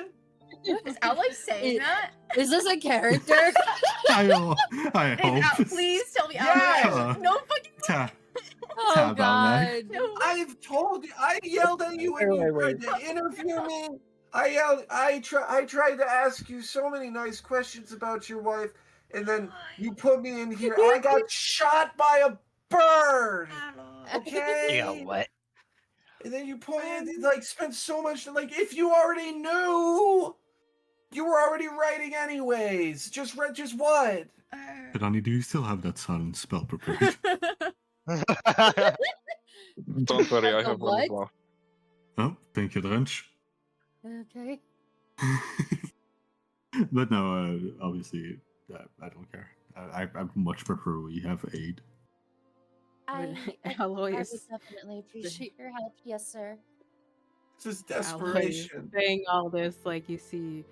Is Ally saying that? Is this a character? I know. I Is hope. please tell me Yes! Ally. No fucking Ta- Oh Tab god. Ally. no. I've told you. I yelled at you when you tried to interview me. I yelled. I tried to ask you so many nice questions about your wife, and then you put me in here. I got shot by a bird. Okay. Yeah, what? And then you put in, like, spent so much. Like, if you already knew, you were already writing anyways. Just what? Rani, do you still have that silent spell prepared? Don't worry, I Like a have one as what? well. Oh, thank you, Drench. Okay. But no, obviously, I don't care. I much prefer we have aid. I Alloy would is definitely appreciate your help. Yes, sir. This is Alloy desperation. saying all this, like you see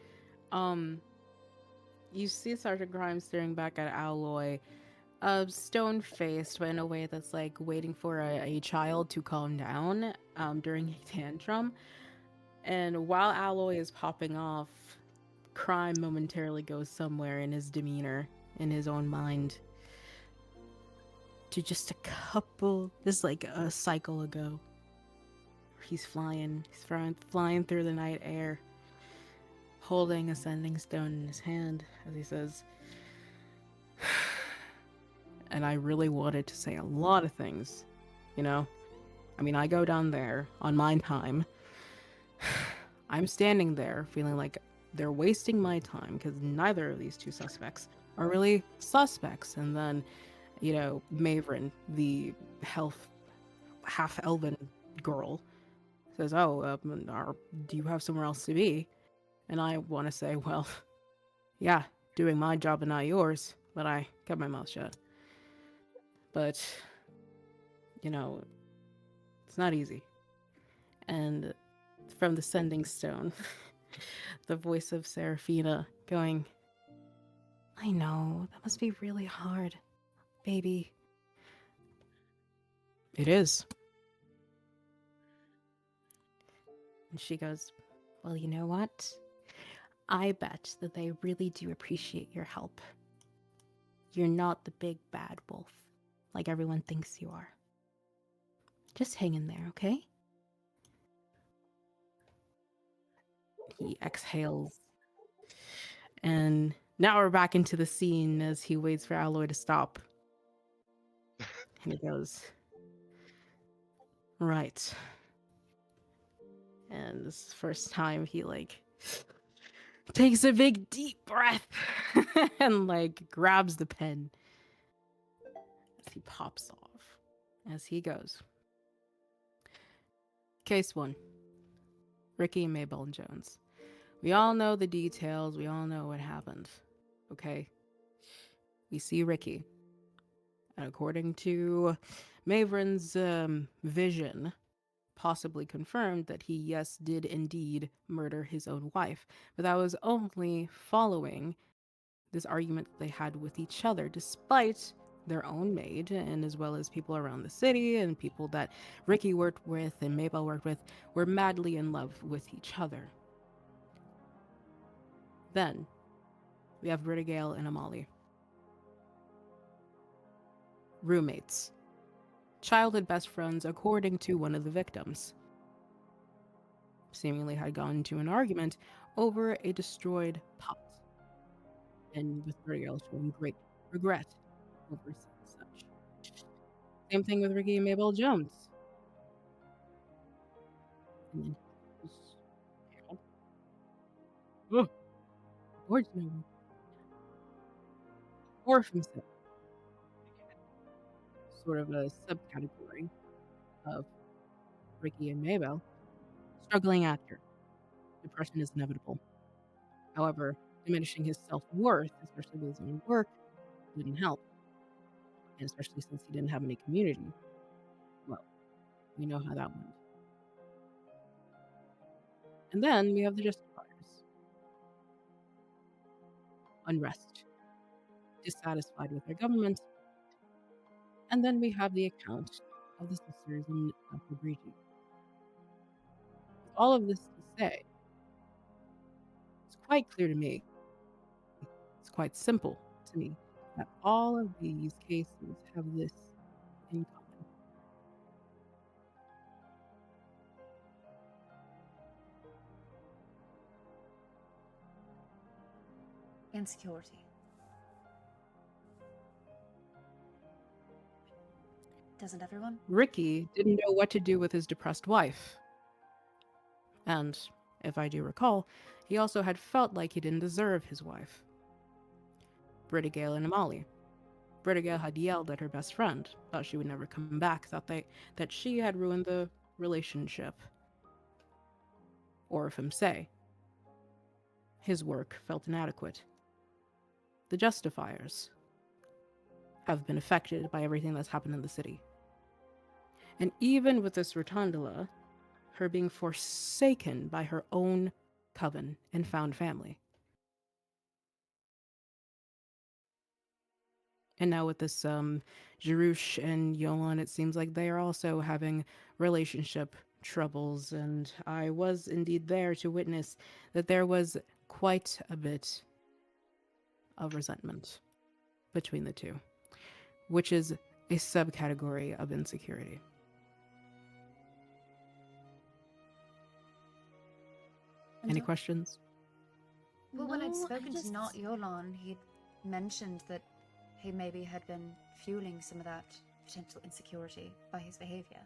Sergeant Grimes staring back at Alloy, stone-faced, but in a way that's like waiting for a child to calm down during a tantrum. And while Alloy is popping off, crime momentarily goes somewhere in his demeanor, in his own mind. To just just like a cycle ago. He's flying through the night air, holding a sending stone in his hand as he says, and I really wanted to say a lot of things, you know? I mean, I go down there on my time. I'm standing there feeling like they're wasting my time because neither of these two suspects are really suspects. And then, you know, Mavrin, the half-elven girl, says, "Oh, do you have somewhere else to be?" And I want to say, "Well, yeah, doing my job and not yours," but I kept my mouth shut. But, you know, it's not easy. And from the sending stone, the voice of Seraphina going, "I know, that must be really hard, baby." "It is." And she goes, "Well, you know what? I bet that they really do appreciate your help. You're not the big bad wolf like everyone thinks you are. Just hang in there, okay?" He exhales. And now we're back into the scene as he waits for Alloy to stop. And he goes, "Right." And this is the first time he like takes a big deep breath and like grabs the pen as he pops off as he goes. Case 1. Ricky and Mabel Jones. We all know the details. We all know what happened. Okay? We see Ricky. And according to Mavrin's vision, possibly confirmed that he, yes, did indeed murder his own wife. But that was only following this argument that they had with each other, despite their own maid, and as well as people around the city and people that Ricky worked with and Mabel worked with, were madly in love with each other. Then, we have Britigale and Amali. Roommates. Childhood best friends, according to one of the victims. Seemingly had gotten into an argument over a destroyed pot. And with Britigale showing great regret over such. Same thing with Ricky and Mabel Jones. And then unfortunately, orphan sort of a subcategory of Ricky and Mabel struggling after. Depression is inevitable. However, diminishing his self-worth, especially with his own work, didn't help. And especially since he didn't have any community. Well, we know how that went. And then we have the justifiers. Unrest. Dissatisfied with their government. And then we have the account of the sisters in Fabrigi. With all of this to say, it's quite clear to me, it's quite simple to me, that all of these cases have this in common. Insecurity. Doesn't everyone? Ricky didn't know what to do with his depressed wife. And, if I do recall, he also had felt like he didn't deserve his wife. Britigale and Amali. Britigale had yelled at her best friend, thought she would never come back, thought that she had ruined the relationship. Orphan say. His work felt inadequate. The justifiers have been affected by everything that's happened in the city. And even with this Rotundula, her being forsaken by her own coven and found family. And now with this Jarush and Yolan, it seems like they are also having relationship troubles, and I was indeed there to witness that there was quite a bit of resentment between the two, which is a subcategory of insecurity. Any questions? Well, when I'd No, I spoken just- to Not Yolan, he'd mentioned that he maybe had been fueling some of that potential insecurity by his behavior.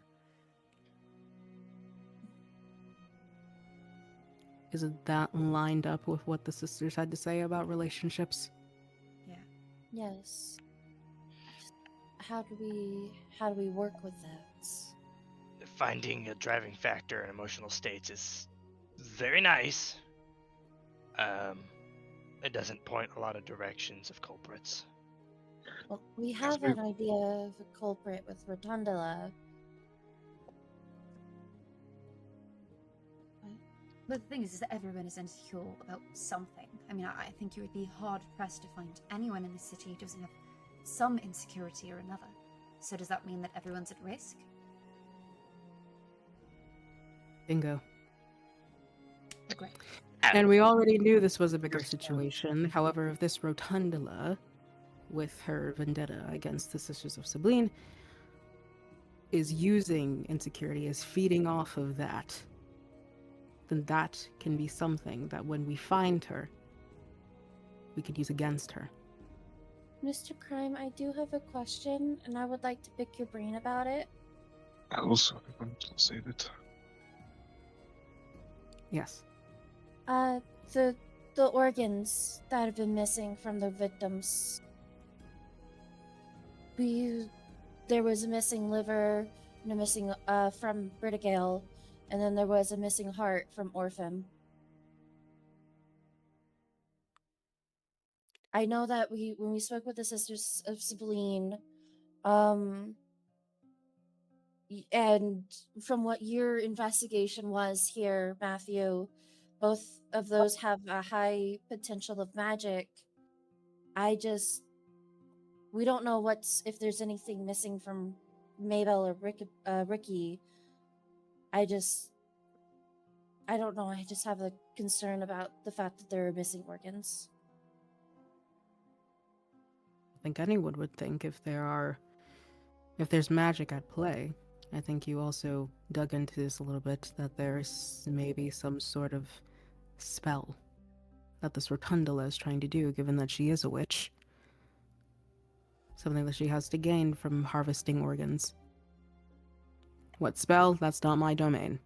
Isn't that lined up with what the sisters had to say about relationships? Yeah. Yes. How do we work with that? Finding a driving factor in emotional states is very nice. It doesn't point a lot of directions of culprits. Well, we have an idea of a culprit with Rotundula. But the thing is that everyone is insecure about something. I mean, I think you would be hard pressed to find anyone in the city who doesn't have some insecurity or another. So does that mean that everyone's at risk? Bingo. Agree. And we already knew this was a bigger situation. However, if this Rotundula, with her vendetta against the Sisters of Sabline, is using insecurity, is feeding off of that, then that can be something that when we find her, we could use against her. Mr. Crime, I do have a question, and I would like to pick your brain about it. I'll save it. Yes. The organs that have been missing from the victims. There was a missing liver, and a missing from Britigale, and then there was a missing heart from Orphan. I know that when we spoke with the Sisters of Sabline, and from what your investigation was here, Matthew, both of those have a high potential of magic. We don't know if there's anything missing from Mabel or Ricky. I don't know. I just have a concern about the fact that there are missing organs. I think anyone would think if there's magic at play. I think you also dug into this a little bit, that there's maybe some sort of spell that this Rotundula is trying to do, given that she is a witch. Something that she has to gain from harvesting organs. What spell? That's not my domain.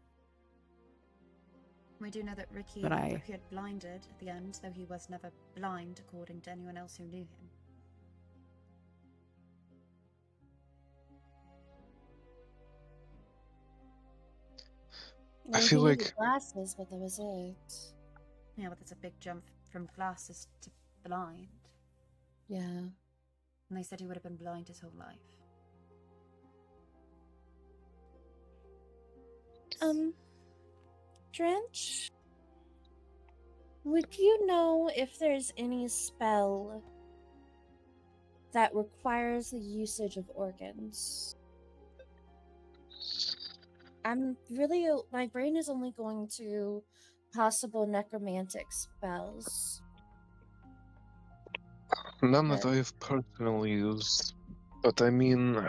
We do know that Ricky But I- appeared blinded at the end, though he was never blind according to anyone else who knew him. Well, feel he needed like glasses, but that was it. Yeah, but that's a big jump from glasses to blind. Yeah. And they said he would have been blind his whole life. Drench, would you know if there's any spell that requires the usage of organs? My brain is only going to possible necromantic spells. none that But- I've personally used, but I mean,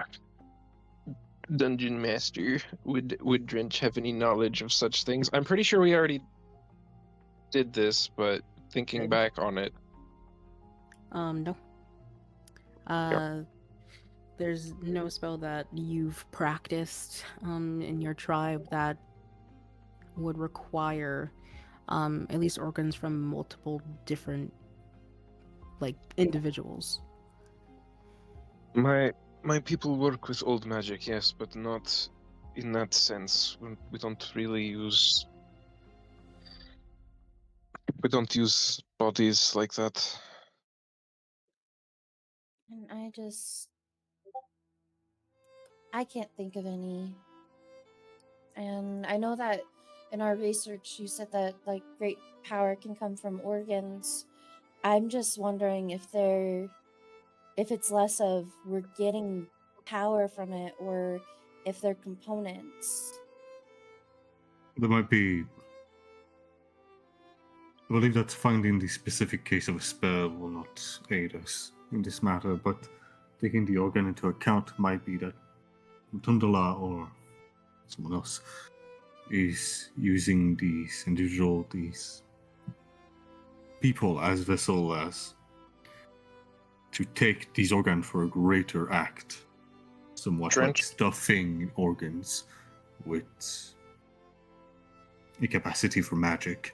Dungeon Master, would Drench have any knowledge of such things? I'm pretty sure we already did this, but thinking back on it, No. There's no spell that you've practiced in your tribe that would require at least organs from multiple different individuals. my people work with old magic, yes, but not in that sense. We don't really use bodies like that. And I can't think of any. And I know that in our research you said that great power can come from organs. I'm just wondering if it's less of we're getting power from it or if they're components. There might be. I believe that finding the specific case of a spell will not aid us in this matter, but taking the organ into account might be that Tundala or someone else is using these people as vessels to take these organs for a greater act, somewhat like Trench. stuffing organs with a capacity for magic,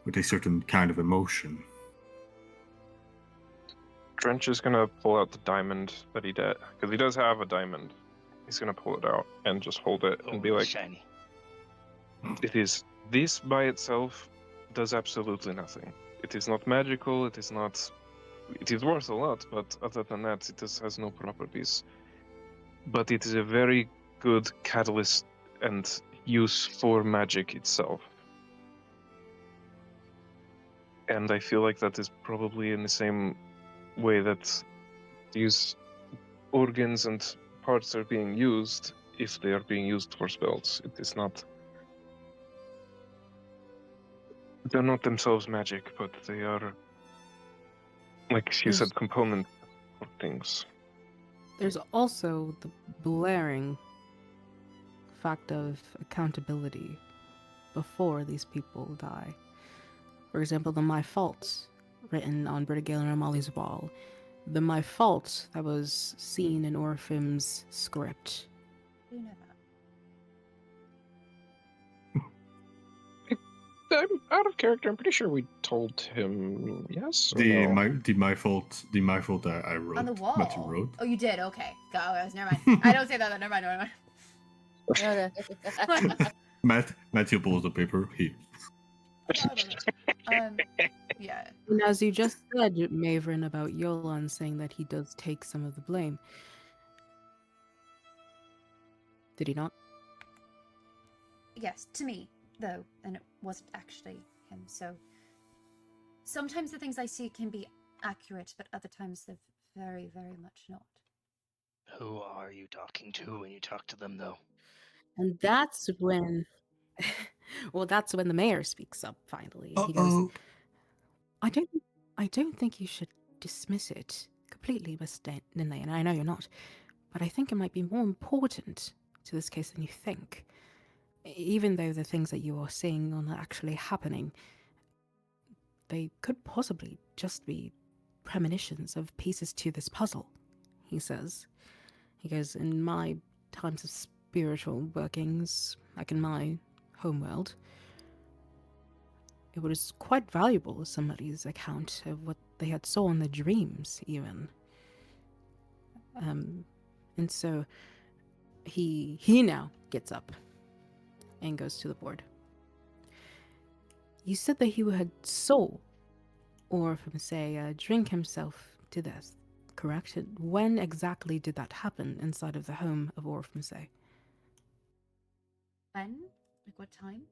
with a certain kind of emotion. Drench is gonna pull out the diamond that he did, because he does have a diamond. He's gonna pull it out and just hold it and be like, shiny. "It is this by itself does absolutely nothing. It is not magical. It is not. It is worth a lot, but other than that, it has no properties. But it is a very good catalyst and use for magic itself. And I feel like that is probably in the same way that these organs and parts are being used, if they are being used for spells. It is not. They're not themselves magic, but they are, like you said, component of things. There's also the blaring fact of accountability before these people die. For example, the My Fault written on Britigal and O'Malley's wall. The My Fault that was seen in Orphim's script. You know that. I'm out of character. I'm pretty sure we told him yes. Or The no? my fault that I wrote. On the wall. Matthew wrote. Oh, you did? Okay. Never mind. I don't say that. Never mind. Matthew pulls the paper. Yeah. And as you just said, Maven, about Yolan saying that he does take some of the blame. Did he not? Yes, to me, though, and it wasn't actually him. So sometimes the things I see can be accurate, but other times they're very, very much not. Who are you talking to when you talk to them, though? And that's when, that's when the mayor speaks up finally. He goes, I don't think you should dismiss it completely, Miss Ninley, and I know you're not, but I think it might be more important to this case than you think. Even though the things that you are seeing are not actually happening, they could possibly just be premonitions of pieces to this puzzle, he says. He goes, in my times of spiritual workings, like in my homeworld, it was quite valuable, somebody's account of what they had saw in their dreams, even. And so he now gets up and goes to the board. You said that he had saw Orpheus drink himself to death, correct? When exactly did that happen inside of the home of Orpheus? When? Like what time?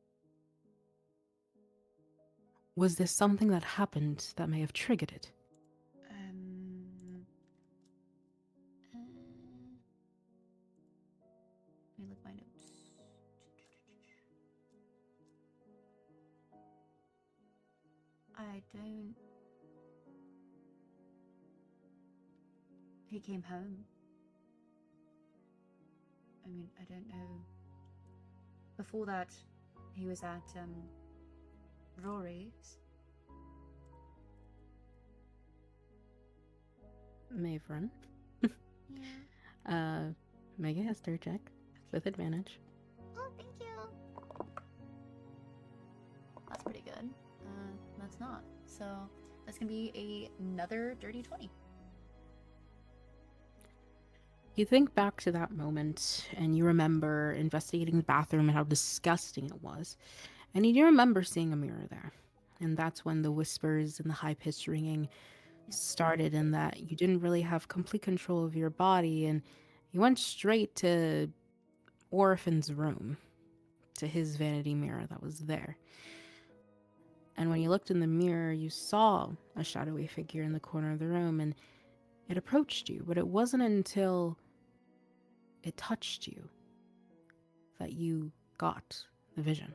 Was there something that happened that may have triggered it? Let me look at my notes. I don't. He came home. I mean, I don't know. Before that, he was at Rory's. Mavren. Yeah. Make a history check with advantage. Oh, thank you. That's pretty good. That's not. So that's gonna be another dirty 20. You think back to that moment and you remember investigating the bathroom and how disgusting it was. And you do remember seeing a mirror there. And that's when the whispers and the high pitched ringing started, and that you didn't really have complete control of your body. And you went straight to Orphan's room, to his vanity mirror that was there. And when you looked in the mirror, you saw a shadowy figure in the corner of the room, and it approached you, but it wasn't until it touched you that you got the vision.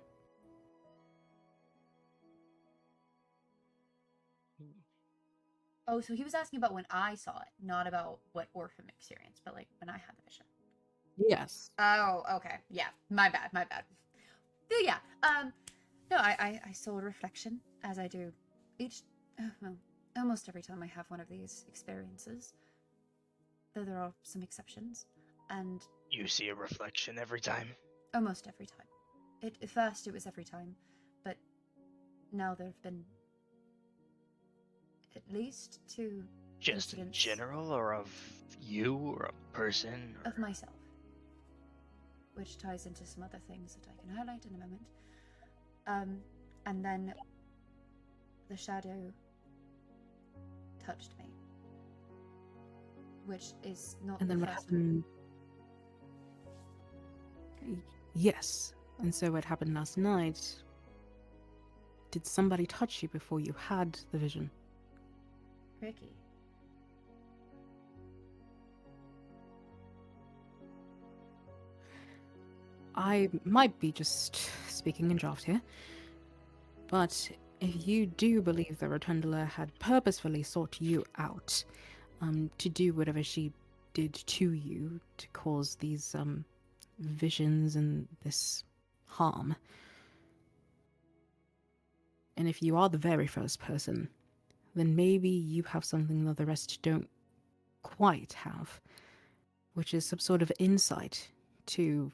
Oh, so he was asking about when I saw it, not about what Orphan experienced, but like when I had the vision. Yes. Oh, okay. Yeah, my bad. But yeah. No, I saw a reflection, as I do well, almost every time I have one of these experiences. Though there are some exceptions, and You see a reflection every time. almost every time. At first it was every time, but now there have been at least 2 Just in incidents general, or of you, or a person? Or... of myself, which ties into some other things that I can highlight in a moment. And then the shadow touched me, which is not And then the what first time. happened? Yes. And so what happened last night? Did somebody touch you before you had the vision? Ricky. I might be just speaking in draft here, but if you do believe that Rotundula had purposefully sought you out, to do whatever she did to you to cause these visions and this harm, and if you are the very first person, then maybe you have something that the rest don't quite have, which is some sort of insight to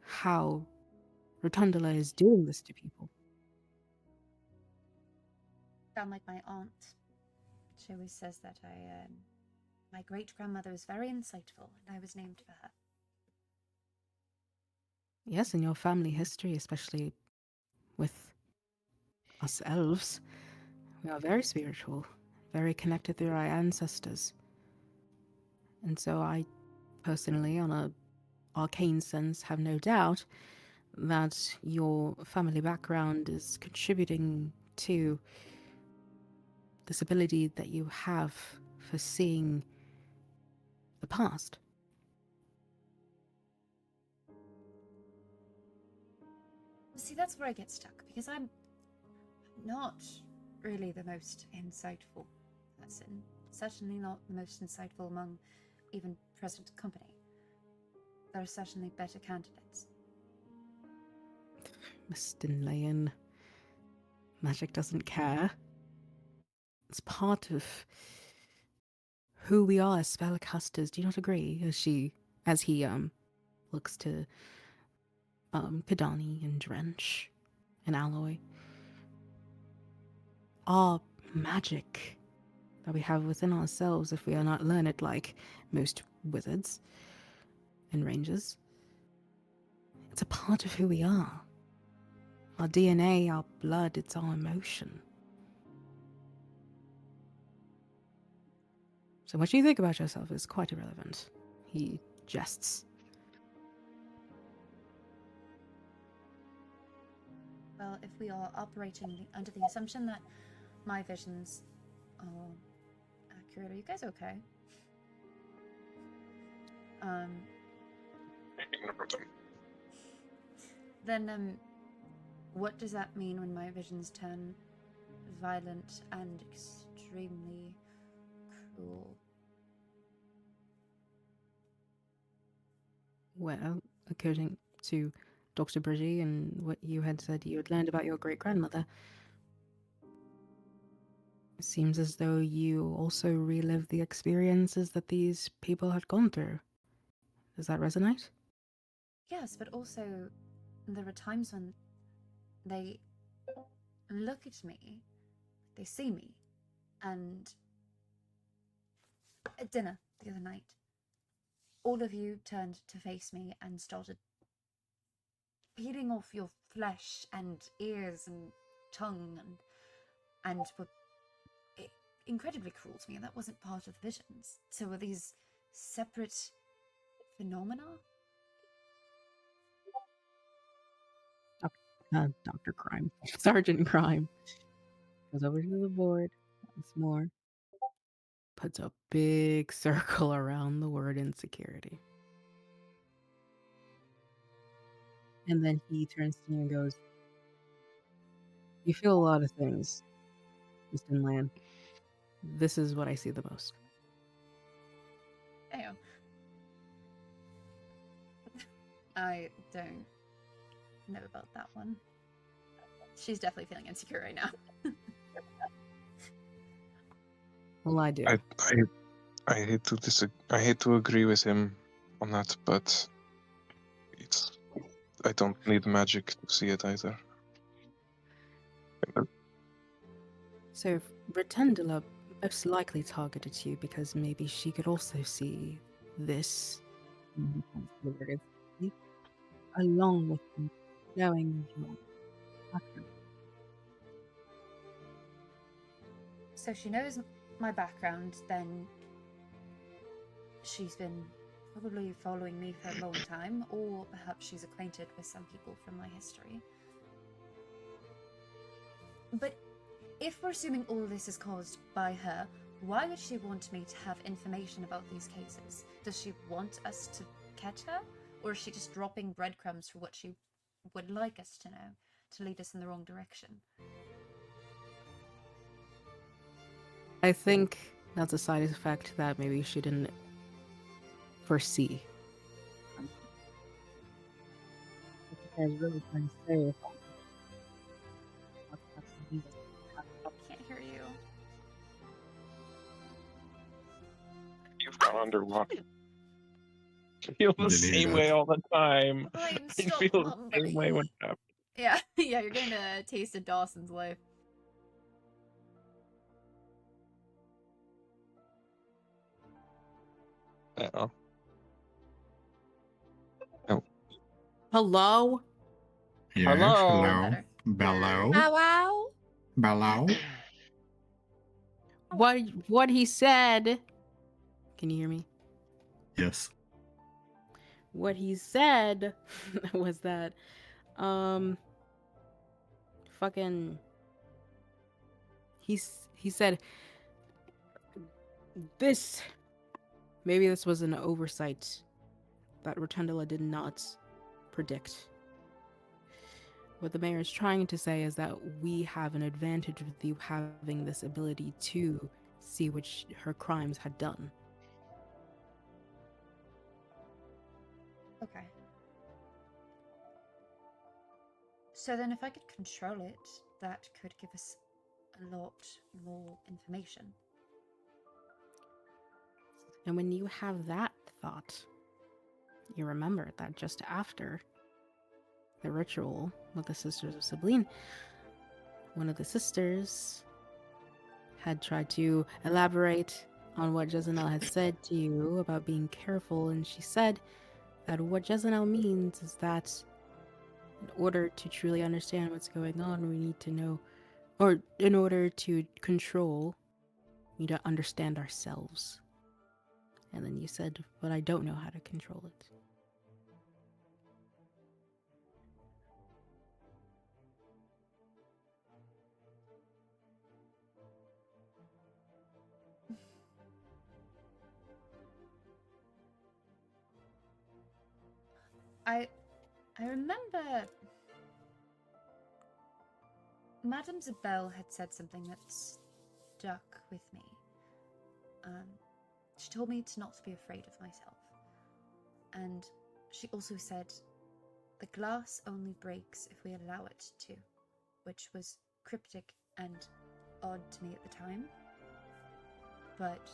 how Rotundula is doing this to people. Sound like my aunt. She always says that my great-grandmother was very insightful, and I was named for her. Yes, in your family history, especially with us elves, we are very spiritual, very connected through our ancestors. And so I personally, on a arcane sense, have no doubt that your family background is contributing to this ability that you have for seeing the past. See, that's where I get stuck, because I'm not really the most insightful person. Certainly not the most insightful among even present company. There are certainly better candidates. Miss Dinlayan, magic doesn't care. It's part of who we are as spellcasters. Do you not agree? As he looks to Kadani and Drench and Alloy. Our magic that we have within ourselves, if we are not learned like most wizards and rangers, it's a part of who we are. Our DNA, our blood, it's our emotion. So what you think about yourself is quite irrelevant. He jests. Well, if we are operating under the assumption that my visions are accurate, are you guys okay? Then, what does that mean when my visions turn violent and extremely cruel? Well, according to Dr. Brigitte and what you had said you had learned about your great-grandmother, it seems as though you also relive the experiences that these people had gone through. Does that resonate? Yes, but also there are times when they look at me, they see me, and at dinner the other night, all of you turned to face me and started peeling off your flesh and ears and tongue and were incredibly cruel to me, and that wasn't part of the visions. So were these separate phenomena? Dr. Crime. Sergeant Crime. Goes over to the board once more. Puts a big circle around the word insecurity. And then he turns to you and goes, you feel a lot of things, Miss Dinlan. This is what I see the most. Damn. I don't know about that one. She's definitely feeling insecure right now. Well, I do. I hate to I hate to agree with him on that, but I don't need magic to see it either. So Rotundula most likely targeted you because maybe she could also see this, along with you knowing your background. So she knows my background, then she's been probably following me for a long time, or perhaps she's acquainted with some people from my history. But if we're assuming all this is caused by her, why would she want me to have information about these cases? Does she want us to catch her? Or is she just dropping breadcrumbs for what she would like us to know, to lead us in the wrong direction? I think that's a side effect that maybe she didn't foresee. I was really trying to say Can't hear you. You've gone underwater. I feel the Didn't hear same that. way all the time. Blaine, I stop feel the mumbling. same way when it happens. Yeah, yeah, you're getting a taste of Dawson's life. Uh-oh. hello? Yes, Hello? hello. Better. Bello. Wow, wow. Bello. What he said? Can you hear me? Yes. What he said was that fucking he said this, maybe this was an oversight that Rotundula did not predict. What the mayor is trying to say is that we have an advantage with you having this ability to see which her crimes had done. Okay. So then if I could control it, that could give us a lot more information. And when you have that thought, you remember that just after the ritual with the Sisters of Sabline, one of the sisters had tried to elaborate on what Jezanel had said to you about being careful, and she said that what Jezanel means is that In order to truly understand what's going on, we need to know, or in order to control, we need to understand ourselves. And then you said, but I don't know how to control it. I remember Madame Zabel had said something that stuck with me. She told me to not be afraid of myself. And she also said, the glass only breaks if we allow it to, which was cryptic and odd to me at the time. But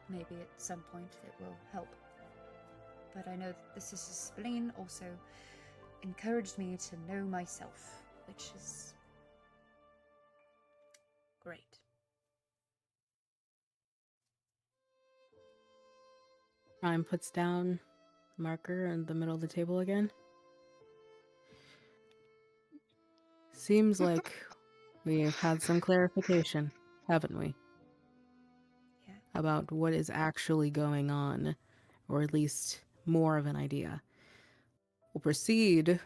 maybe at some point it will help. But I know that the Sister Spleen also encouraged me to know myself, which is great. Prime puts down the marker in the middle of the table again. Seems like we've had some clarification, haven't we? Yeah. About what is actually going on, or at least more of an idea. We'll proceed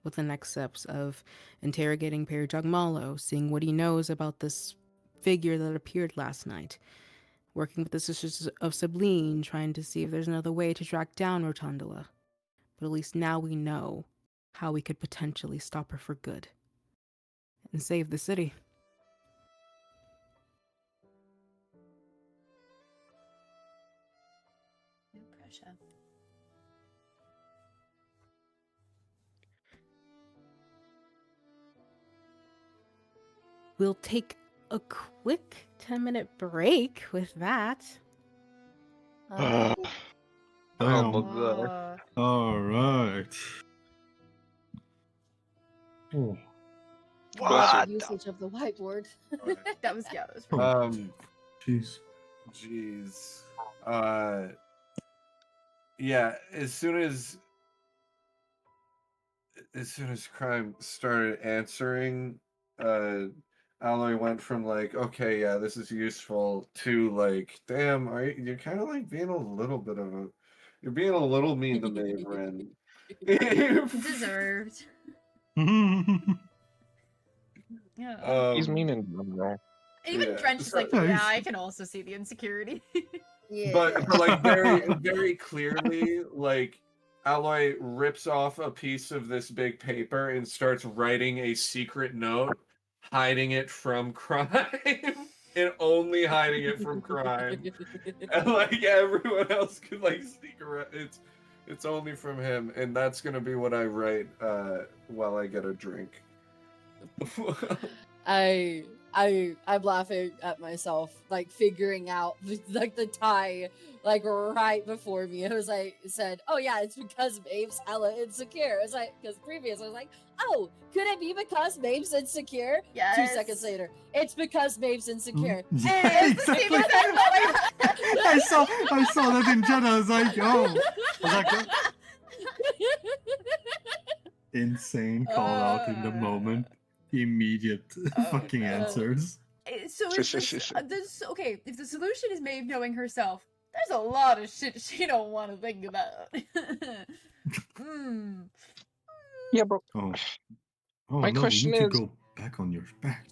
with the next steps of interrogating Peri Jogmalo, seeing what he knows about this figure that appeared last night, working with the Sisters of Sabline, trying to see if there's another way to track down Rotundula. But at least now we know how we could potentially stop her for good and save the city. No pressure. We'll take a quick 10-minute break with that. Uh, Damn. All right. Oh. love your usage of the whiteboard. That was yeah, that was Oh. Jeez. Yeah, as soon as Crime started answering, Alloy went from like, okay, yeah, this is useful, to like, damn, you're kind of like being a little bit of a, you're being a little mean to Maeve Ren. deserved. Yeah. He's mean and dumb, though. Even yeah, Drench is so- like, Yeah, yeah, he's- I can also see the insecurity. Yeah. but like very clearly, like Alloy rips off a piece of this big paper and starts writing a secret note, hiding it from Crime, and only hiding it from Crime. And like everyone else could like sneak around. It's only from him, and that's gonna be what I write while I get a drink. I'm laughing at myself, like figuring out like the tie, like right before me. It was like it said, "Oh yeah, it's because Maeve's hella insecure." It's like because previous I was like, "Oh, could it be because Maeve's insecure?" Yes. 2 seconds later, it's because Maeve's insecure. Yeah, exactly. I saw that in chat. I was like, oh, was that good? Insane call out in the moment. Immediate fucking answers. So this okay, if the solution is Maeve knowing herself, there's a lot of shit she don't want to think about. Yeah, but Oh My no, question you need is- to go back on your back.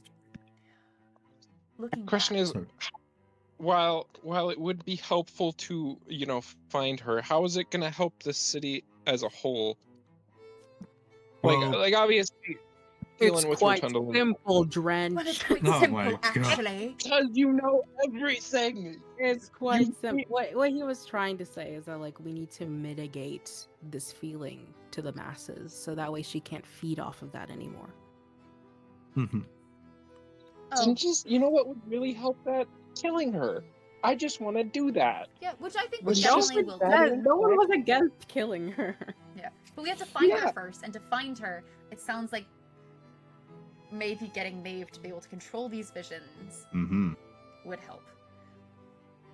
Looking question back, is, Sorry. while it would be helpful to find her, how is it going to help the city as a whole? Well, Like obviously It's dealing with quite Rotundula. simple, well, it's Drench. quite Oh my simple God. actually. Because you know everything. It's quite You- simple. What he was trying to say is that like we need to mitigate this feeling to the masses, so that way she can't feed off of that anymore. mhm. Oh, And just what would really help that? Killing her. I just want to do that. yeah, which I think we Which definitely just- will that- do. No one was against killing her. Yeah, but we have to find her Yeah. first, and to find her, it sounds like maybe getting Maeve to be able to control these visions Mhm. would help.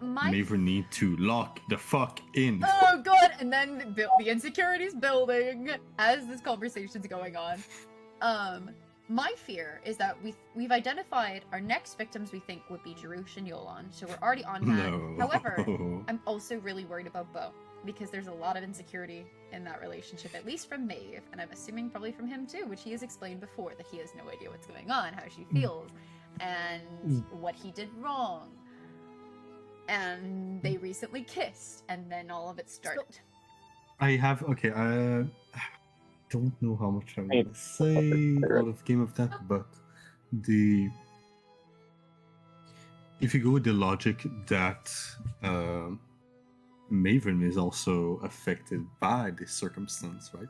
Maver need to lock the fuck in. Oh god! And then the insecurity's building as this conversation's going on. My fear is that we've identified our next victims we think would be Jarush and Yolan, so we're already on that. No. However, I'm also really worried about Bo, because there's a lot of insecurity in that relationship, at least from Maeve, and I'm assuming probably from him too, which he has explained before, that he has no idea what's going on, how she feels, and what he did wrong. And they recently kissed, and then all of it started. I have I don't know how much I want to say out of Game of Death, but if you go with the logic that Maven is also affected by this circumstance, right?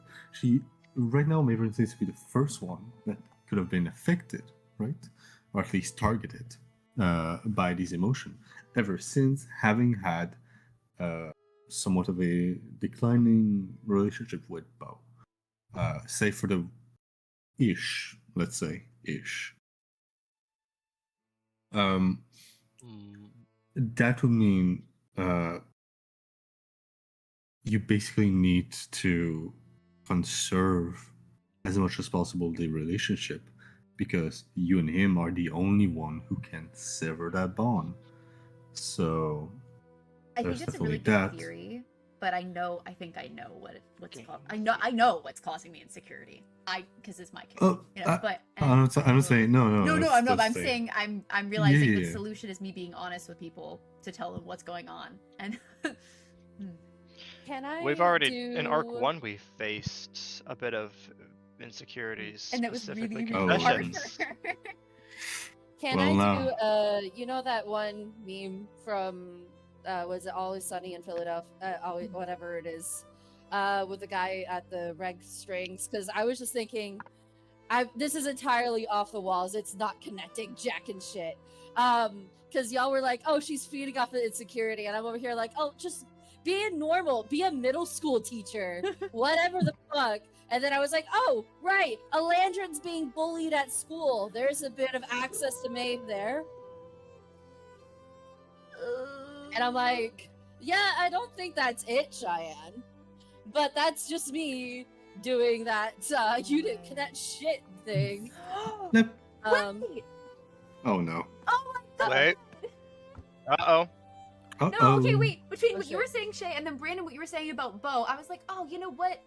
Right now Maven seems to be the first one that could have been affected, right? Or at least targeted by these emotions. Ever since having had somewhat of a declining relationship with Bo. Say for the let's say. That would mean you basically need to conserve as much as possible the relationship, because you and him are the only one who can sever that bond. So I think it's a really good theory, but I think I know what's I know what's causing the insecurity. Because it's my kid. I'm not saying no. I'm not. I'm saying I'm realizing the solution is me being honest with people to tell them what's going on. And Can I? We've already in Arc 1 we faced a bit of insecurities, and it was really, specifically really hard confessions. for her. Can I do you know that one meme from was it Always Sunny in Philadelphia? Always, whatever it is, with the guy at the reg strings. Because I was just thinking, this is entirely off the walls. It's not connecting jack and shit. Because y'all were like, oh, she's feeding off the insecurity, and I'm over here like, oh, just be normal, be a middle school teacher, whatever the fuck. And then I was like, oh, right, Elandrin's being bullied at school. There's a bit of access to Maeve there. And I'm like, yeah, I don't think that's it, Cheyenne. But that's just me doing that you didn't connect shit thing. Wait! Oh no. Oh my god! Wait. Uh-oh. No, okay, wait. Between what you were saying, Shay, and then Brandon, what you were saying about Bo, I was like, oh, you know what?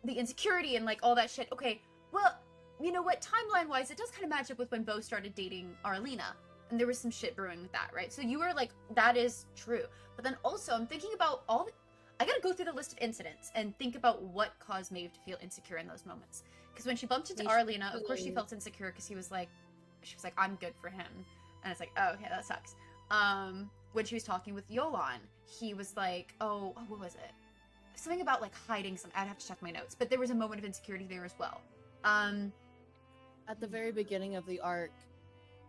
The insecurity and like all that shit. Okay, well, you know what? Timeline-wise, it does kind of match up with when Bo started dating Arlena. And there was some shit brewing with that, right? So you were like, that is true. But then also, I'm thinking about I gotta go through the list of incidents and think about what caused Maeve to feel insecure in those moments. Because when she bumped into Arlena, of course she felt insecure because she was like, I'm good for him. And it's like, oh, okay, that sucks. When she was talking with Yolan, he was like, oh, what was it? Something about like hiding some. I'd have to check my notes. But there was a moment of insecurity there as well. At the very beginning of the arc,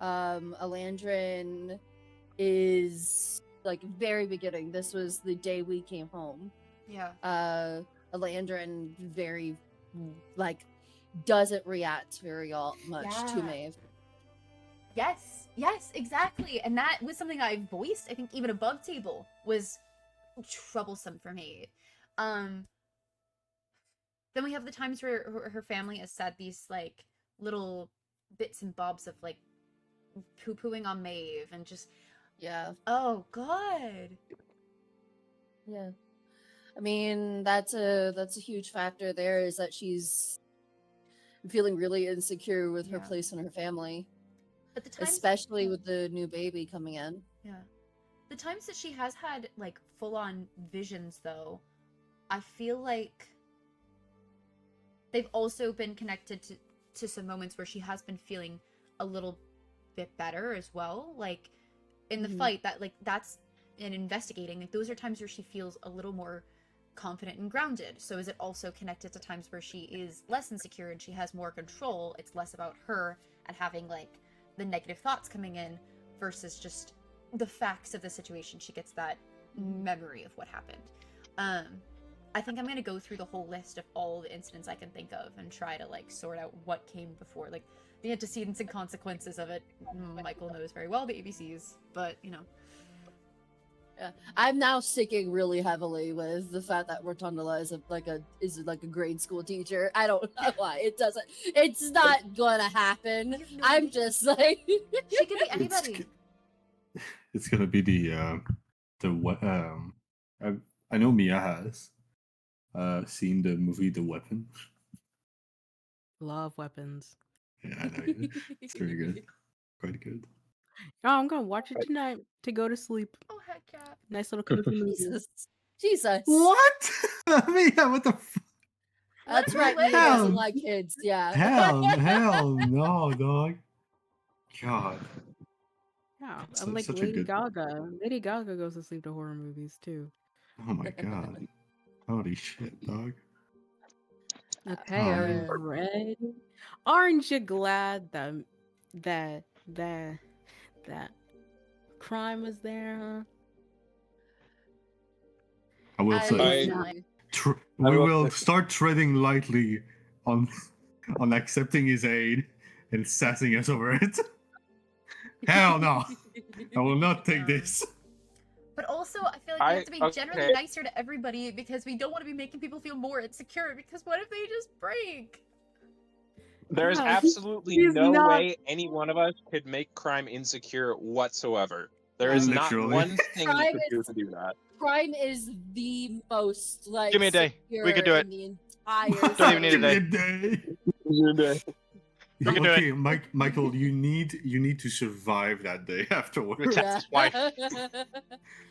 Elandrin is like very beginning. This was the day we came home. Yeah. Elandrin very like doesn't react very much to Maeve. Yes, exactly. And that was something I voiced, I think even above table, was troublesome for me. Then we have the times where her family has said these like little bits and bobs of like poo-pooing on Maeve and just oh god. Yeah. I mean, that's a huge factor there, is that she's feeling really insecure with her place in her family. But the times, especially with the new baby coming in. Yeah. The times that she has had like full-on visions though, I feel like they've also been connected to some moments where she has been feeling a little bit better as well. Like in the fight, that's in investigating, like those are times where she feels a little more confident and grounded. So is it also connected to times where she is less insecure and she has more control? It's less about her and having like the negative thoughts coming in versus just the facts of the situation. She gets that memory of what happened. I think I'm going to go through the whole list of all the incidents I can think of and try to like sort out what came before, like the antecedents and consequences of it. Michael knows very well the ABCs, but you know. Yeah. I'm now sticking really heavily with the fact that Rotundula is like a grade school teacher. I don't know why. It's not gonna happen. You have no I'm idea. just like She could be It's anybody. g- It's gonna be I know Mia has seen the movie The Weapon. Love weapons. Yeah, I know. Yeah. It's very good. Quite good. Oh, I'm gonna watch it tonight to go to sleep. Oh heck yeah. Nice little comfy movie. Jesus. What? Mia, what the fuck? That's Let right, her Mia doesn't live. like kids, yeah. Hell no, dog. God. Yeah, It's unlike such a Lady good. Gaga. Lady Gaga goes to sleep to horror movies too. Oh my god. Holy shit, dog. Okay, Oh, are man. we ready? Aren't you glad that that crime was there, huh? I will I- say, we will will say- start treading lightly on accepting his aid and sassing us over it. Hell no. I will not take No. this. But also, I feel like we have to be generally okay. nicer to everybody because we don't want to be making people feel more insecure. Because what if they just break? There's Yeah, absolutely he's no not- way any one of us could make crime insecure whatsoever. There is not Literally. one thing Crime you could do is- to do that. Crime is the most like Give me a day. We secure could do in the entire Don't even need a Give me day. a day. We can do Okay, Michael, you need to survive that day afterwards. Attack his wife.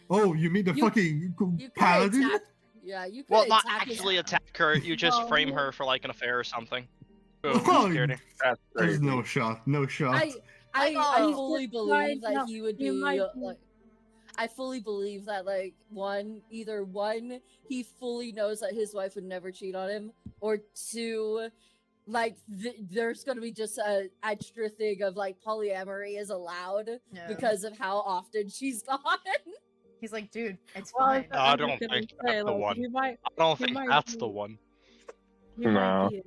Oh, you mean the You- fucking You could paladin? attack. Yeah, you could Well, not attack his- actually attack her. You just No. frame her for like an affair or something. Boom, Oh, security. That's There's crazy. no shot. No shot. I Michael. fully He's believe right, that no, he would he be might be. like. I fully believe that either one, he fully knows that his wife would never cheat on him, or two, there's gonna be just a extra thing of like polyamory is allowed No. because of how often she's gone. He's like, dude, it's Well, fine. No, I was don't gonna think say, that's the like, one. He might, I don't He think might that's be- the one. he No. might be.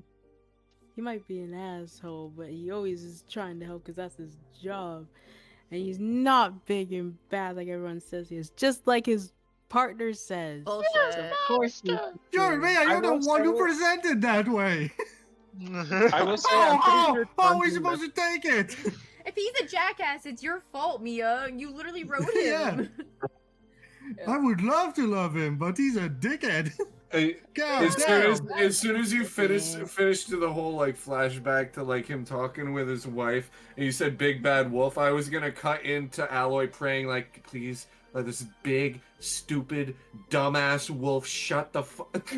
He might be an asshole, but he always is trying to help because that's his job. And he's not big and bad like everyone says he is, just like his partner says. Bullshit. Of course he is. You're me. I You're the will one who say- presented that way. I will say I'm pretty sure How are we Dungeon supposed to take it? If he's a jackass, it's your fault, Mia. You literally wrote Yeah. him. I would love to love him, but he's a dickhead. Hey, God as soon as you Yeah. finished the whole like flashback to like him talking with his wife, and you said big bad wolf, I was gonna cut into Alloy praying like, please let this big, stupid, dumbass wolf shut the fuck.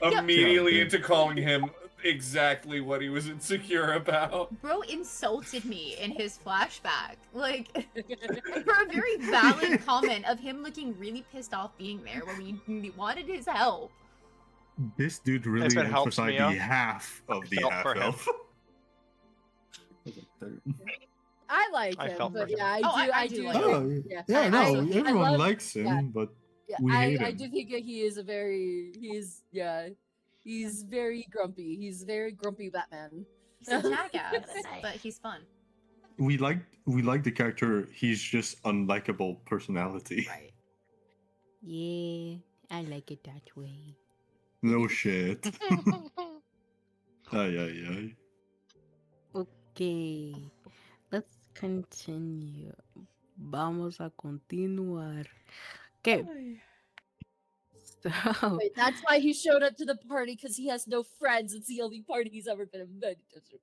Immediately Yeah. into calling him exactly what he was insecure about. Bro insulted me in his flashback. Like, for a very valid comment of him looking really pissed off being there when we wanted his help. This dude really If it helps emphasized me the out, half of the felt half for him. elf. I like I him, felt but for yeah, Oh, I do do. like like Oh, him. Yeah, yeah, no, I everyone love- likes him, yeah. but Yeah, we hate I him. do think that he's very grumpy. He's a very grumpy Batman. He's a jackass, but he's fun. we like the character. He's just unlikable personality. Right. Yeah, I like it that way. No shit. Ay ay ay. Okay, let's continue. Vamos a continuar. Okay. So, Wait, that's why he showed up to the party because he has no friends. It's the only party he's ever been invited to.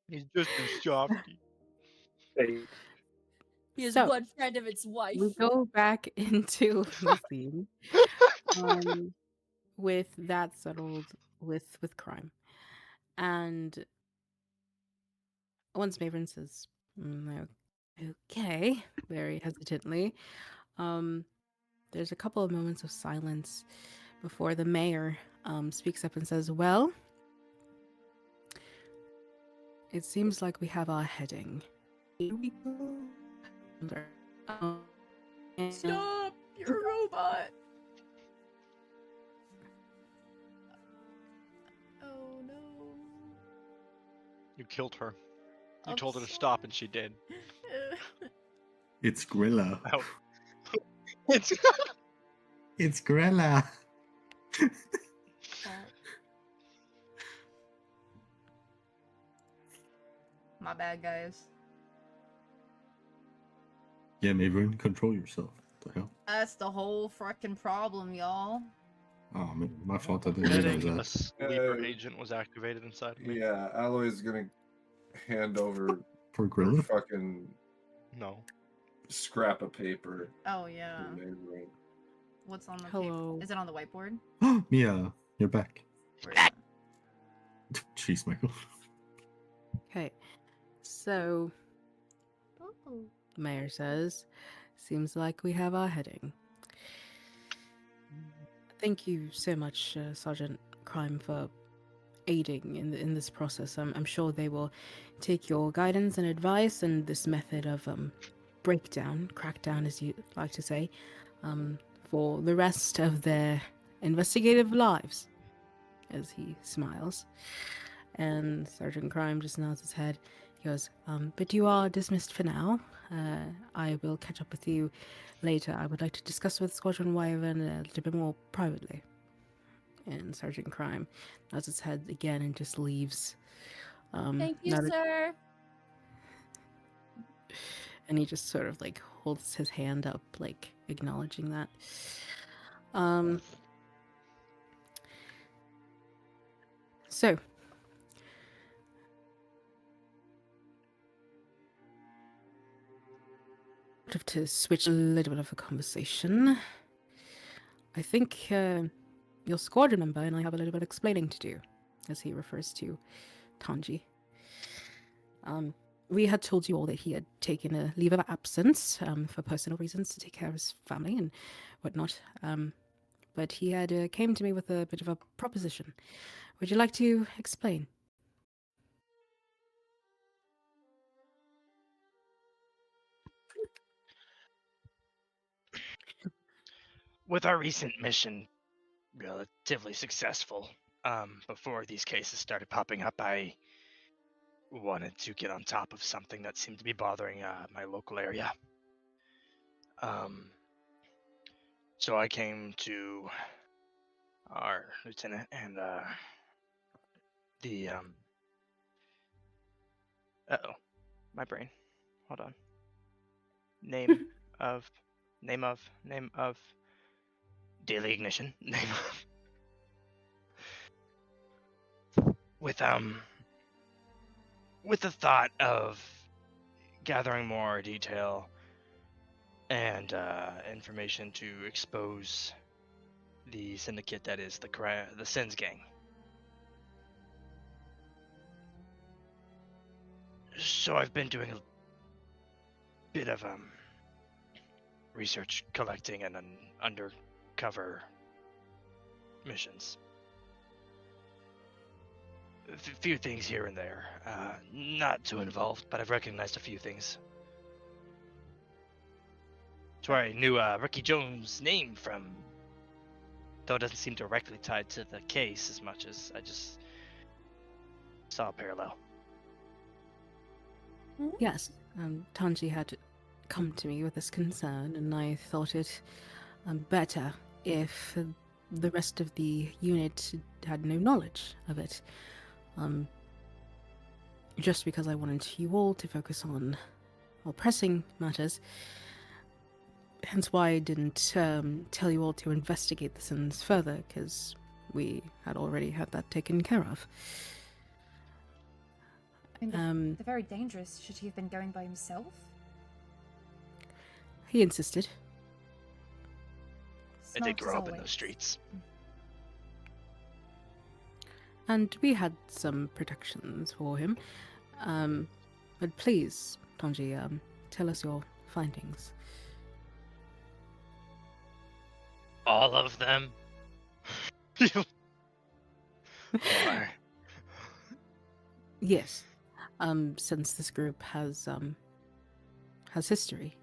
He's just a softie. He has So, one friend of its wife. we go back into the scene with that settled with crime, and once Maven says, "Okay," very hesitantly, there's a couple of moments of silence before the mayor speaks up and says, "Well, it seems like we have our heading. Here we go." And- Stop! You're a robot! Oh no. You killed her. You I'm told her to sorry. stop, and she did. It's Grilla. Oh. It's It's Grilla. My bad, guys. Yeah, Maven, control yourself. What the hell? That's the whole frickin' problem, y'all. Oh, my fault. I didn't realize betting a that. sleeper agent was activated inside of me. Yeah, Alloy's gonna hand over For her Grilla? fucking No. scrap of paper. Oh to yeah. Maven. What's on the Hello. paper? Is it on the whiteboard? Mia, you're back. Where is it? Jeez, Michael. Okay. So, Ooh. Mayor says, seems like we have our heading. Thank you so much, Sergeant Crime, for aiding in this process. I'm sure they will take your guidance and advice and this method of crackdown, as you like to say, for the rest of their investigative lives. As he smiles, and Sergeant Crime just nods his head. He goes, "But you are dismissed for now. I will catch up with you later. I would like to discuss with Squadron Wyvern a little bit more privately." And Sergeant Crime nods his head again and just leaves. Thank you, not a- sir. and he just sort of like holds his hand up, like acknowledging that. So to switch a little bit of the conversation, I think your squadron member and I have a little bit of explaining to do, as he refers to Tanji. We had told you all that he had taken a leave of absence for personal reasons to take care of his family and whatnot. But he had came to me with a bit of a proposition. Would you like to explain? With our recent mission relatively successful, before these cases started popping up, I wanted to get on top of something that seemed to be bothering my local area. So I came to our lieutenant and the uh-oh, my brain. Hold on. Name of daily ignition. Name of with the thought of gathering more detail and information to expose the syndicate that is the Sins Gang. So I've been doing a bit of research, collecting, and undercover missions. A few things here and there. Not too involved, but I've recognized a few things. That's where I knew Ricky Jones' name from, though it doesn't seem directly tied to the case as much as I just saw a parallel. Yes, Tanji had come to me with this concern, and I thought it better if the rest of the unit had no knowledge of it. Just because I wanted you all to focus on more pressing matters. Hence why I didn't tell you all to investigate the sins further, because we had already had that taken care of. I mean, they're very dangerous. Should he have been going by himself? He insisted. I did Smart grow as up in those always. streets. And we had some protections for him. But please, Tanji, tell us your findings. All of them. Or- Yes. Since this group has history.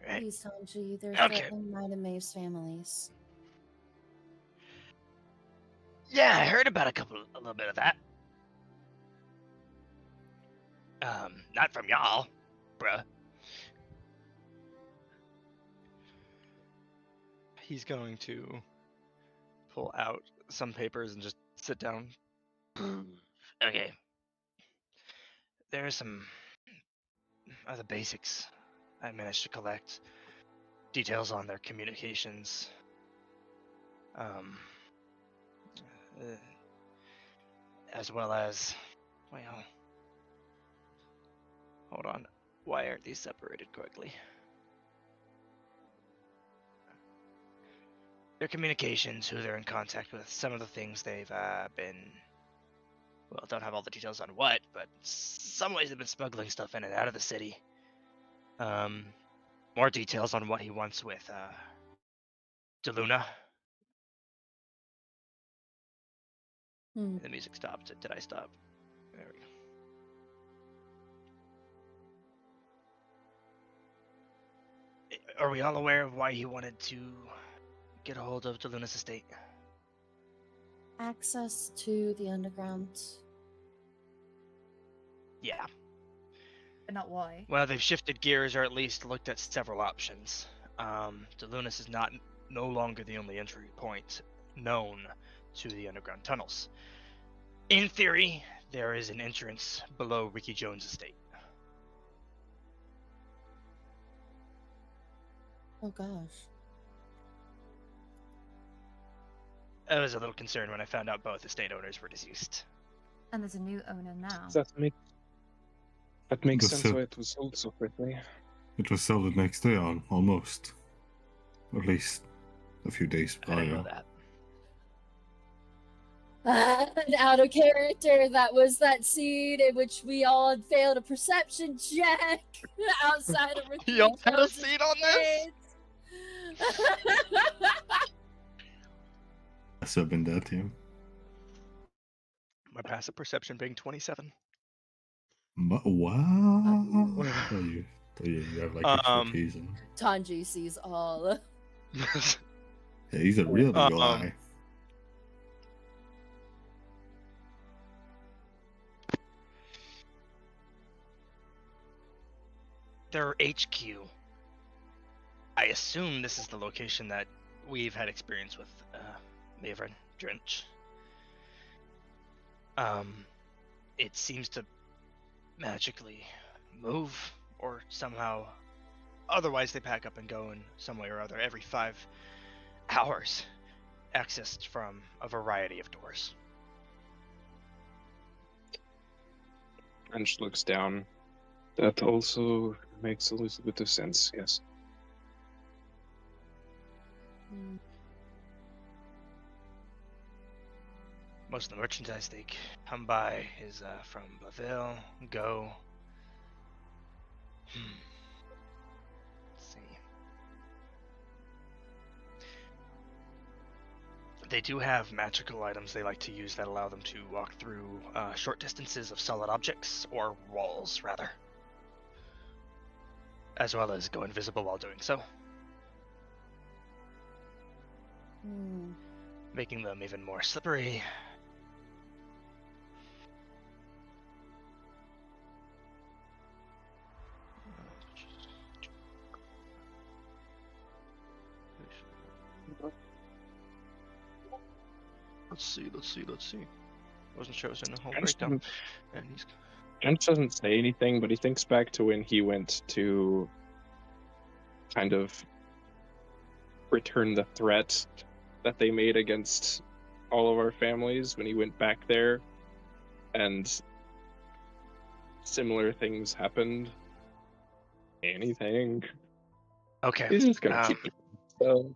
right. Please, Tanji, they're Okay. threatening mine and Maeve's families. Yeah, I heard about a little bit of that. Not from y'all, bruh. he's going to pull out some papers and just sit down. Okay. There are some other basics I managed to collect. Details on their communications. Um, as well as, well, hold on. Why aren't these separated correctly? Their communications, who they're in contact with, some of the things they've been, well, don't have all the details on what, but some ways they've been smuggling stuff in and out of the city. More details on what he wants with DeLuna. Hmm. The music stopped. Did I stop? There we go. Are we all aware of why he wanted to get a hold of DeLuna's estate? Access to the underground. Yeah. But not why. Well, they've shifted gears, or at least looked at several options. DeLuna's is no longer the only entry point known to the underground tunnels. In theory, there is an entrance below Ricky Jones' estate. Oh gosh. I was a little concerned when I found out both estate owners were deceased. And there's a new owner now. That makes That's sense it. why it was sold so quickly. It was sold the next day, almost. Or at least a few days I didn't know prior. that. And out of character, that was that scene in which we all had failed a perception check outside of Ricky Y'all had a Jones's scene on this? face. Must have been that, yeah. My passive perception being 27. Wow. thought you have like expertise in. Tanji sees all. Yeah, he's a real eagle eye. Their HQ. I assume this is the location that we've had experience with Maven Drench. It seems to magically move, or somehow otherwise they pack up and go in some way or other every 5 hours, accessed from a variety of doors. Wrench looks down. That also makes a little bit of sense, yes. Most of the merchandise they come by is from Blaville, Go. Let's see. They do have magical items they like to use that allow them to walk through short distances of solid objects, or walls, rather. As well as go invisible while doing so, making them even more slippery. Let's see. Wasn't chosen a whole breakdown. And he's Wrench doesn't say anything, but he thinks back to when he went to kind of return the threat that they made against all of our families when he went back there, and similar things happened. Anything. okay. He's just gonna keep it. So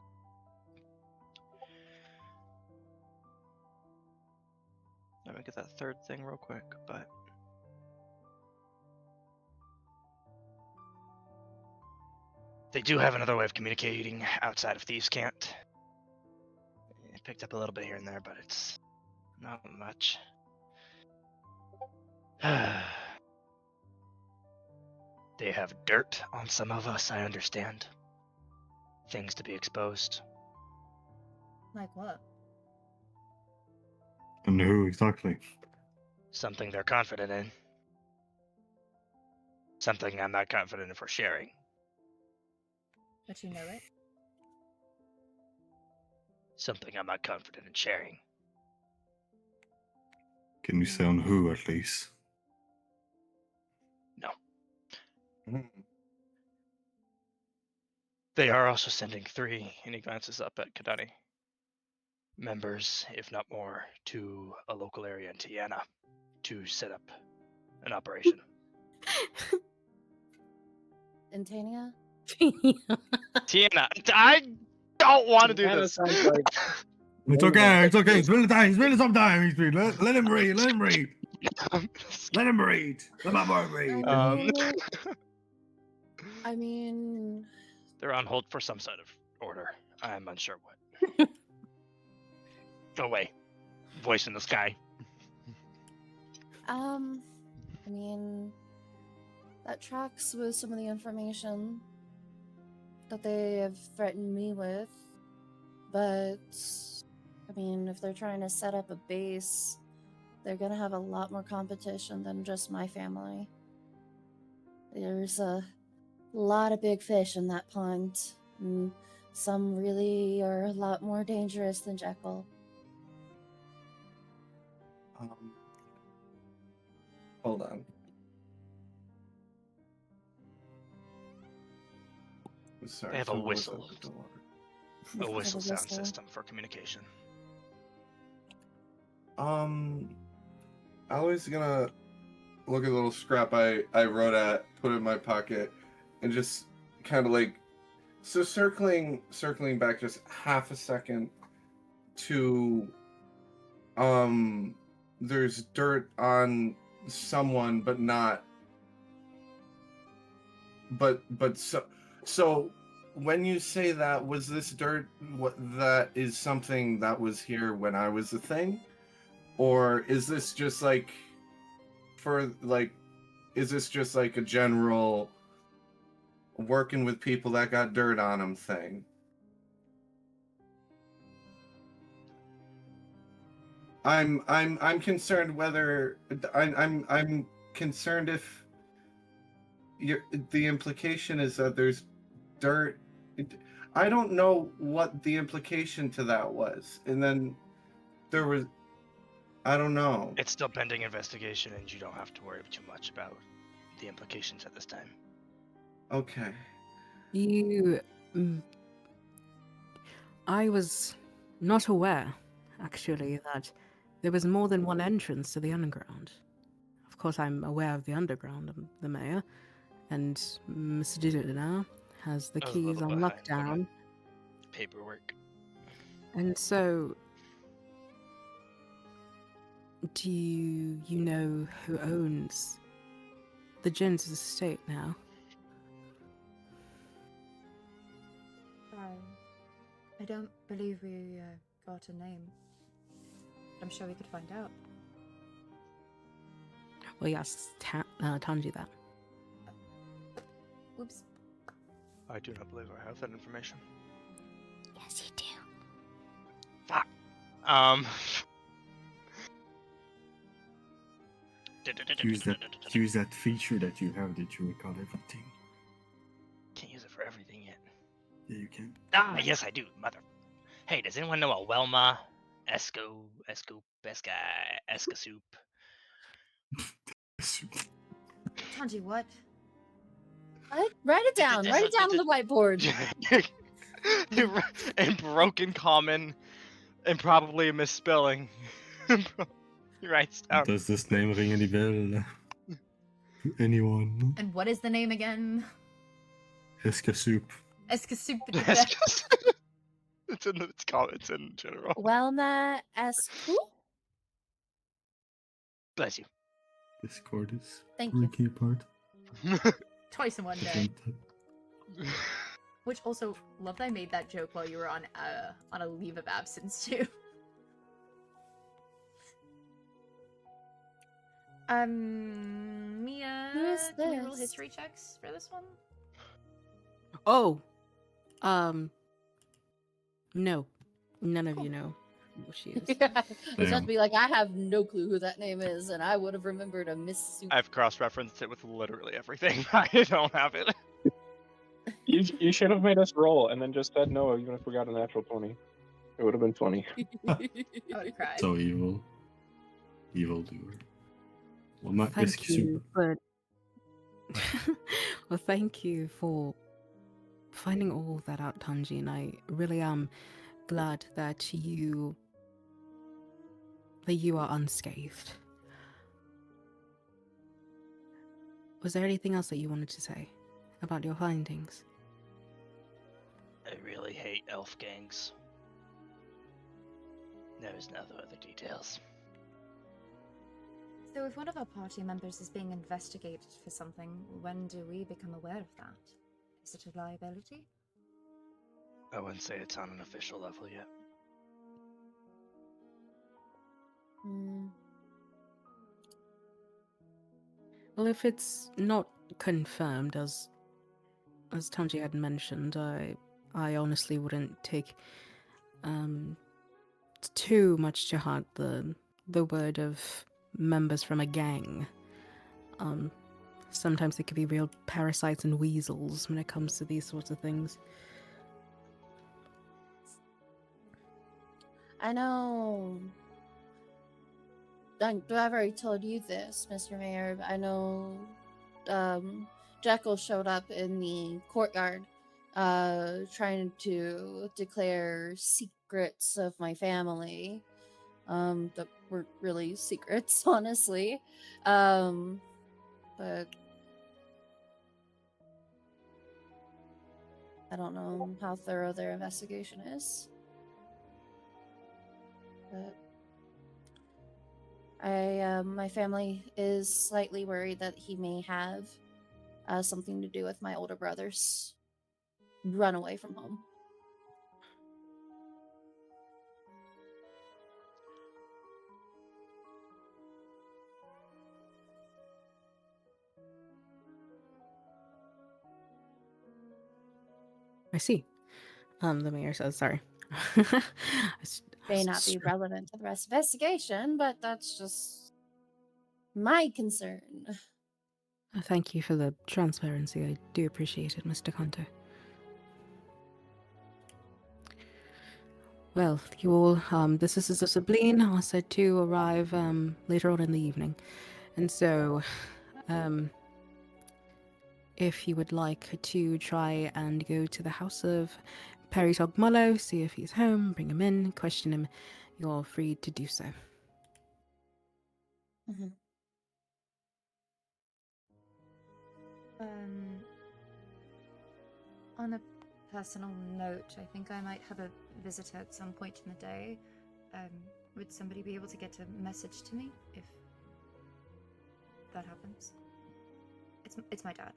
Let me get that third thing real quick, but they do have another way of communicating outside of Thieves' Cant. It picked up a little bit here and there, but it's not much. They have dirt on some of us, I understand. Things to be exposed. Like what? And who exactly? Something they're confident in. Something I'm not confident in for sharing. But you know it? something I'm not confident in sharing. Can you say on who at least? No. Mhm. They are also sending 3, and he glances up at Kadani, members, if not more, to a local area in Tiana to set up an operation. In Tania? Tiana, I don't want to do Tiana this. sounds like- It's okay, it's okay. It's been time. It's been some time. Let him breathe. Let him breathe. Let him breathe. Let my boy breathe. Um, I mean, They're on hold for some sort of order. I'm unsure what. Go away. Voice in the sky. I mean, that tracks with some of the information that they have threatened me with. But, I mean, if they're trying to set up a base, they're gonna have a lot more competition than just my family. There's a lot of big fish in that pond, and some really are a lot more dangerous than Jekyll. Hold on. Sorry, They have a someone was whistle. at the door. A whistle sound whistle. system for communication. I was gonna look at the little scrap I wrote at, put it in my pocket, and just kind of like, so circling back just half a second to, there's dirt on someone, but not, but so when you say that, was this dirt that is something that was here when I was a thing? Or is this just like is this just like a general working with people that got dirt on them thing? I'm concerned whether I'm concerned if the implication is that there's dirt. I don't know what the implication to that was, and then there was. I don't know. It's still pending investigation, and you don't have to worry too much about the implications at this time. Okay. I was not aware, actually, that there was more than one entrance to the underground. Of course, I'm aware of the underground. I'm the mayor, and Mr. Didina has the I was a keys little on behind on lockdown. Paperwork. And so, do you know who owns the Jones estate now? I don't believe we got a name. I'm sure we could find out. Well, yes, Tanji that. Whoops. I do not believe I have that information. Yes, you do. Fuck. Use that feature that you have that you record everything. Can't use it for everything yet. Yeah, you can. Ah, yes, I do, mother. Hey, does anyone know a Welma, Esco Soup? Tanji, what? Write it down. Write it down on the whiteboard. In broken common, and probably a misspelling. He writes down. Does this name ring any bell? To anyone? And what is the name again? Eska Soup. Escasup. It's in the comments in general. Welma Escu? Bless you. Discord is Thank you. key part. Twice in one day. Which also, love that I made that joke while you were on a leave of absence too. Mia, Who is can we roll this? history checks for this one? Oh, no, none of you know who she is. Yeah. I was about Damn. to be like, I have no clue who that name is, and I would have remembered a Miss Soup. I've cross-referenced it with literally everything. I don't have it. You should have made us roll and then just said no even if we got a natural 20. It would have been funny. I would have cried. So evil. Evil doer. Well, not Thank risky you, super. but well, thank you for finding all that out, Tanji, and I really am glad that you are unscathed. Was there anything else that you wanted to say about your findings? I really hate elf gangs. There's no other details. So if one of our party members is being investigated for something, when do we become aware of that? Is it a liability? I wouldn't say it's on an official level yet. Hmm. Well, if it's not confirmed, as Tanji had mentioned, I honestly wouldn't take too much to heart the word of members from a gang. Sometimes they could be real parasites and weasels when it comes to these sorts of things. I know. I've already told you this, Mr. Mayor. But I know Jekyll showed up in the courtyard trying to declare secrets of my family that weren't really secrets, honestly. But I don't know how thorough their investigation is. But my family is slightly worried that he may have something to do with my older brother's run away from home. I see. The mayor says, sorry. May not be relevant to the rest of the investigation, but that's just my concern. Thank you for the transparency. I do appreciate it, Mr. Kanto. Well, you all, the Sisters of Sabline are said to arrive later on in the evening. And so, if you would like to try and go to the house of Perry Togmullo, see if he's home, bring him in, question him, you're free to do so. Mm-hmm. On a personal note, I think I might have a visitor at some point in the day. Would somebody be able to get a message to me if that happens? It's my dad.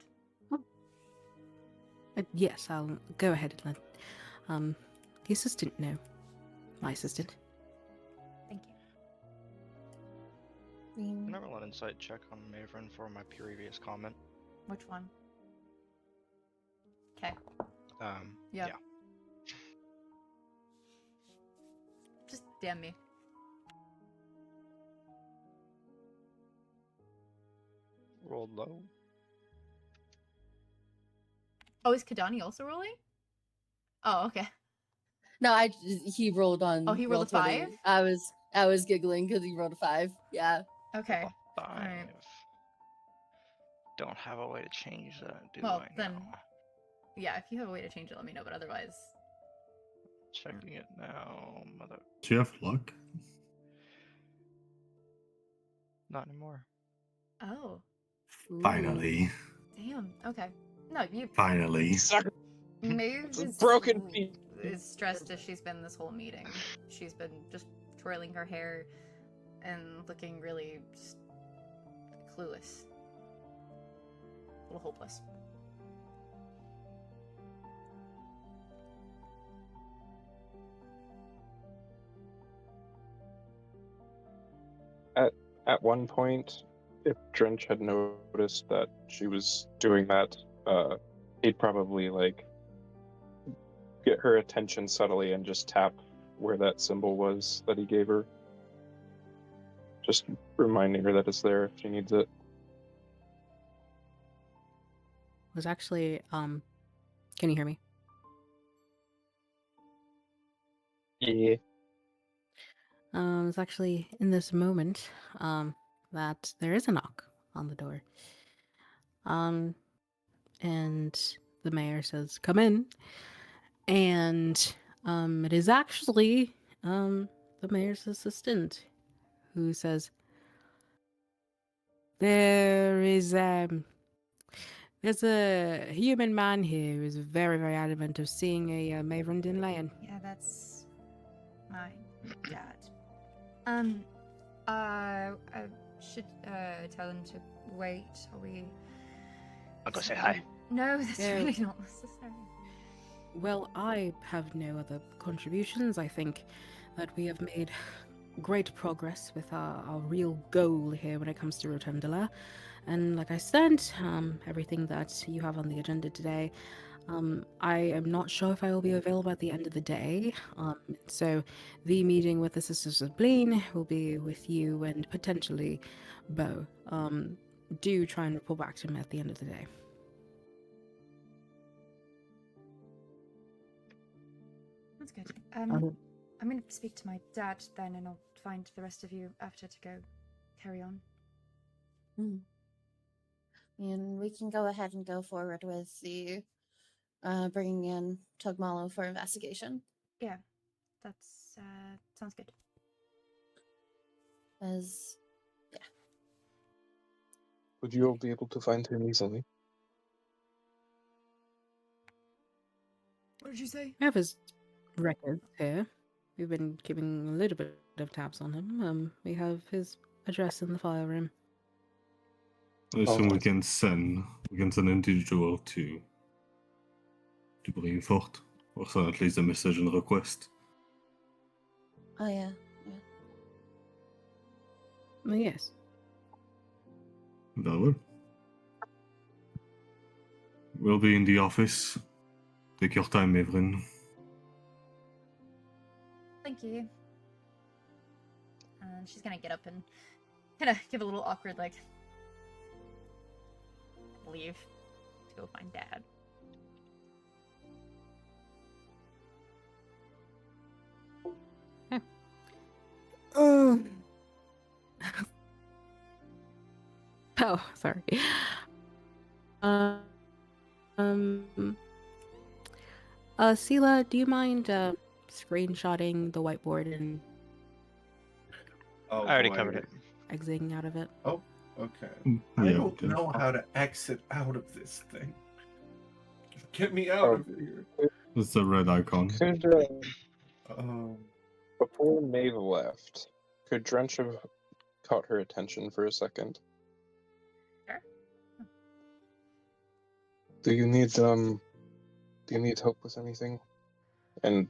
Yes, I'll go ahead and let the assistant know. My assistant. Thank you. Can I roll an insight check on Maven for my previous comment? Which one? Okay. Yeah. Just DM me. Rolled low. Oh, is Kadani also rolling? Oh, okay. No, he rolled on. Oh, he rolled a Roll20. 5? I was giggling because he rolled a 5. Yeah. Okay. Oh, 5. Alright. Don't have a way to change that, do Well, I? then- now? Yeah, if you have a way to change it, let me know. But otherwise, Checking it now, mother. Do you have luck? Not anymore. oh, Finally. damn. Okay. No, you. Finally. Maeve It's a is broken piece. is stressed as she's been this whole meeting. She's been just twirling her hair and looking really just clueless, a little hopeless. At one point, if Drench had noticed that she was doing that, he'd probably like get her attention subtly and just tap where that symbol was that he gave her. Just reminding her that it's there if she needs it. Was actually, can you hear me? Yeah. It's actually in this moment that there is a knock on the door. And the mayor says, "Come in." And it is actually the mayor's assistant who says, There's a human man here who's very, very adamant of seeing a Maverendin lion." Yeah, that's my dad. I should tell him to wait. Are we? I'll go is say that hi. really- No, that's Yeah. really not necessary. Well, I have no other contributions. I think that we have made great progress with our real goal here when it comes to Rotundula. And like I said, everything that you have on the agenda today, I am not sure if I will be available at the end of the day. So the meeting with the Sisters of Bleen will be with you and potentially Bo. Do try and report back to him at the end of the day. That's good. Um, I'm going to speak to my dad then, and I'll find the rest of you after to go carry on. And we can go ahead and go forward with the bringing in Tugmalo for investigation. Yeah, that's sounds good. As Would you all be able to find him easily? What did you say? I have his records here. We've been keeping a little bit of tabs on him. We have his address in the file room. I assume we Alright. can send an individual to bring forth, or send at least a message and request. oh yeah, Oh, yes. That will. We'll be in the office. Take your time, Maverin. Thank you. And she's gonna get up and kind of give a little awkward, like, leave to go find Dad. Oh. Oh, sorry. Sela, do you mind screenshotting the whiteboard and Oh, I already boy. covered it. exiting out of it? Oh, okay. Mm, I yeah, don't okay. know how to exit out of this thing. Get me out Oh. of here. It's the red icon. Could, before Maeve left, could Drench have caught her attention for a second? Sure. Do you need help with anything? And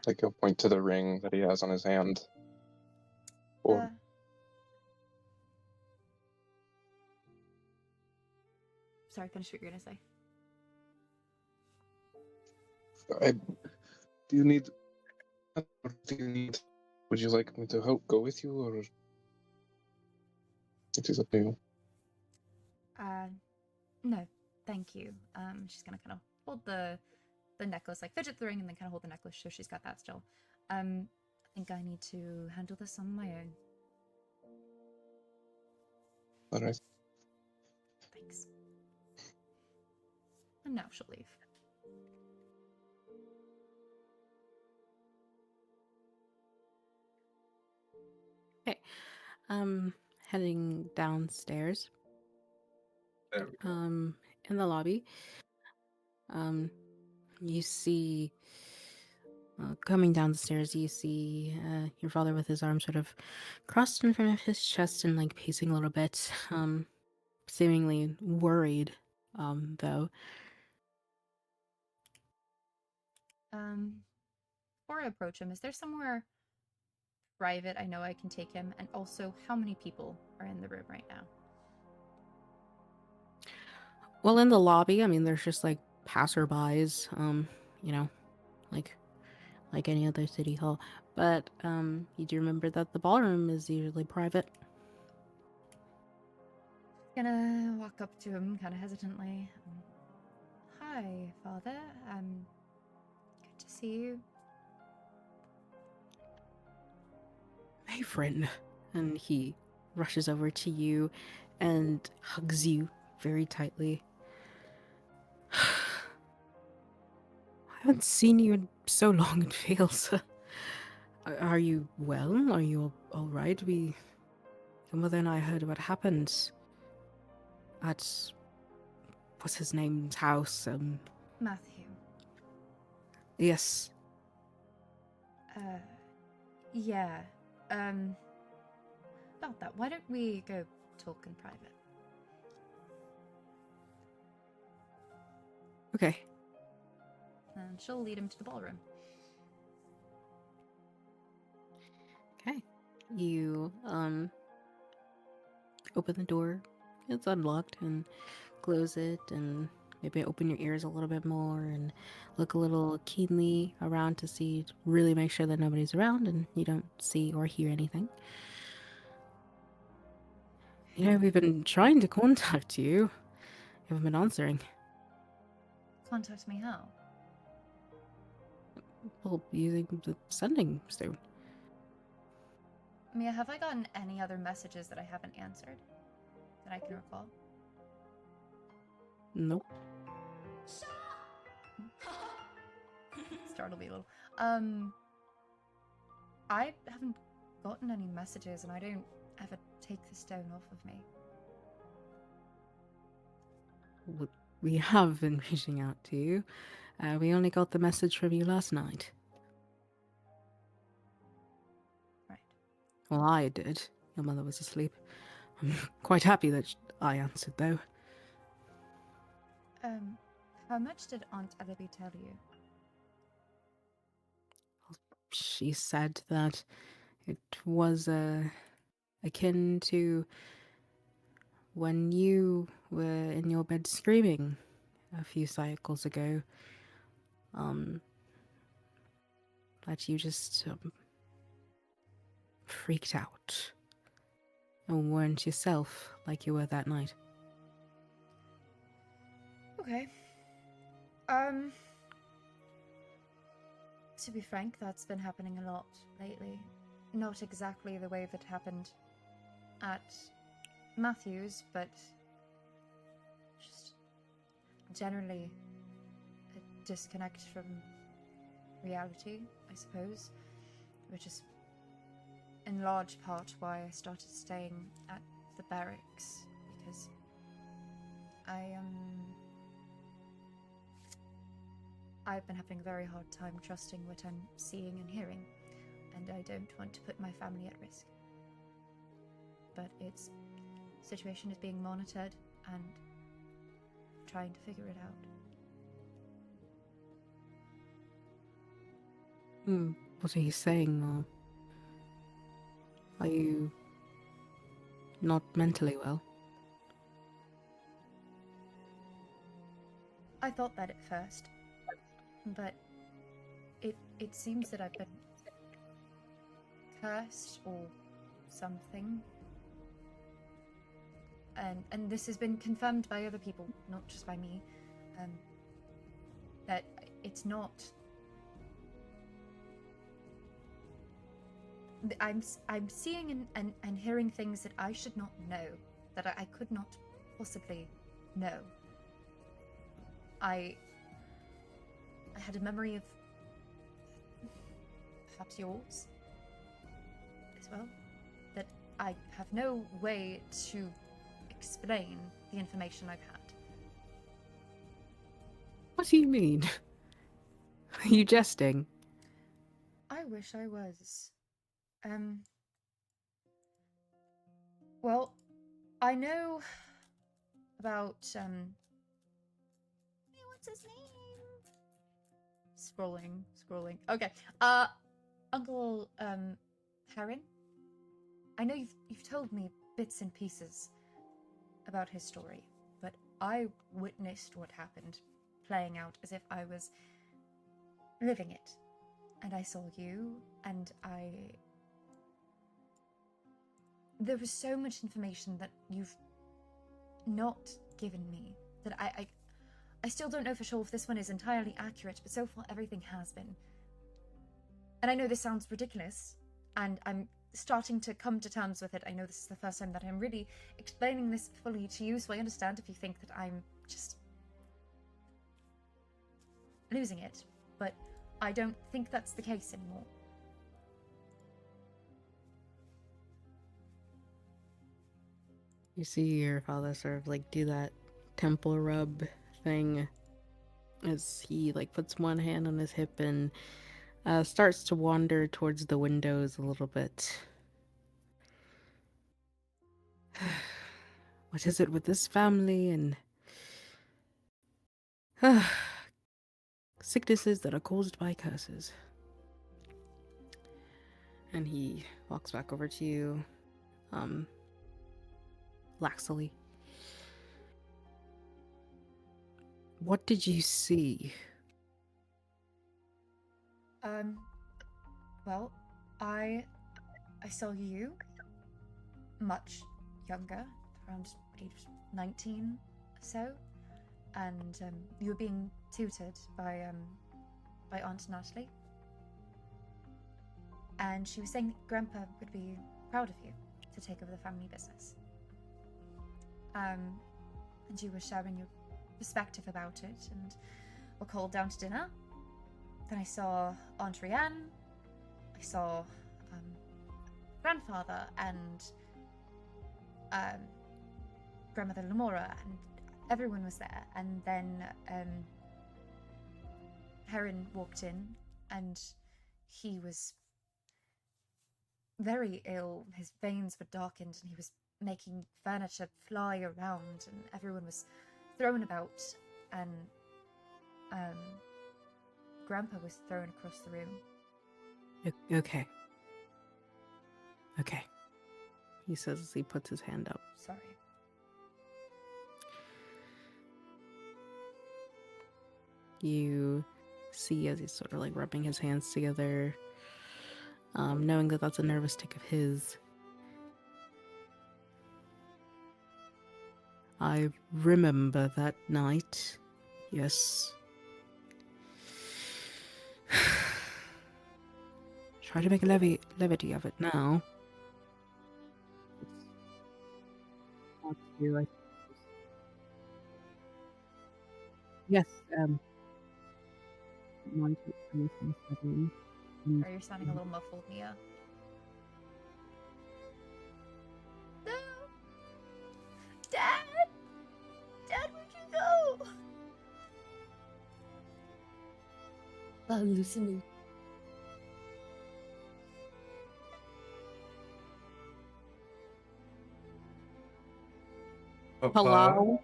like he'll point to the ring that he has on his hand. Or Sorry, finish what you're gonna say. do you need? Would you like me to help go with you, or it is up to you? No, thank you. She's gonna kind of hold the necklace, like fidget the ring, and then kind of hold the necklace so she's got that still. I think I need to handle this on my own. All right. Thanks. And now she'll leave. Okay. Heading downstairs. There we go. In the lobby. You see coming down the stairs, you see your father with his arms sort of crossed in front of his chest and like pacing a little bit, seemingly worried, though. Before I approach him, is there somewhere private I know I can take him? And also, how many people are in the room right now? Well, in the lobby, I mean, there's just like passerbys, you know, like any other city hall. But you do remember that the ballroom is usually private. Gonna walk up to him kind of hesitantly. Hi, father. see you. Mayfrin. And he rushes over to you and hugs you very tightly. I haven't seen you in so long, it feels. Are you well? Are you all right? Your mother and I heard what happened at what's his name's house. Matthew. Yes. Yeah. About that, why don't we go talk in private? Okay. And she'll lead him to the ballroom. Okay. You open the door. It's unlocked, and close it, and maybe open your ears a little bit more and look a little keenly around to see, really make sure that nobody's around and you don't see or hear anything. You know, we've been trying to contact you. You haven't been answering. Contact me how? Well, using the sending stone. Mia, have I gotten any other messages that I haven't answered? That I can recall? Nope. Startled me a little. I haven't gotten any messages and I don't ever take the stone off of me. We have been reaching out to you. We only got the message from you last night. Right. Well, I did. Your mother was asleep. I'm quite happy that I answered, though. How much did Aunt Ellaby tell you? She said that it was akin to when you were in your bed screaming a few cycles ago. That you just freaked out and weren't yourself like you were that night. Okay. To be frank, that's been happening a lot lately. Not exactly the way that happened at Matthew's, but just generally a disconnect from reality, I suppose, which is in large part why I started staying at the barracks, because I've been having a very hard time trusting what I'm seeing and hearing, and I don't want to put my family at risk. But its situation is being monitored, and I'm trying to figure it out. What are you saying? Are you not mentally well? I thought that at first, but it seems that I've been cursed or something. And this has been confirmed by other people, not just by me. That it's not. I'm seeing and hearing things that I should not know, that I could not possibly know. I had a memory of perhaps yours as well, that I have no way to explain the information I've had. What do you mean? Are you jesting? I wish I was. Well, I know about, what's his name? Scrolling. Okay. Uncle, Heron? I know you've told me bits and pieces about his story, but I witnessed what happened playing out as if I was living it. And I saw you, and there was so much information that you've not given me that I still don't know for sure if this one is entirely accurate, but so far everything has been. And I know this sounds ridiculous, and I'm starting to come to terms with it. I know this is the first time that I'm really explaining this fully to you, so I understand if you think that I'm just losing it. But I don't think that's the case anymore. You see your father sort of like do that temple rub thing as he like puts one hand on his hip and starts to wander towards the windows a little bit. What is it with this family and sicknesses that are caused by curses? And he walks back over to you, laxly. What did you see? Well, I saw you much younger, around age 19 or so, and you were being tutored by Aunt Natalie, and she was saying that Grandpa would be proud of you to take over the family business. And you were sharing your perspective about it, and were called down to dinner. Then I saw Aunt Rianne, I saw Grandfather and Grandmother Lamora, and everyone was there. And then Heron walked in, and he was very ill. His veins were darkened, and he was making furniture fly around, and everyone was thrown about, and Grandpa was thrown across the room. Okay. Okay. He says as he puts his hand up. Sorry. You see as he's sort of like rubbing his hands together, knowing that that's a nervous tick of his. I remember that night. Yes. Try to make a levity of it now. Yes, mine took 2027. Or you're sounding a little muffled, Mia. No! Dad! Dad, where'd you go? Hallucinate. Papa? Hello?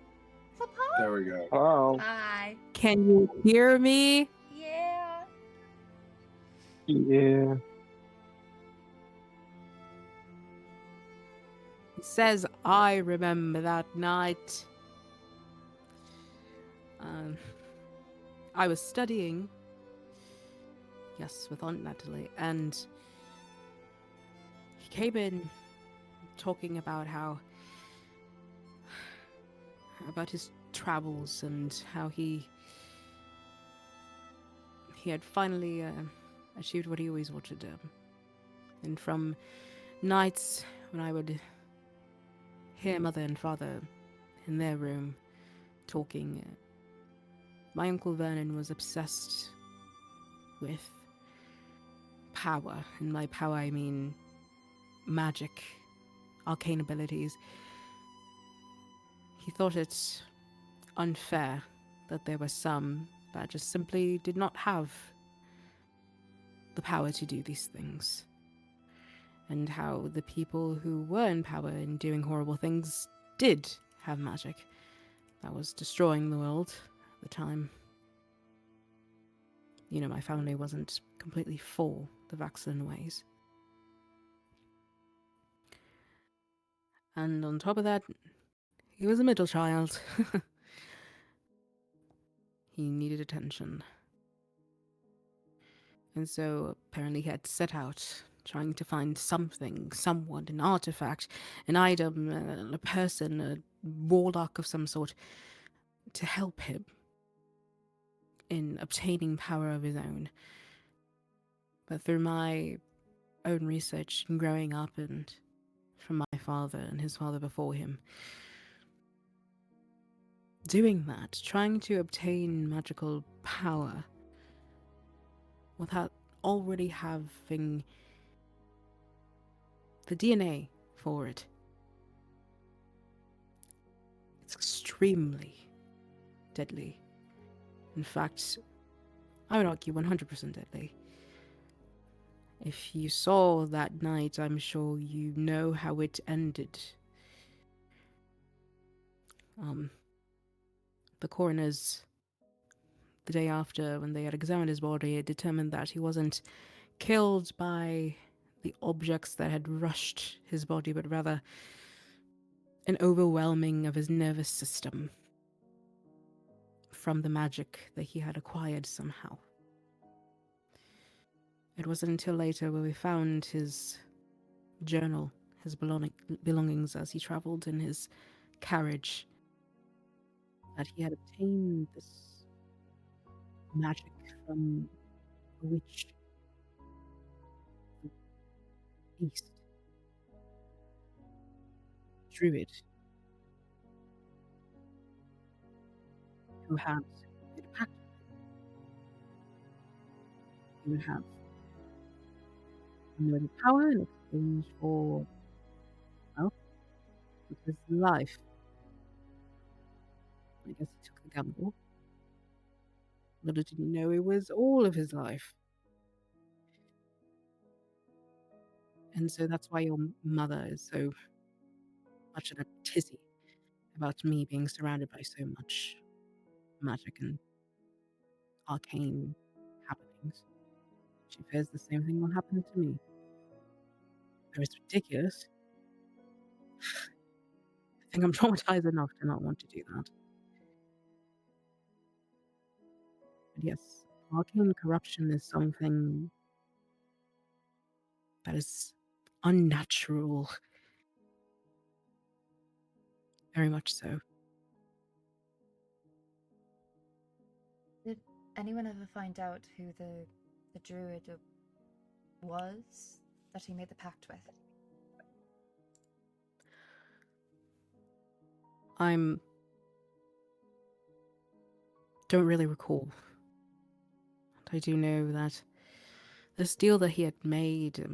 Papa? There we go. Oh, Hi. Can you hear me? Yeah. yeah. He says, I remember that night. I was studying, yes, with Aunt Natalie, and he came in talking about about his travels and how he had finally achieved what he always wanted to. And from nights when I would hear Mother and Father in their room talking, my Uncle Vernon was obsessed with power. And by power I mean magic, arcane abilities. He thought it unfair that there were some that just simply did not have the power to do these things. And how the people who were in power and doing horrible things did have magic that was destroying the world at the time. You know, my family wasn't completely for the Vaxxan ways. And on top of that, he was a middle child. He needed attention. And so apparently he had set out trying to find something, someone, an artifact, an item, a person, a warlock of some sort to help him in obtaining power of his own. But through my own research and growing up, and from my father and his father before him, doing that, trying to obtain magical power without already having the DNA for it, it's extremely deadly. In fact, I would argue 100% deadly. If you saw that night, I'm sure you know how it ended. The coroners, the day after, when they had examined his body, had determined that he wasn't killed by the objects that had rushed his body, but rather an overwhelming of his nervous system from the magic that he had acquired somehow. It wasn't until later where we found his journal, his belongings as he travelled in his carriage, that he had obtained this magic from a witch east, druid, who had made a pact. He would have unlimited power in exchange for, well, with his life. I guess he took a gamble. Little did he know it was all of his life. And so that's why your mother is so much in a tizzy about me being surrounded by so much magic and arcane happenings. She fears the same thing will happen to me. Though it's ridiculous. I think I'm traumatized enough to not want to do that. But yes, arcane corruption is something that is unnatural. Very much so. Did anyone ever find out who the druid was that he made the pact with? Don't really recall. But I do know that this deal that he had made,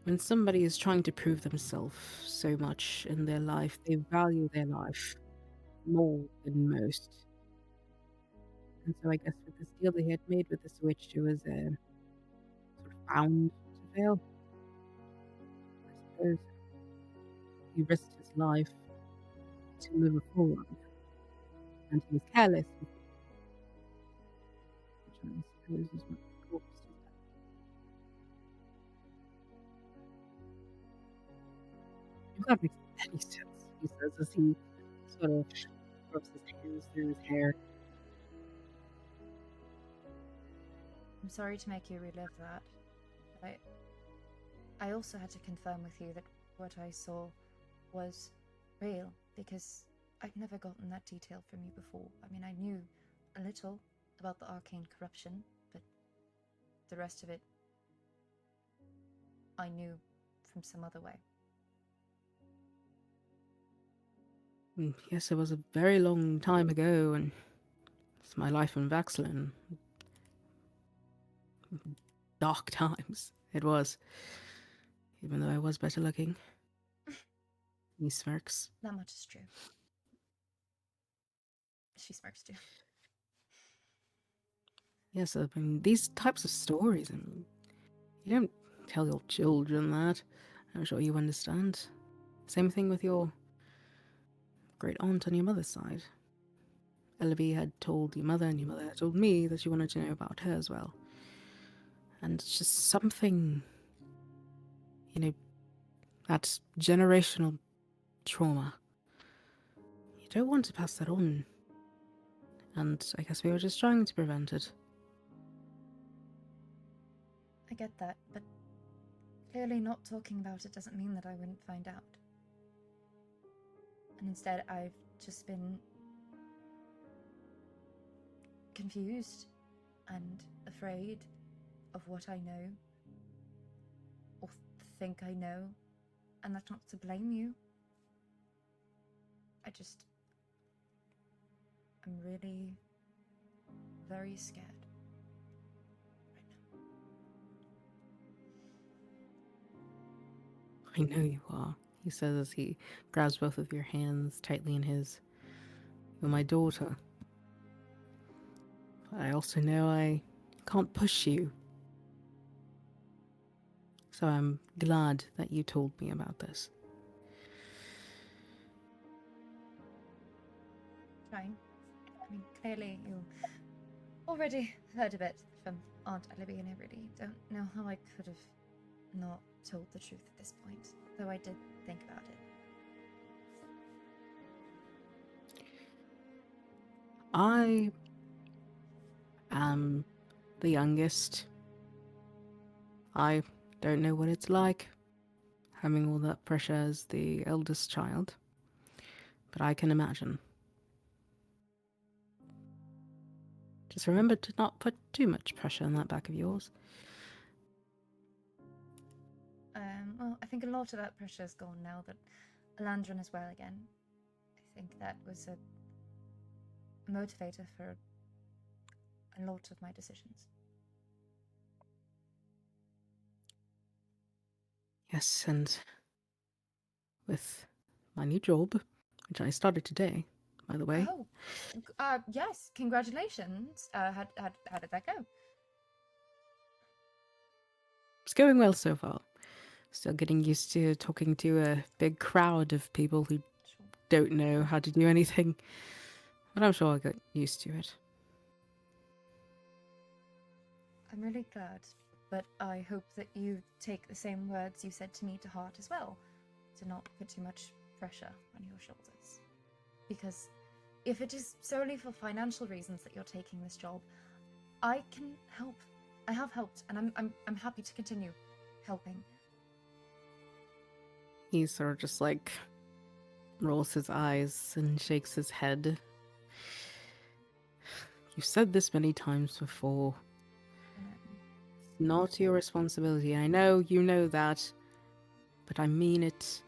when somebody is trying to prove themselves so much in their life, they value their life more than most. And so I guess with this deal that he had made with this witch, who was sort of bound to fail, I suppose he risked his life to live a full life. And he was careless with it, which I suppose is what caused his death. If that makes any sense, he says as he sort of rubs his hands through his hair. I'm sorry to make you relive that, but I also had to confirm with you that what I saw was real, because I'd never gotten that detail from you before. I mean, I knew a little about the arcane corruption, but the rest of it I knew from some other way. Yes, it was a very long time ago, and it's my life in Vaxlin. Dark times, it was. Even though I was better looking. He smirks. That much is true. She smirks too. Yes, I mean, these types of stories, you don't tell your children that. I'm sure you understand. Same thing with your great aunt on your mother's side. Ellaby had told your mother, and your mother had told me that you wanted to know about her as well. And it's just something, that's generational trauma. You don't want to pass that on. And I guess we were just trying to prevent it. I get that, but clearly not talking about it doesn't mean that I wouldn't find out. And instead, I've just been confused and afraid of what I know or think I know, and that's not to blame you. I'm really very scared right now. I know you are, he says as he grabs both of your hands tightly in his. You're my daughter. But I also know I can't push you. So I'm glad that you told me about this. Fine. I mean, clearly you already heard a bit from Aunt Ellaby, and I really don't know how I could have not told the truth at this point, though I did think about it. I am the youngest. I don't know what it's like having all that pressure as the eldest child, but I can imagine. Just remember to not put too much pressure on that back of yours. Well, I think a lot of that pressure is gone now that Alandrin is well again. I think that was a motivator for a lot of my decisions. Yes, and with my new job, which I started today, by the way. Oh, yes, congratulations. How did that go? It's going well so far. Still getting used to talking to a big crowd of people who Sure. don't know how to do anything. But I'm sure I'll get used to it. I'm really glad, but I hope that you take the same words you said to me to heart as well, to not put too much pressure on your shoulders. Because if it is solely for financial reasons that you're taking this job, I can help. I have helped, and I'm happy to continue helping. He sort of just like rolls his eyes and shakes his head. You've said this many times before. It's not your responsibility. I know you know that, but I mean it.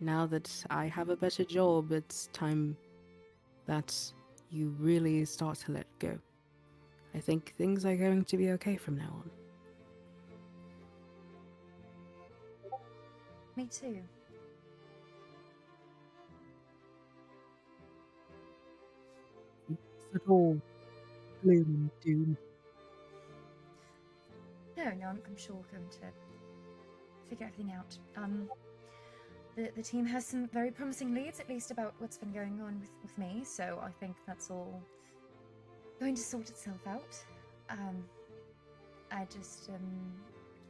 Now that I have a better job, it's time that you really start to let go. I think things are going to be okay from now on. Me too. It's at all gloom and doom. No, I'm sure we're going to figure everything out. The team has some very promising leads, at least about what's been going on with me, so I think that's all going to sort itself out.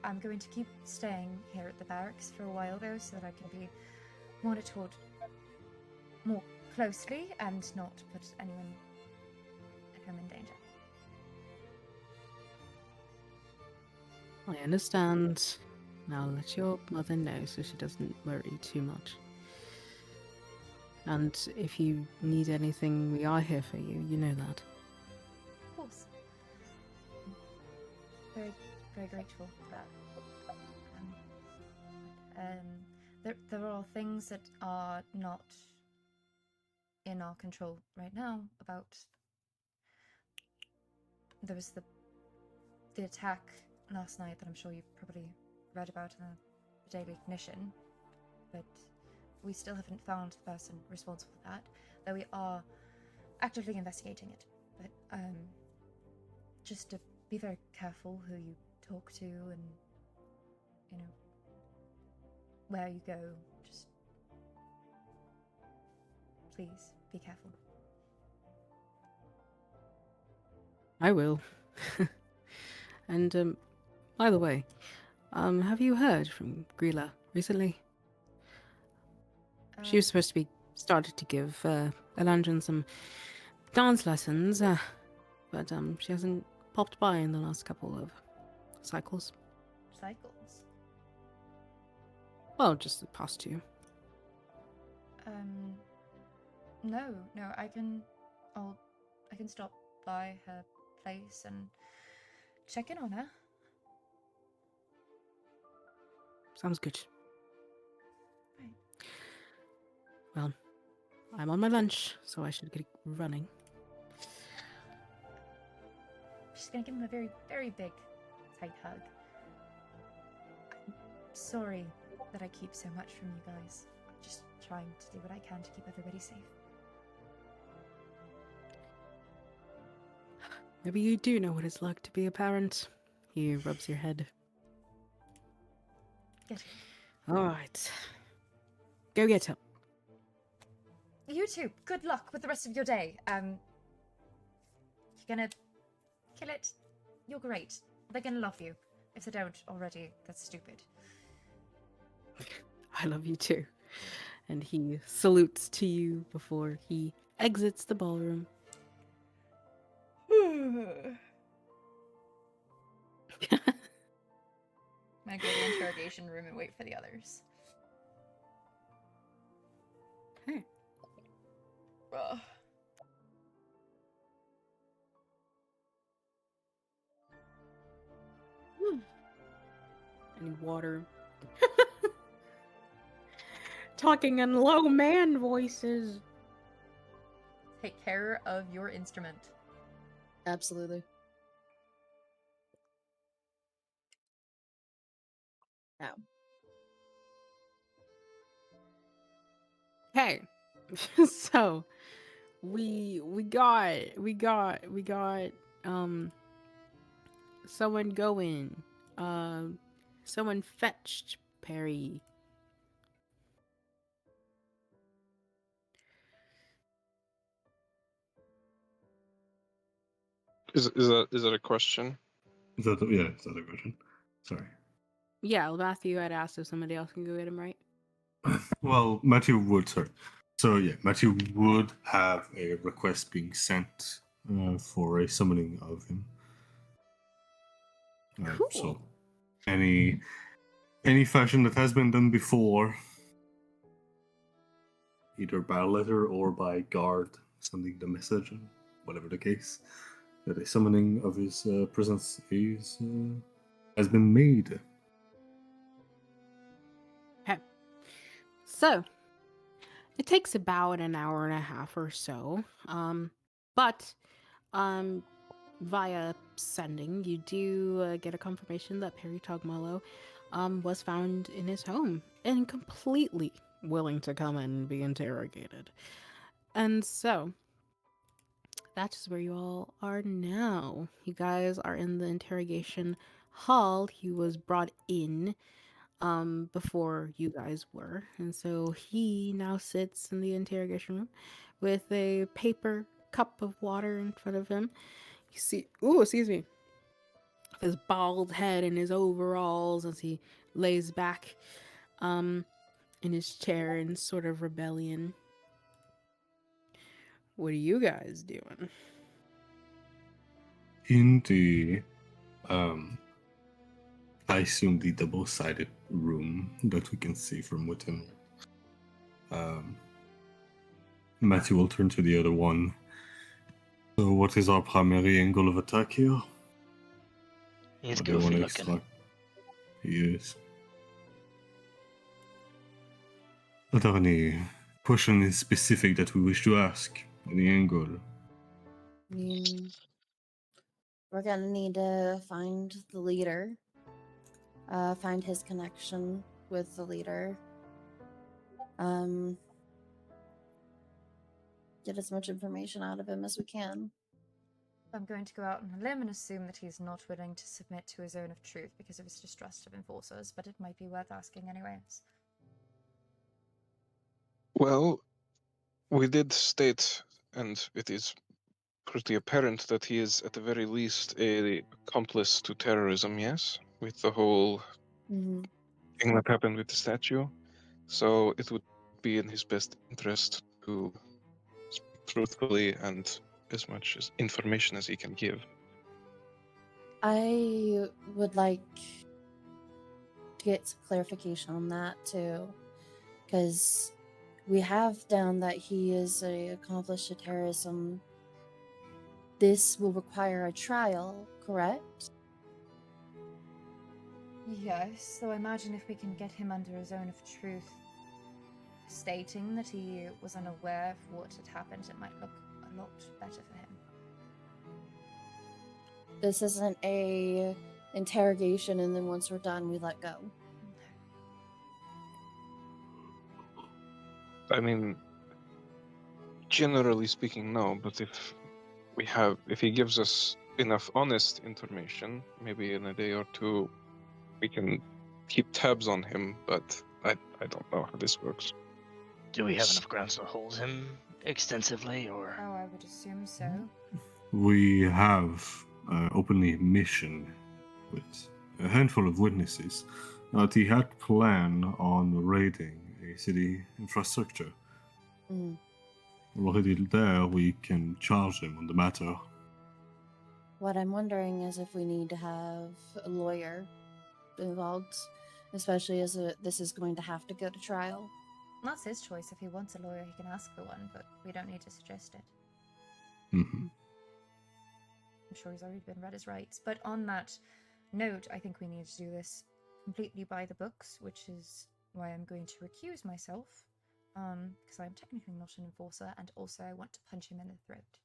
I'm going to keep staying here at the barracks for a while, though, so that I can be monitored more closely and not put anyone at home in danger. I understand. Now let your mother know so she doesn't worry too much. And if you need anything, we are here for you. You know that. Of course. Very, very grateful for that. There are things that are not in our control right now about. There was the attack last night that I'm sure you've probably read about in the Daily Ignition, but we still haven't found the person responsible for that, though we are actively investigating it. But just to be very careful who you talk to and, you know, where you go. Just please be careful. I will. And, by the way, have you heard from Grilla recently? She was supposed to be started to give Elandrin some dance lessons, but she hasn't popped by in the last couple of cycles. Cycles? Well, just the past two. No, I can stop by her place and check in on her. Sounds good. Right. Well, I'm on my lunch, so I should get running. She's gonna give him a very, very big, tight hug. I'm sorry that I keep so much from you guys. I'm just trying to do what I can to keep everybody safe. Maybe you do know what it's like to be a parent. He rubs your head. Good. All right. Go get him. You too. Good luck with the rest of your day. You're gonna kill it. You're great. They're gonna love you. If they don't already, that's stupid. I love you too. And he salutes to you before he exits the ballroom. I'm gonna go to the interrogation room and wait for the others. Okay. Ugh. Any water? Talking in low man voices. Take care of your instrument. Absolutely. Now, Okay. So we got someone going. Someone fetched Perry. Is that a question? Is that is that a question? Sorry. Yeah, Matthew had asked if somebody else can go get him, right? Well, Matthew would, sorry. So yeah, Matthew would have a request being sent for a summoning of him. Cool. So any fashion that has been done before, either by letter or by guard sending the message, whatever the case, that a summoning of his presence is has been made. Okay. So it takes about an hour and a half or so. But via sending, you do get a confirmation that Perry Togmolo was found in his home and completely willing to come in and be interrogated. And so that's where you all are now. You guys are in the interrogation hall. He was brought in before you guys were, and so he now sits in the interrogation room with a paper cup of water in front of him. You see, excuse me, his bald head and his overalls as he lays back in his chair in sort of rebellion. What are you guys doing? In the I assume the double-sided room that we can see from within. Matthew will turn to the other one. So what is our primary angle of attack here? He's What do you want goofy to looking. extract? He is. Are there any questions specific that we wish to ask? Any angle? I mean, we're gonna need to find the leader, find his connection with the leader, get as much information out of him as we can. I'm going to go out on a limb and assume that he's not willing to submit to his own of truth because of his distrust of enforcers, but it might be worth asking anyways. Well, we did state, and it is pretty apparent that he is at the very least a accomplice to terrorism, yes? With the whole Mm-hmm. thing that happened with the statue. So it would be in his best interest to speak truthfully and as much as information as he can give. I would like to get some clarification on that too, because we have down that he is a accomplice to terrorism. This will require a trial, correct? Yes, so imagine if we can get him under a zone of truth, stating that he was unaware of what had happened, it might look a lot better for him. This isn't a interrogation, and then once we're done, we let go. I mean, generally speaking, no. But if he gives us enough honest information, maybe in a day or two, we can keep tabs on him. But I don't know how this works. Do we have enough grounds to hold him extensively, or? Oh, I would assume so. We have openly admission with a handful of witnesses that he had planned on raiding a city infrastructure. Mm. Already there, we can charge him on the matter. What I'm wondering is if we need to have a lawyer involved, especially as this is going to have to go to trial. That's his choice. If he wants a lawyer, he can ask for one, but we don't need to suggest it. Mhm. I'm sure he's already been read his rights. But on that note, I think we need to do this completely by the books, which is why I'm going to recuse myself, because I'm technically not an enforcer, and also I want to punch him in the throat.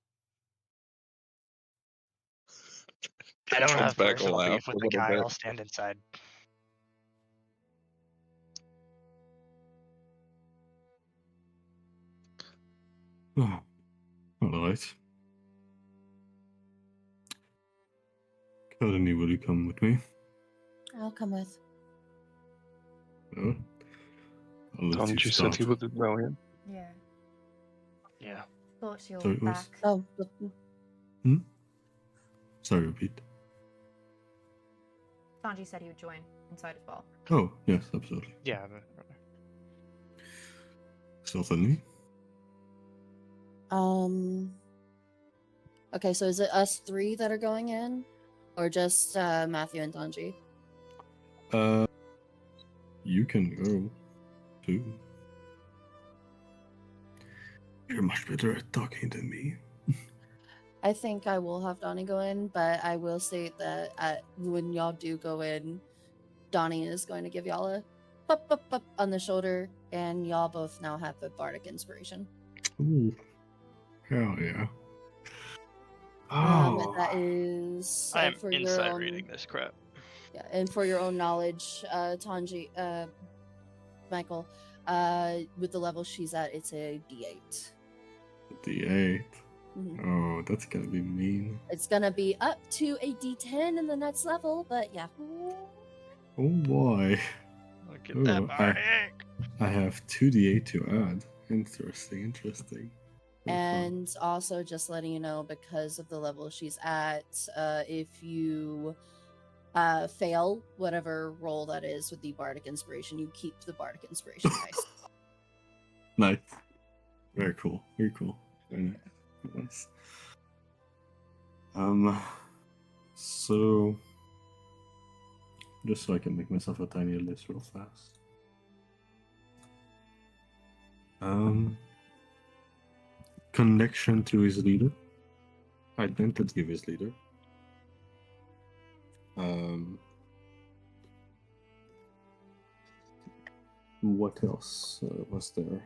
I don't Hold have back a personal laugh beef with a the little guy. bit. I'll stand inside. Oh, all right. Courtney, will you come with me? I'll come with. No? I'll let Don't you said start. he would do well, yeah? Yeah. Yeah. Thought you're So it was- back. Oh, Sorry, repeat. Sanji said he would join inside as well. Oh, yes, absolutely. Yeah. Certainly. Okay, so is it us three that are going in, or just Matthew and Tanji? You can go too. You're much better at talking than me. I think I will have Donnie go in, but I will state that when y'all do go in, Donnie is going to give y'all a bup on the shoulder, and y'all both now have a bardic inspiration. Ooh. Hell yeah. And Oh. that is I am for your inside own, reading this crap. yeah, and for your own knowledge, Tanji, Michael, with the level she's at, it's a D8. D8. Mhm. Oh, that's gonna be mean. It's gonna be up to a D10 in the next level, but yeah. Oh boy. Look at that Ooh, bardic. I have 2d8 to add. Interesting. Very fun. And also just letting you know, because of the level she's at, if you fail whatever roll that is with the bardic inspiration, you keep the bardic inspiration dice. Nice. Very cool. Very nice. So just so I can make myself a tiny list real fast. Connection to his leader. Identity of his leader. What else was there?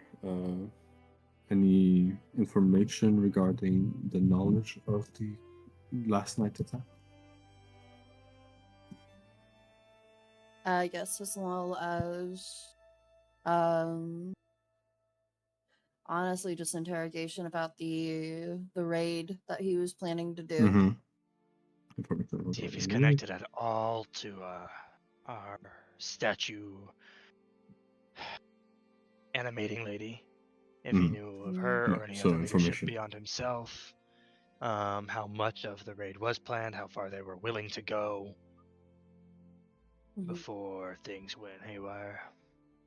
Any information regarding the knowledge of the last night attack? I guess as well as honestly just interrogation about the raid that he was planning to do. Mm-hmm. See if he's connected at all to our statue animating lady. If he knew of her No, or any so other leadership information. beyond himself. How much of the raid was planned, how far they were willing to go Mhm. before things went haywire.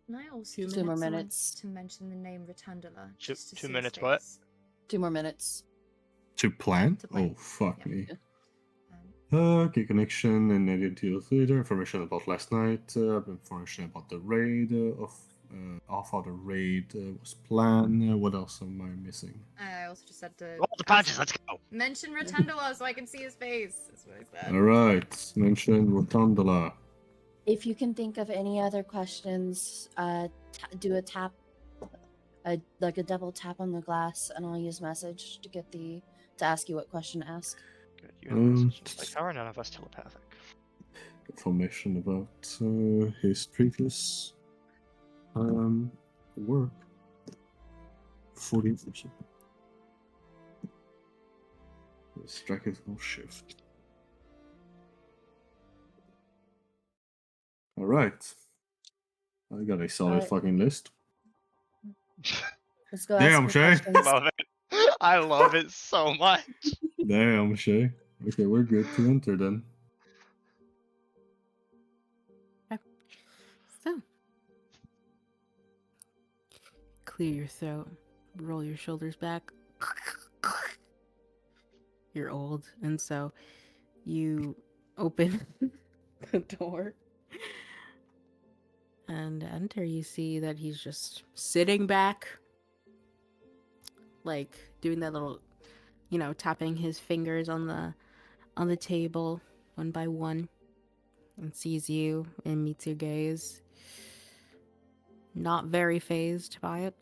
And I also 2 wanted more someone minutes. to mention the name Rotundula. Two- just to 2 see his minutes what? face. 2 more minutes. To plan? To plan. Oh, fuck Yeah. me. Um, Okay, connection and identity of leader, information about last night, information about the raid, of how the raid was planned. What else am I missing? I also just said to Roll the punches, let's go! mention Rotundula so I can see his face. That's what I said. Alright, mention Rotundula. If you can think of any other questions, do a tap, like a double tap on the glass, and I'll use message to get to ask you what question to ask. Good. You have messages. Like, how are none of us telepathic? Information about his previous work for the Enforcer. Strike it or shift. Alright. I got a solid Alright. fucking list. Let's go Damn, ask your Shay. questions. Love it. I love it so much. Damn, Shay. Okay, we're good to enter then. So, clear your throat, roll your shoulders back. You're old, and so you open the door and enter. You see that he's just sitting back, like doing that little, tapping his fingers on the table one by one, and sees you and meets your gaze. Not very phased by it.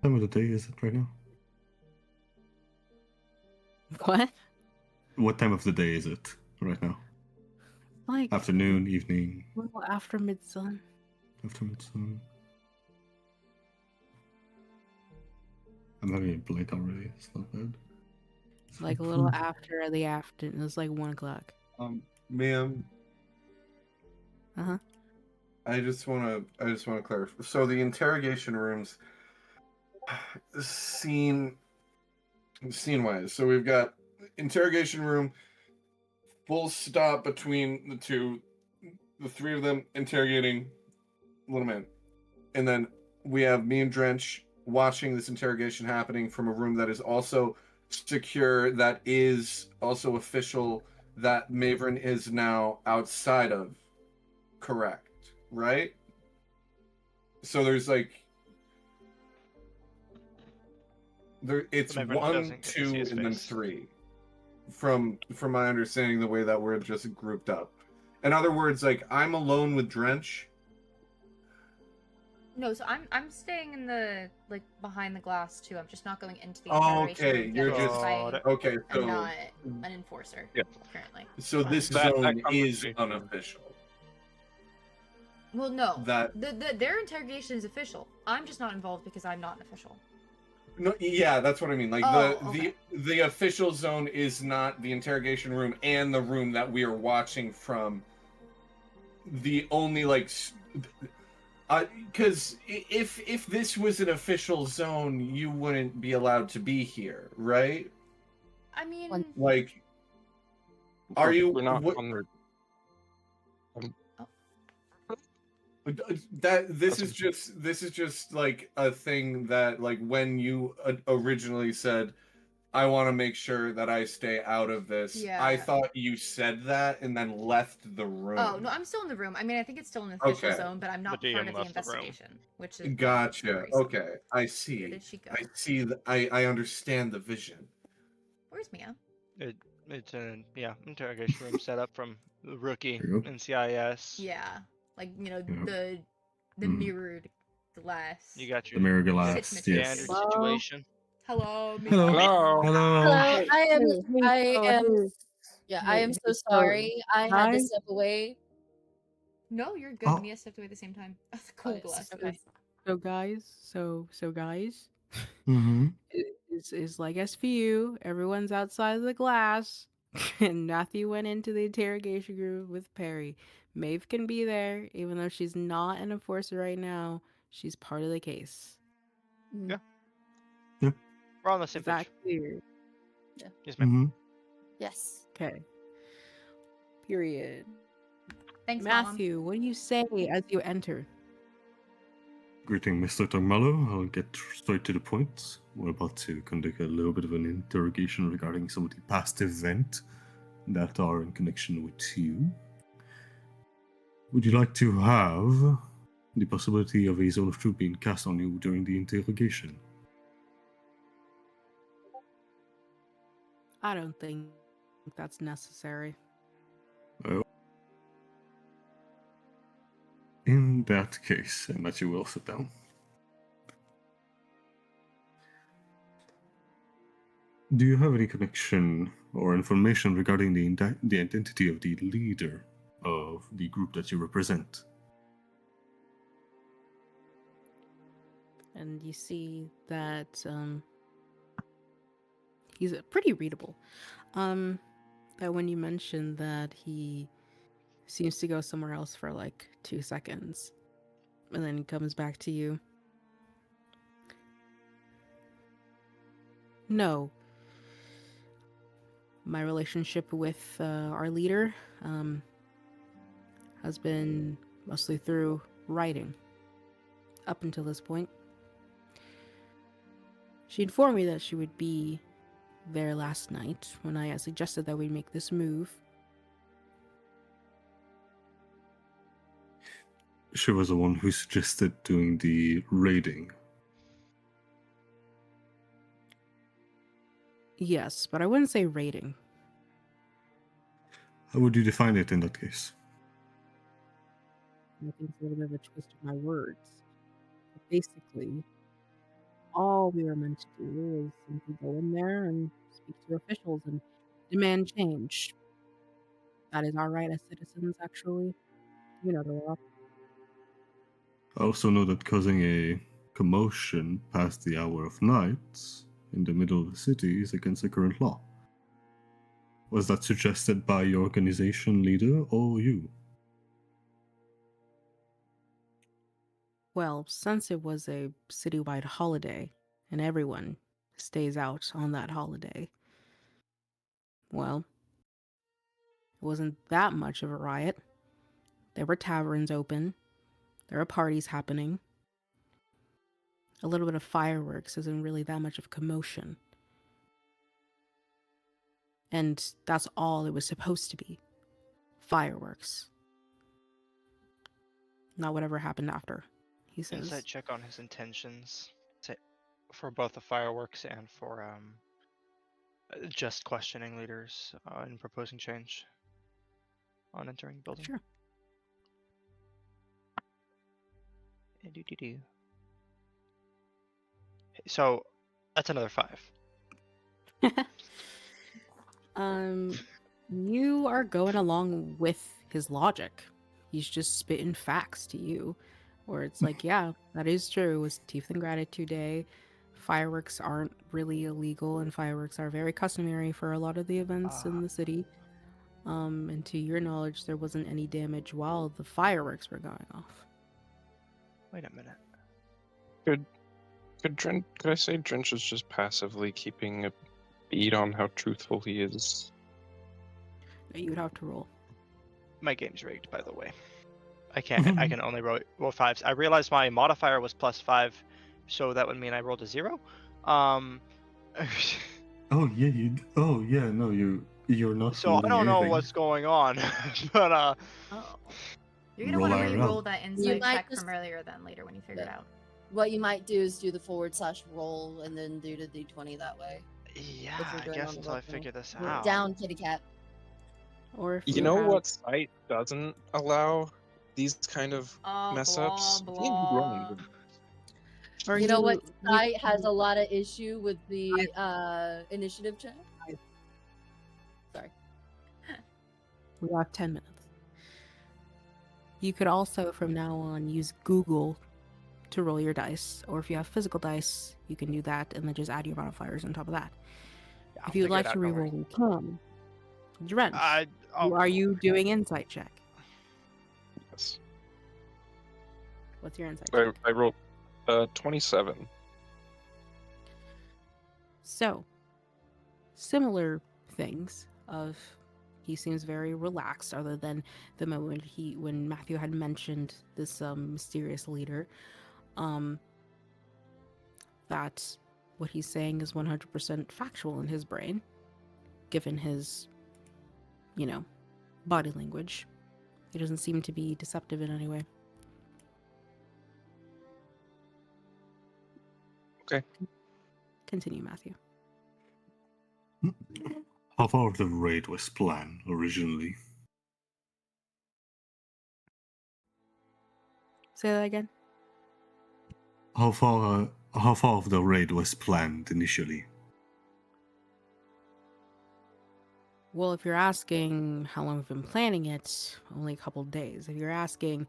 What time of the day is it right now? What? What time of the day is it right now? Like Afternoon, evening, a little after mid-sun. afternoon. I'm having it late already. It's not bad. Like a little after the afternoon. It's like 1 o'clock. Ma'am, Uh-huh. I just want to clarify. So the interrogation rooms, scene wise. So we've got interrogation room, full stop between the three of them interrogating little man, and then we have me and Drench watching this interrogation happening from a room that is also secure, that is also official, that Maverin is now outside of. Correct, right? So there's like it's Maverin 1, doesn't get to 2, see his and then face. 3. From my understanding, the way that we're just grouped up. In other words, like I'm alone with Drench. No, so I'm staying in the behind the glass too. I'm just not going into the Oh, interrogation okay, room you're yet just because I okay. am So not an enforcer Yeah. currently. so this That zone is conversation- unofficial. Well, no, That their interrogation is official. I'm just not involved because I'm not an official. no, yeah, that's what I mean. Like Oh, okay. the official zone is not the interrogation room and the room that we are watching from. The only because if this was an official zone, you wouldn't be allowed to be here, right? I mean, One- Like, are you? We're not what- on the. this is just like a thing that like when you originally said, I want to make sure that I stay out of this. Yeah. I thought you said that and then left the room. oh no, I'm still in the room. I mean, I think it's still an official Okay. zone, but I'm not The part DM of the left the room. investigation, which is Gotcha. worrisome. Okay, I Where see. did she go? I see. I understand the vision. Where's Mia? It's an interrogation room set up from the rookie There you go. NCIS. Yeah, like Yeah. the Mm. mirrored glass. You got The your mirror Sit glass. material. Yes. standard situation. Hello, Mia. Hello. Hello. Hello. Hello, I am. Hey, I hey, am. hey, Yeah, I am hey, so so sorry. I had to hi. step away. No, you're good. Oh. Mia stepped away at the same time. That's cool yes, glass. okay. Okay. So guys, Mm-hmm. it's like SVU. Everyone's outside of the glass, and Matthew went into the interrogation room with Perry. Maeve can be there, even though she's not an enforcer right now. She's part of the case. We're on the same Is that page. clear? Yes, ma'am. Mm-hmm. Yes. Okay. Period. Thanks, Mom. Matthew, what do you say as you enter? Greeting, Mr. Tormello. I'll get straight to the point. We're about to conduct a little bit of an interrogation regarding some of the past events that are in connection with you. Would you like to have the possibility of a zone of truth being cast on you during the interrogation? I don't think that's necessary. Well, in that case, and that you will sit down. Do you have any connection or information regarding the identity of the leader of the group that you represent? And you see that he's pretty readable. That when you mention that he seems to go somewhere else for like 2 seconds, and then he comes back to you. No. My relationship with our leader has been mostly through writing up until this point. She informed me that she would be there last night when I suggested that we make this move. She was the one who suggested doing the raiding. Yes, but I wouldn't say raiding. How would you define it in that case? I think it's a little bit of a twist of my words. But basically, all we were meant to do is simply go in there and speak to officials and demand change. That is our right as citizens, actually. You know the law. I also know that causing a commotion past the hour of night in the middle of the city is against the current law. Was that suggested by your organization leader or you? Well, since it was a citywide holiday and everyone stays out on that holiday, well, it wasn't that much of a riot. There were taverns open, there were parties happening. A little bit of fireworks isn't really that much of commotion. And that's all it was supposed to be. Fireworks. Not whatever happened after, he says. Insight check on his intentions for both the fireworks and for just questioning leaders and proposing change on entering the building. Sure. Do-do-do. So that's another 5. You are going along with his logic. He's just spitting facts to you. Where it's like, yeah, that is true. It was Teeth and Gratitude Day. Fireworks aren't really illegal, and fireworks are very customary for a lot of the events in the city. And to your knowledge, there wasn't any damage while the fireworks were going off. Wait a minute. Could I say Drench is just passively keeping a bead on how truthful he is? You would have to roll. My game's rigged, by the way. I can only roll 5s. I realized my modifier was +5, so that would mean I rolled a 0. Oh yeah, no, you're not. So I don't know anything. what's going on, but Oh. You're gonna Roll want to IRL. re-roll that insight might check just- from earlier then later when you figure it Yeah. out. What you might do is do the / roll and then do the d20 that way. yeah, you're I doing guess on the until I roll. figure this Yeah. out. Down, kitty cat. Or if You know have- what site doesn't allow these kind of Oh, mess blah, ups? blah. Or You know what you site has can- a lot of issue with the initiative check? Sorry. We have 10 minutes. You could also, from now on, use Google to roll your dice. Or if you have physical dice, you can do that and then just add your modifiers on top of that. I'll If you'd figure it like out, to don't worry. reroll, you can. Drench, Oh, are you doing insight check? Yes. What's your insight I, check? I rolled 27. So, similar things of he seems very relaxed other than the moment when Matthew had mentioned this mysterious leader, that what he's saying is 100% factual in his brain, given his, body language. He doesn't seem to be deceptive in any way. Okay. Continue, Matthew. How far the raid was planned originally? Say that again. How far of the raid was planned initially? Well, if you're asking how long we've been planning it, only a couple days. If you're asking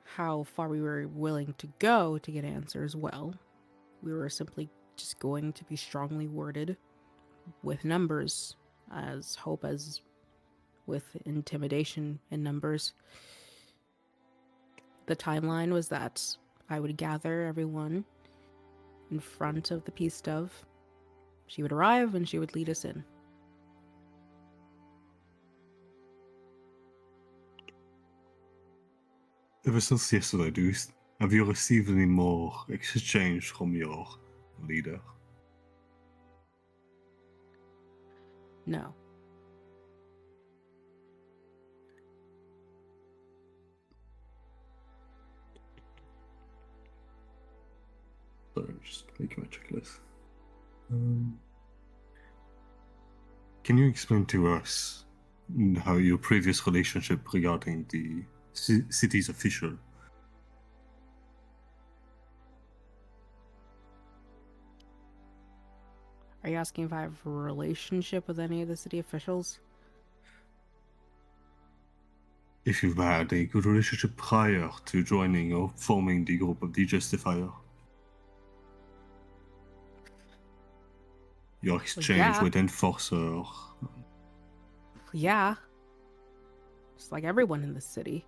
how far we were willing to go to get answers, well, we were simply just going to be strongly worded with numbers, as hope as with intimidation in numbers. The timeline was that I would gather everyone in front of the peace dove. She would arrive and she would lead us in. Ever since yesterday, have you received any more exchange from your leader? No. Sorry, I'm just making my checklist. Can you explain to us how your previous relationship regarding the city's official? Are you asking if I have a relationship with any of the city officials? If you've had a good relationship prior to joining or forming the group of the Justifier? Your exchange yeah. with Enforcer? Yeah. Just like everyone in the city.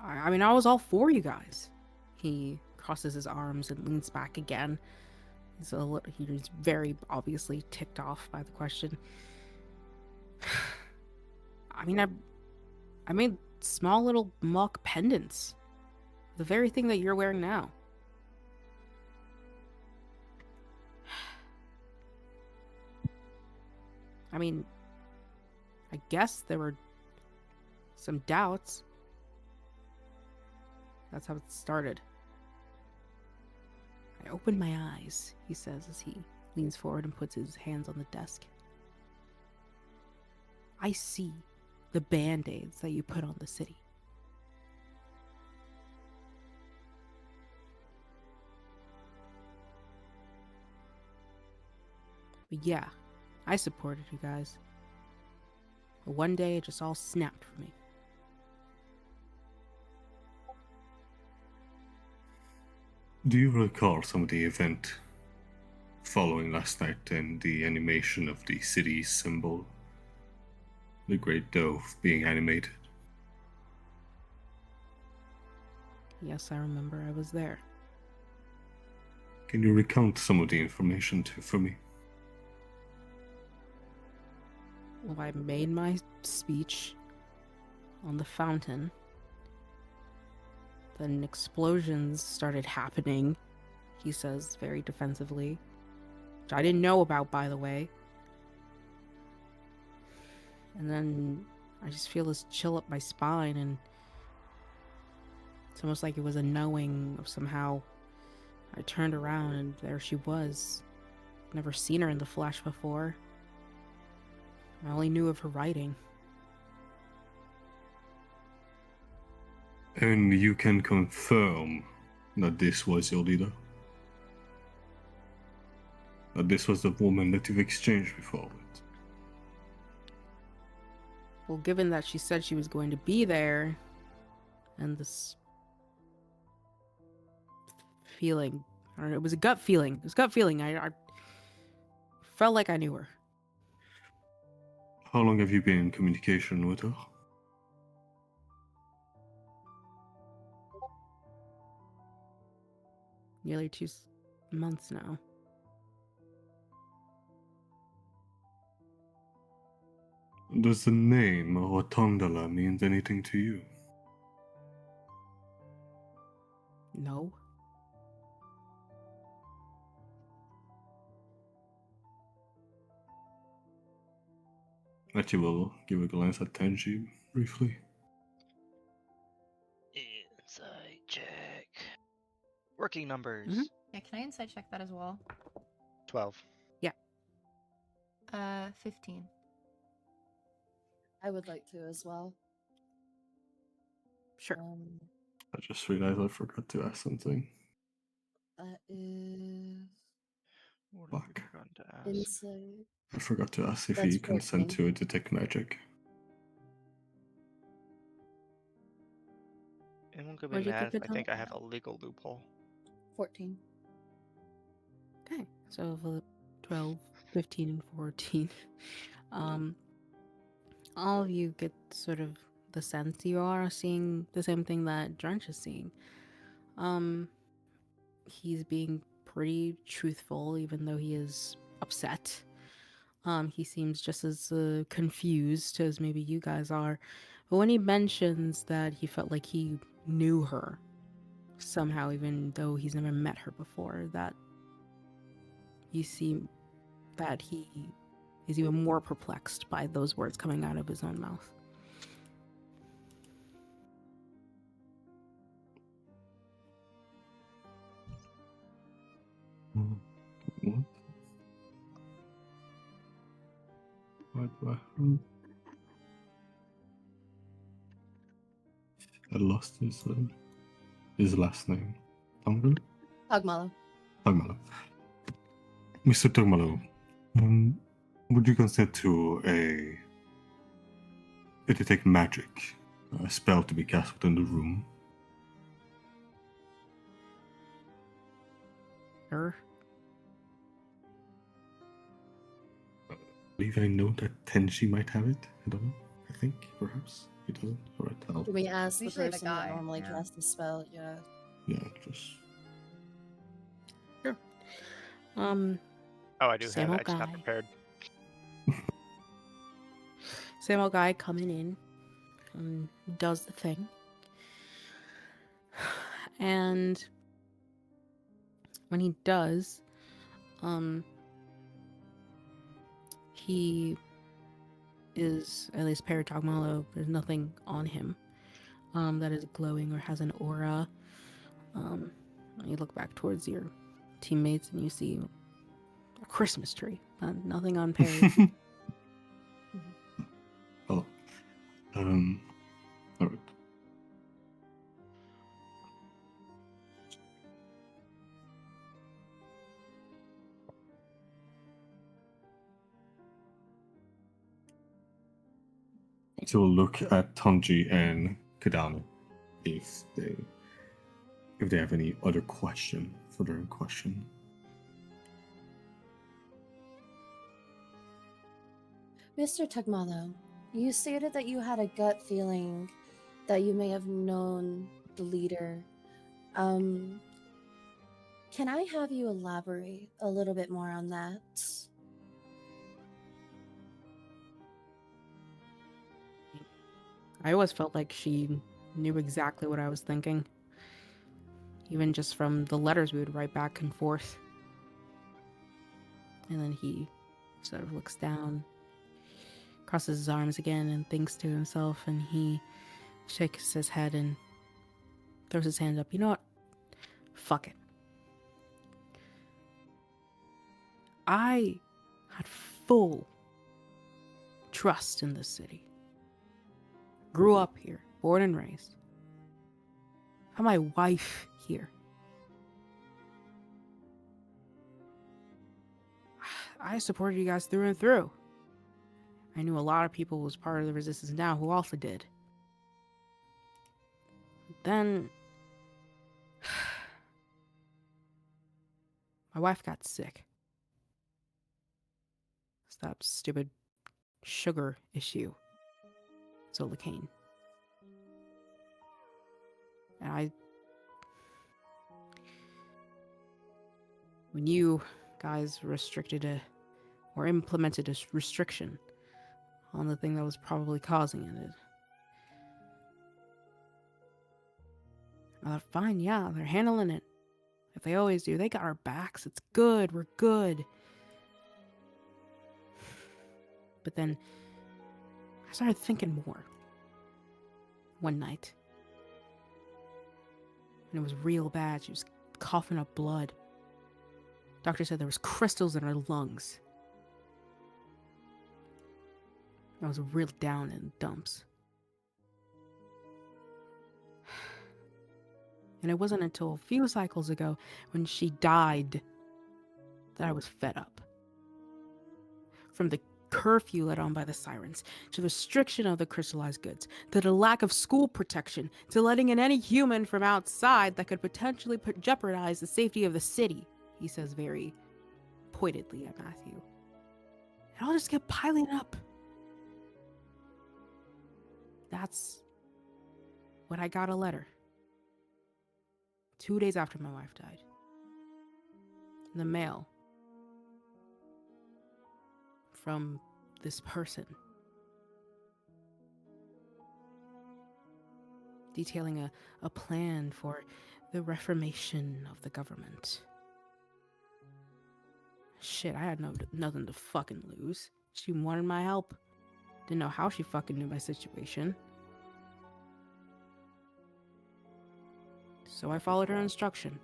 I mean, I was all for you guys. He crosses his arms and leans back again. He's very obviously ticked off by the question. I mean, I made small little mock pendants. The very thing that you're wearing now. I mean, I guess there were some doubts. That's how it started. I opened my eyes, he says as he leans forward and puts his hands on the desk. I see the band-aids that you put on the city. But yeah, I supported you guys. But one day it just all snapped for me. Do you recall some of the event following last night and the animation of the city's symbol? The Great Dove being animated? Yes, I remember. I was there. Can you recount some of the information for me? Well, I made my speech on the fountain. Then explosions started happening, he says very defensively. Which I didn't know about, by the way. And then I just feel this chill up my spine, and it's almost like it was a knowing of somehow. I turned around and there she was. Never seen her in the flesh before. I only knew of her writing. And you can confirm that this was your leader? That this was the woman that you've exchanged before with? Well, given that she said she was going to be there, and this feeling, I don't know, it was a gut feeling. It was gut feeling. I felt like I knew her. How long have you been in communication with her? Nearly 2 months now. Does the name Rotondala mean anything to you? No. That you will give a glance at Tenji briefly. Insight check. Working numbers. Mhm. Yeah, can I insight check that as well? 12. 15. I would like to as well. Sure. I just realized I forgot to ask something. That is What have we Fuck. forgotten to ask? insight. I forgot to ask if That's he consent 14. to a detect magic. Anyone could be Where'd you mad keep if it I think down? I have a legal loophole. 14. Okay, so the 12, 15, and 14. All of you get sort of the sense you are seeing the same thing that Drench is seeing. He's being pretty truthful, even though he is upset. He seems just as confused as maybe you guys are. But when he mentions that he felt like he knew her somehow, even though he's never met her before, that you see that he is even more perplexed by those words coming out of his own mouth. What? Why do I lost his last name. Tongan? Hogmallow. Togmalo. Mr. Togmalo, would you consent to a detect magic spell to be cast within the room? Sure. I believe I know that Tenji might have it. I don't know. I think, perhaps. He doesn't. Alright, I'll... Can we ask the Usually the person guy, that normally yeah. casts the spell? Yeah. Yeah, just... Oh, I do Same have it. old I just not guy. prepared. Same old guy coming in and does the thing. And when he does, he is, at least Paratogmalo, there's nothing on him that is glowing or has an aura. You look back towards your teammates and you see a Christmas tree. Nothing on Perry. Oh. Alright. So we'll look at Tanji and Kadana if they have any other question for their question. Mr. Tugmalo, you stated that you had a gut feeling that you may have known the leader. Can I have you elaborate a little bit more on that? I always felt like she knew exactly what I was thinking. Even just from the letters we would write back and forth. And then he sort of looks down, crosses his arms again, and thinks to himself, and he shakes his head and throws his hand up. You know what? Fuck it. I had full trust in this city. Grew up here, born and raised. Had my wife here. I supported you guys through and through. I knew a lot of people was part of the resistance now who also did. Then my wife got sick. It's that stupid sugar issue. Zollicane. And when you guys or implemented a restriction on the thing that was probably causing it, I thought, fine, yeah, they're handling it. If they always do, they got our backs. It's good. We're good. But then I started thinking more one night. And it was real bad. She was coughing up blood. Doctor said there was crystals in her lungs. I was real down in the dumps. And it wasn't until a few cycles ago, when she died, that I was fed up. From the curfew let on by the sirens, to the restriction of the crystallized goods, to the lack of school protection, to letting in any human from outside that could potentially jeopardize the safety of the city, he says very pointedly at Matthew. It all just kept piling up. That's when I got a letter. 2 days after my wife died. In the mail. From this person. Detailing a plan for the reformation of the government. Shit, I had nothing to fucking lose. She wanted my help. Didn't know how she fucking knew my situation. So I followed her instruction.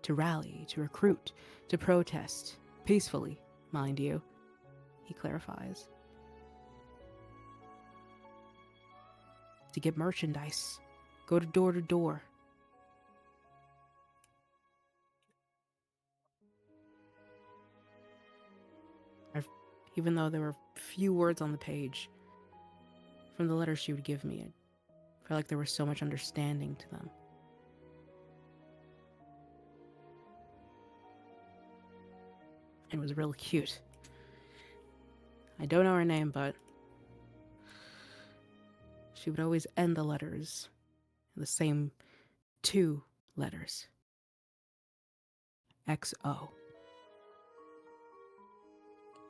To rally, to recruit, to protest. Peacefully, mind you, he clarifies. To get merchandise. Go to door. Even though there were few words on the page, from the letters she would give me, I felt like there was so much understanding to them. It was real cute. I don't know her name, but she would always end the letters in the same 2 letters. XO.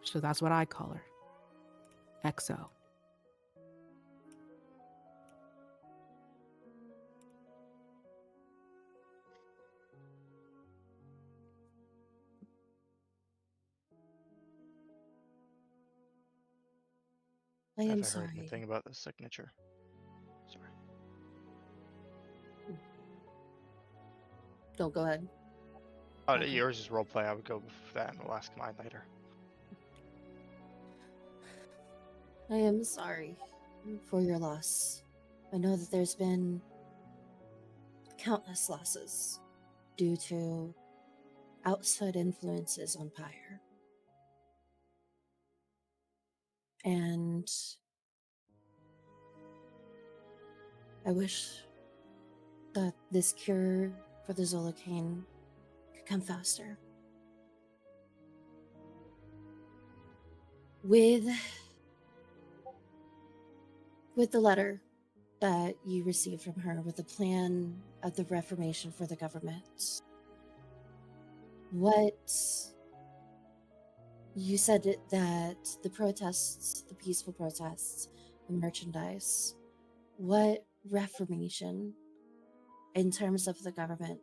So that's what I call her. XO. I Have am I heard sorry. anything about the signature? Sorry. Don't go ahead. Oh, Okay. yours is roleplay. I would go with that and we'll ask mine later. I am sorry for your loss. I know that there's been countless losses due to outside influences on Pyre. And I wish that this cure for the Zolokane could come faster. With the letter that you received from her, with the plan of the reformation for the government, what you said that the protests, the peaceful protests, the merchandise, what reformation in terms of the government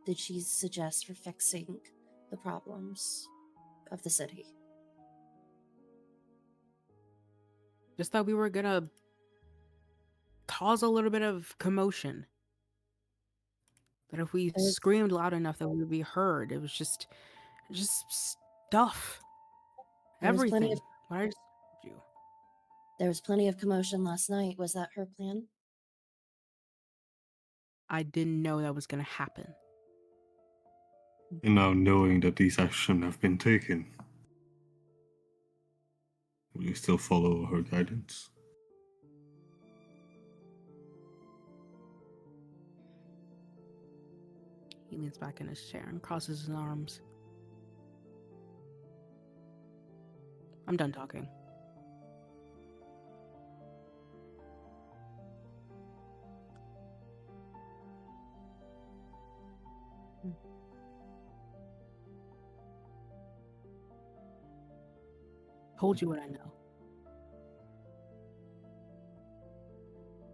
did she suggest for fixing the problems of the city? Just thought we were gonna cause a little bit of commotion. That if we There's- screamed loud enough that we would be heard. It was just stuff. There was plenty Everything. of- What I just told you. There was plenty of commotion last night. Was that her plan? I didn't know that was gonna happen. And now knowing that these actions have been taken, will you still follow her guidance? He leans back in his chair and crosses his arms. I'm done talking. Told you what I know.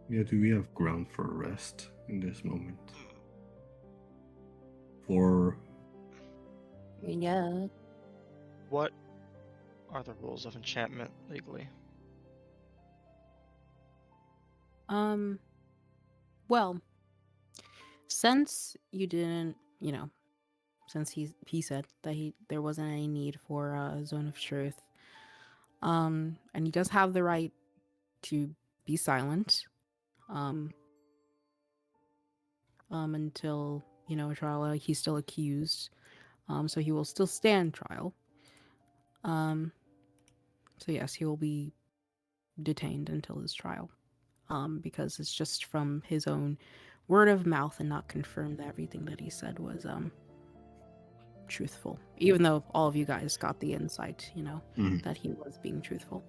Yeah, do we have ground for arrest in this moment? For I mean, yeah. What are the rules of enchantment legally? Well, since you didn't, since he said that there wasn't any need for a zone of truth, And he does have the right to be silent. Until, a trial. He's still accused. So he will still stand trial. So yes, he will be detained until his trial. Because it's just from his own word of mouth and not confirmed that everything that he said was truthful. Even though all of you guys got the insight, Mhm. that he was being truthful.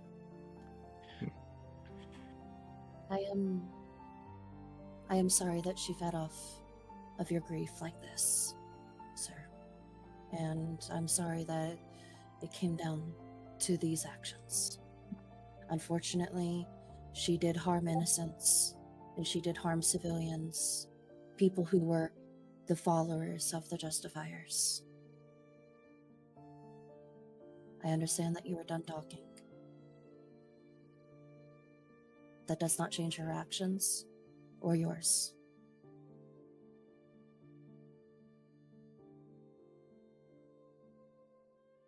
I am sorry that she fed off of your grief like this, sir. And I'm sorry that it came down to these actions. Unfortunately, she did harm innocents, and she did harm civilians, people who were the followers of the Justifiers. I understand that you were done talking. That does not change her actions or yours.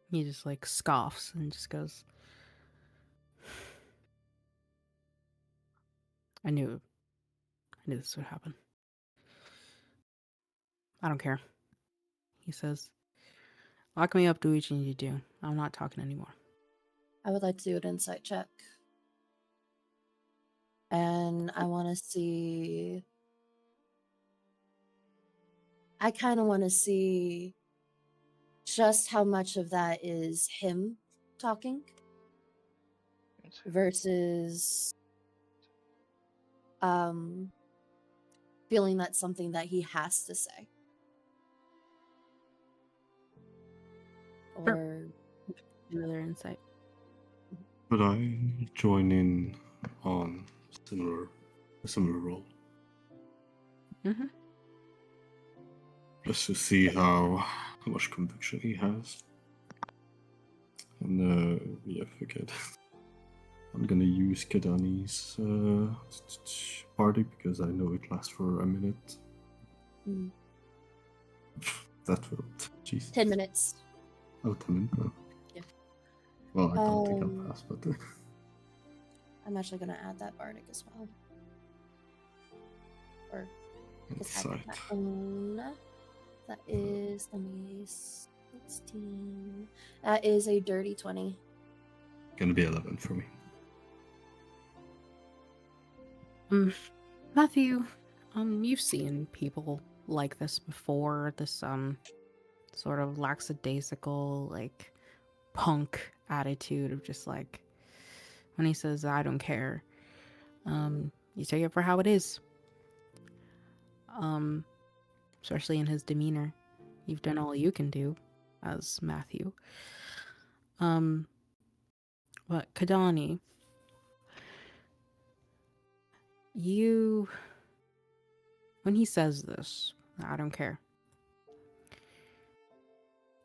He just like scoffs and just goes, I knew this would happen. I don't care. He says, lock me up, do what you need to do. I'm not talking anymore. I would like to do an insight check. And I want to see. I kind of want to see just how much of that is him talking versus feeling that's something that he has to say. Sure. Or Another insight. But I join in on a similar role. Mm-hmm. Just to see how much conviction he has. And yeah, forget. I'm gonna use Kadani's party because I know it lasts for a minute. mm, That will. Jeez. 10 minutes. Oh, 10 minutes. Oh. Yeah. Well, I don't think I'll pass, but. I'm actually going to add that bardic as well. Or just add Insight. my own. That is, let me 16. That is a dirty 20. Gonna be 11 for me. Matthew, you've seen people like this before. This sort of lackadaisical, like punk attitude of just like when he says I don't care. You take it for how it is. Especially in his demeanor. You've done all you can do as Matthew. But Kadani, when he says this, I don't care.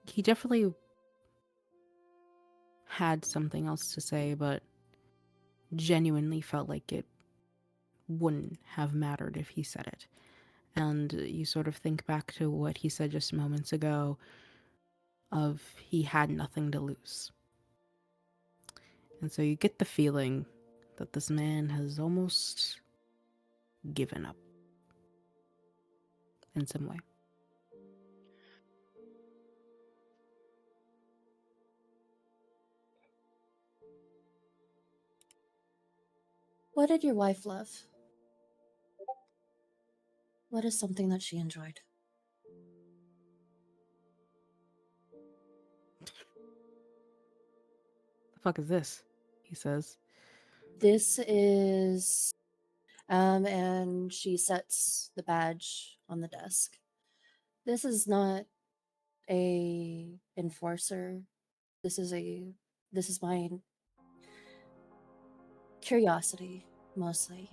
He definitely had something else to say, but genuinely felt like it wouldn't have mattered if he said it. And you sort of think back to what he said just moments ago of he had nothing to lose. And so you get the feeling that this man has almost given up in some way. What did your wife love? What is something that she enjoyed? The fuck is this? He says. This is and she sets the badge on the desk. This is not a enforcer. This is my curiosity mostly.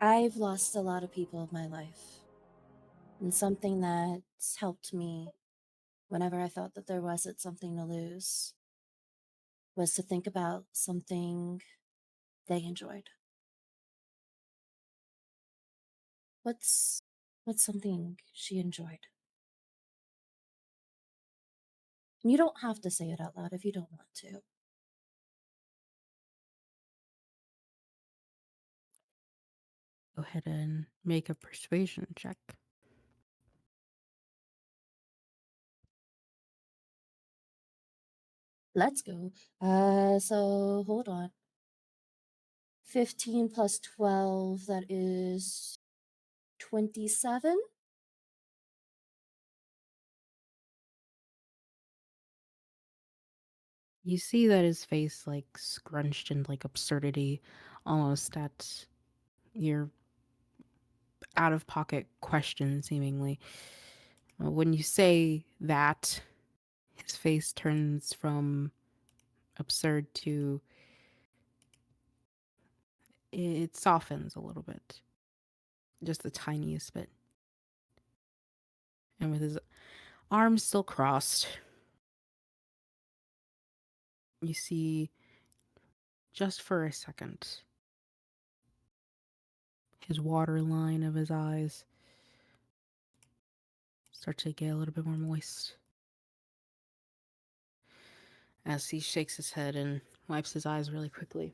I've lost a lot of people in my life. And something that's helped me whenever I felt that there wasn't something to lose was to think about something they enjoyed. What's something she enjoyed? You don't have to say it out loud if you don't want to. Go ahead and make a persuasion check. Let's go. So hold on. 15 plus 12, that is 27. You see that his face like scrunched in like absurdity, almost at your out of pocket question, seemingly. When you say that, his face turns from absurd to it softens a little bit, just the tiniest bit. And with his arms still crossed, you see just for a second his waterline of his eyes start to get a little bit more moist as he shakes his head and wipes his eyes really quickly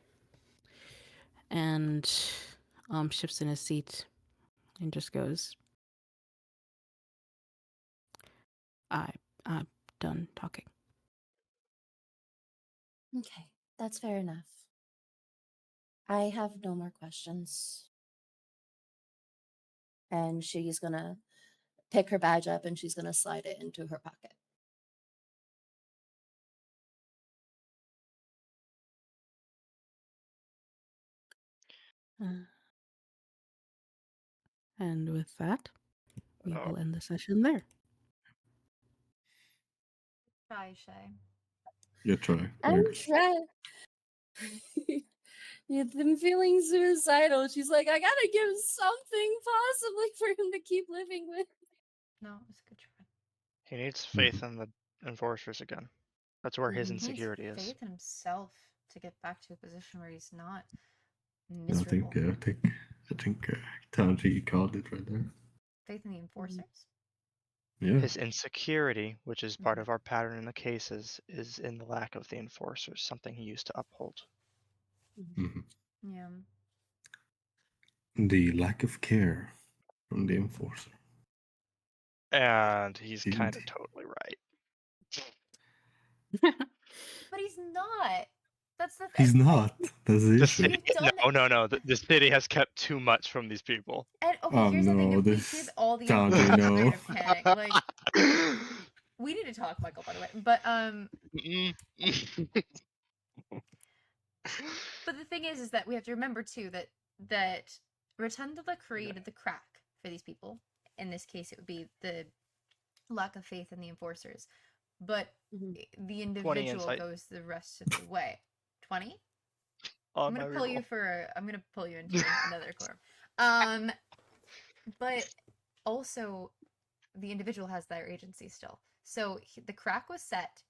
and shifts in his seat and just goes, I'm done talking. Okay, that's fair enough. I have no more questions. And she's gonna pick her badge up and she's gonna slide it into her pocket. And with that, we Oh. will end the session there. Try, Shay. You try. I'm There. trying. You've been feeling suicidal. She's like, I gotta give something possibly for him to keep living with. No, it's a good try. He needs faith in the enforcers again. That's where his Mhm. He needs insecurity is. faith in himself to get back to a position where he's not I miserable. think Tanji called it right there. Faith in the enforcers? Yeah. His insecurity, which is part of our pattern in the cases, is in the lack of the enforcers, something he used to uphold. Mhm. Yeah. The lack of care from the enforcer. And he's Indeed. kind of totally right. But he's not. That's the thing. He's not. That's the The issue. city, We've done no. The city has kept too much from these people. And okay, Oh, here's the thing: no, if we this give all the Tanji, information, no. we're gonna panic. Like, we need to talk, Michael. By the way, but But the thing is that we have to remember too that Rotundula created the crack for these people. In this case, it would be the lack of faith in the enforcers, but Mhm. the individual insight. goes the rest of the way. 20. On I'm my gonna pull you reroll. for. I'm gonna pull you into another quorum. But also the individual has their agency still. So the crack was set,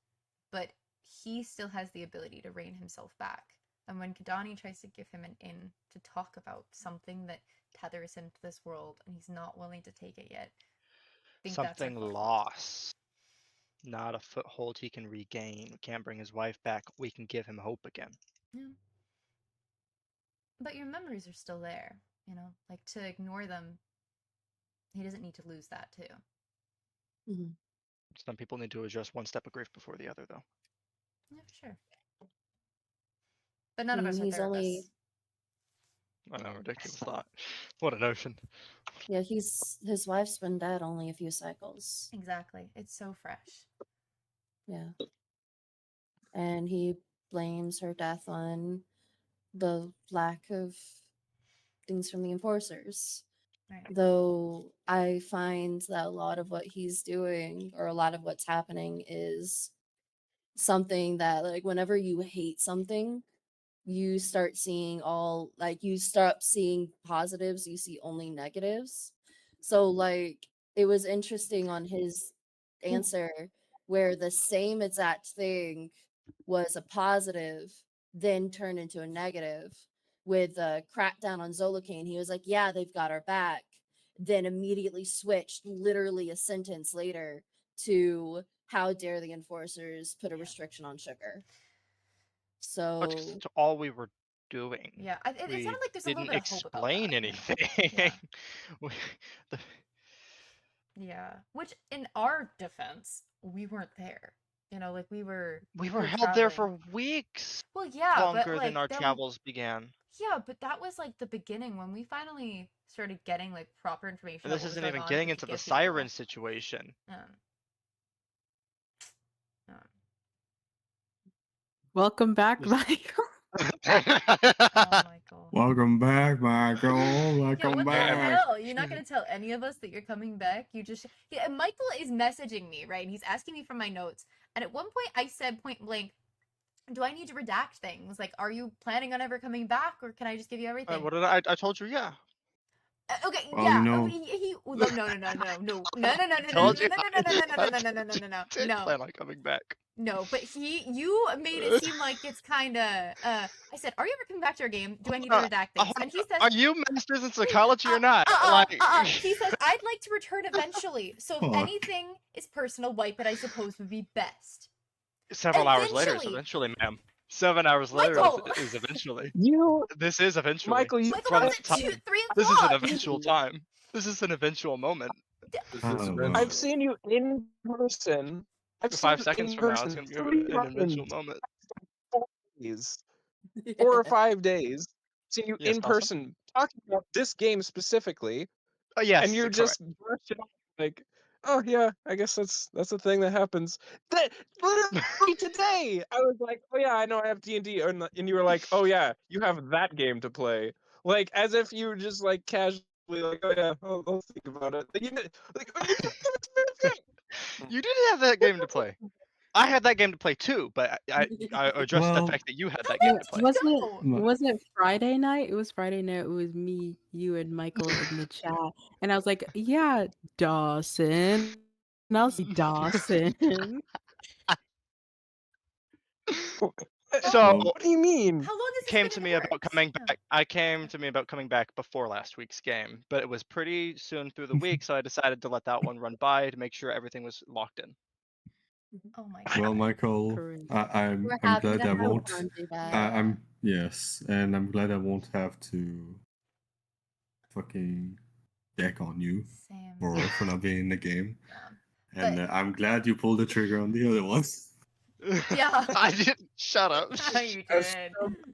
but he still has the ability to rein himself back. And when Kadani tries to give him an in to talk about something that tethers him to this world, and he's not willing to take it yet, I think that's our Something foothold. lost. Not a foothold he can regain. We can't bring his wife back. We can give him hope again. Yeah. But your memories are still there, you know? Like, to ignore them, he doesn't need to lose that, too. Mhm. Some people need to adjust one step of grief before the other, though. Yeah, sure. But none of I us mean, are he's only therapists. I know, ridiculous thought. What a notion. yeah, his wife's been dead only a few cycles. Exactly. It's so fresh. Yeah. And he blames her death on the lack of things from the enforcers. Right. Though I find that a lot of what he's doing or a lot of what's happening is something that, like, whenever you hate something, you start seeing all, like, you stop seeing positives, you see only negatives. So, like, it was interesting on his answer where the same exact thing was a positive, then turned into a negative. With the crackdown on Zolokane, he was like, yeah, they've got our back. Then immediately switched, literally a sentence later, to how dare the enforcers put a restriction on sugar. So That's all we were doing. Yeah, it sounded We like there's a little didn't bit of hope about explain that. anything. Yeah. We- the- Yeah, which in our defense, we weren't there. You know, like we were held there traveling. for weeks Well, yeah, but longer like than our then travels began. yeah, but that was like the beginning when we finally started getting like proper information. And about this what was isn't going even on, getting we into could the give people- siren situation. Welcome back, Just- Michael. Oh, Michael. Welcome back, Michael. Yeah, Welcome what the back. hell? You're not gonna tell any of us that you're coming back? You just yeah. And Michael is messaging me, right? He's asking me for my notes, and at one point I said point blank, "Do I need to redact things? Like, are you planning on ever coming back, or can I just give you everything?" What did I told you, yeah. Okay, Well, yeah. you know- Told you. No. Did plan on coming back. No, but you made it seem like it's kind of. I said, "Are you ever coming back to our game? Do I need to redact things?" And he says, Are you masters in psychology or not? Like, He says, "I'd like to return eventually. So if Fuck. anything is personal, wipe it. I suppose would be best." several hours later is Eventually. eventually, ma'am. 7 hours later Michael! is eventually. You, This is eventually. Michael, you Michael, From that was time- at 3 This is an o'clock. eventual time. This is an eventual moment. This is Oh, eventual. wow. I've seen you in person. I've seen 5 you seconds in from now, it's person gonna be three an eventual times, moment. 4 days, 4 or 5 days. Seen you Yes, in awesome. person talking about this game specifically, Yes, and you're correct. just brushed it off like, oh yeah, I guess that's a thing that happens. That literally today, I was like, oh yeah, I know I have D&D, and you were like, oh yeah, you have that game to play, like as if you were just like casually like, oh yeah, I'll think about it. Like, You did have that game to play. I had that game to play too, but I addressed Well- the fact that you had that How game long to did play. you Wasn't it? go? No. Wasn't it Friday night? It was Friday night. It was me, you, and Michael in the chat, and I was like, "Yeah, Dawson." And I was like, Dawson. So what do you mean? How long has this came been to in me the about works? coming Yeah. back. I came to me about coming back before last week's game, but it was pretty soon through the week, so I decided to let that one run by to make sure everything was locked in. Oh my god. Well, Michael, Correct. I'm we're I'm happy glad to I have won't. one do that. I'm yes, and I'm glad I won't have to fucking deck on you Same. for not being in the game. Yeah. And But- I'm glad you pulled the trigger on the other ones. Yeah. I didn't. Shut up. you That's did.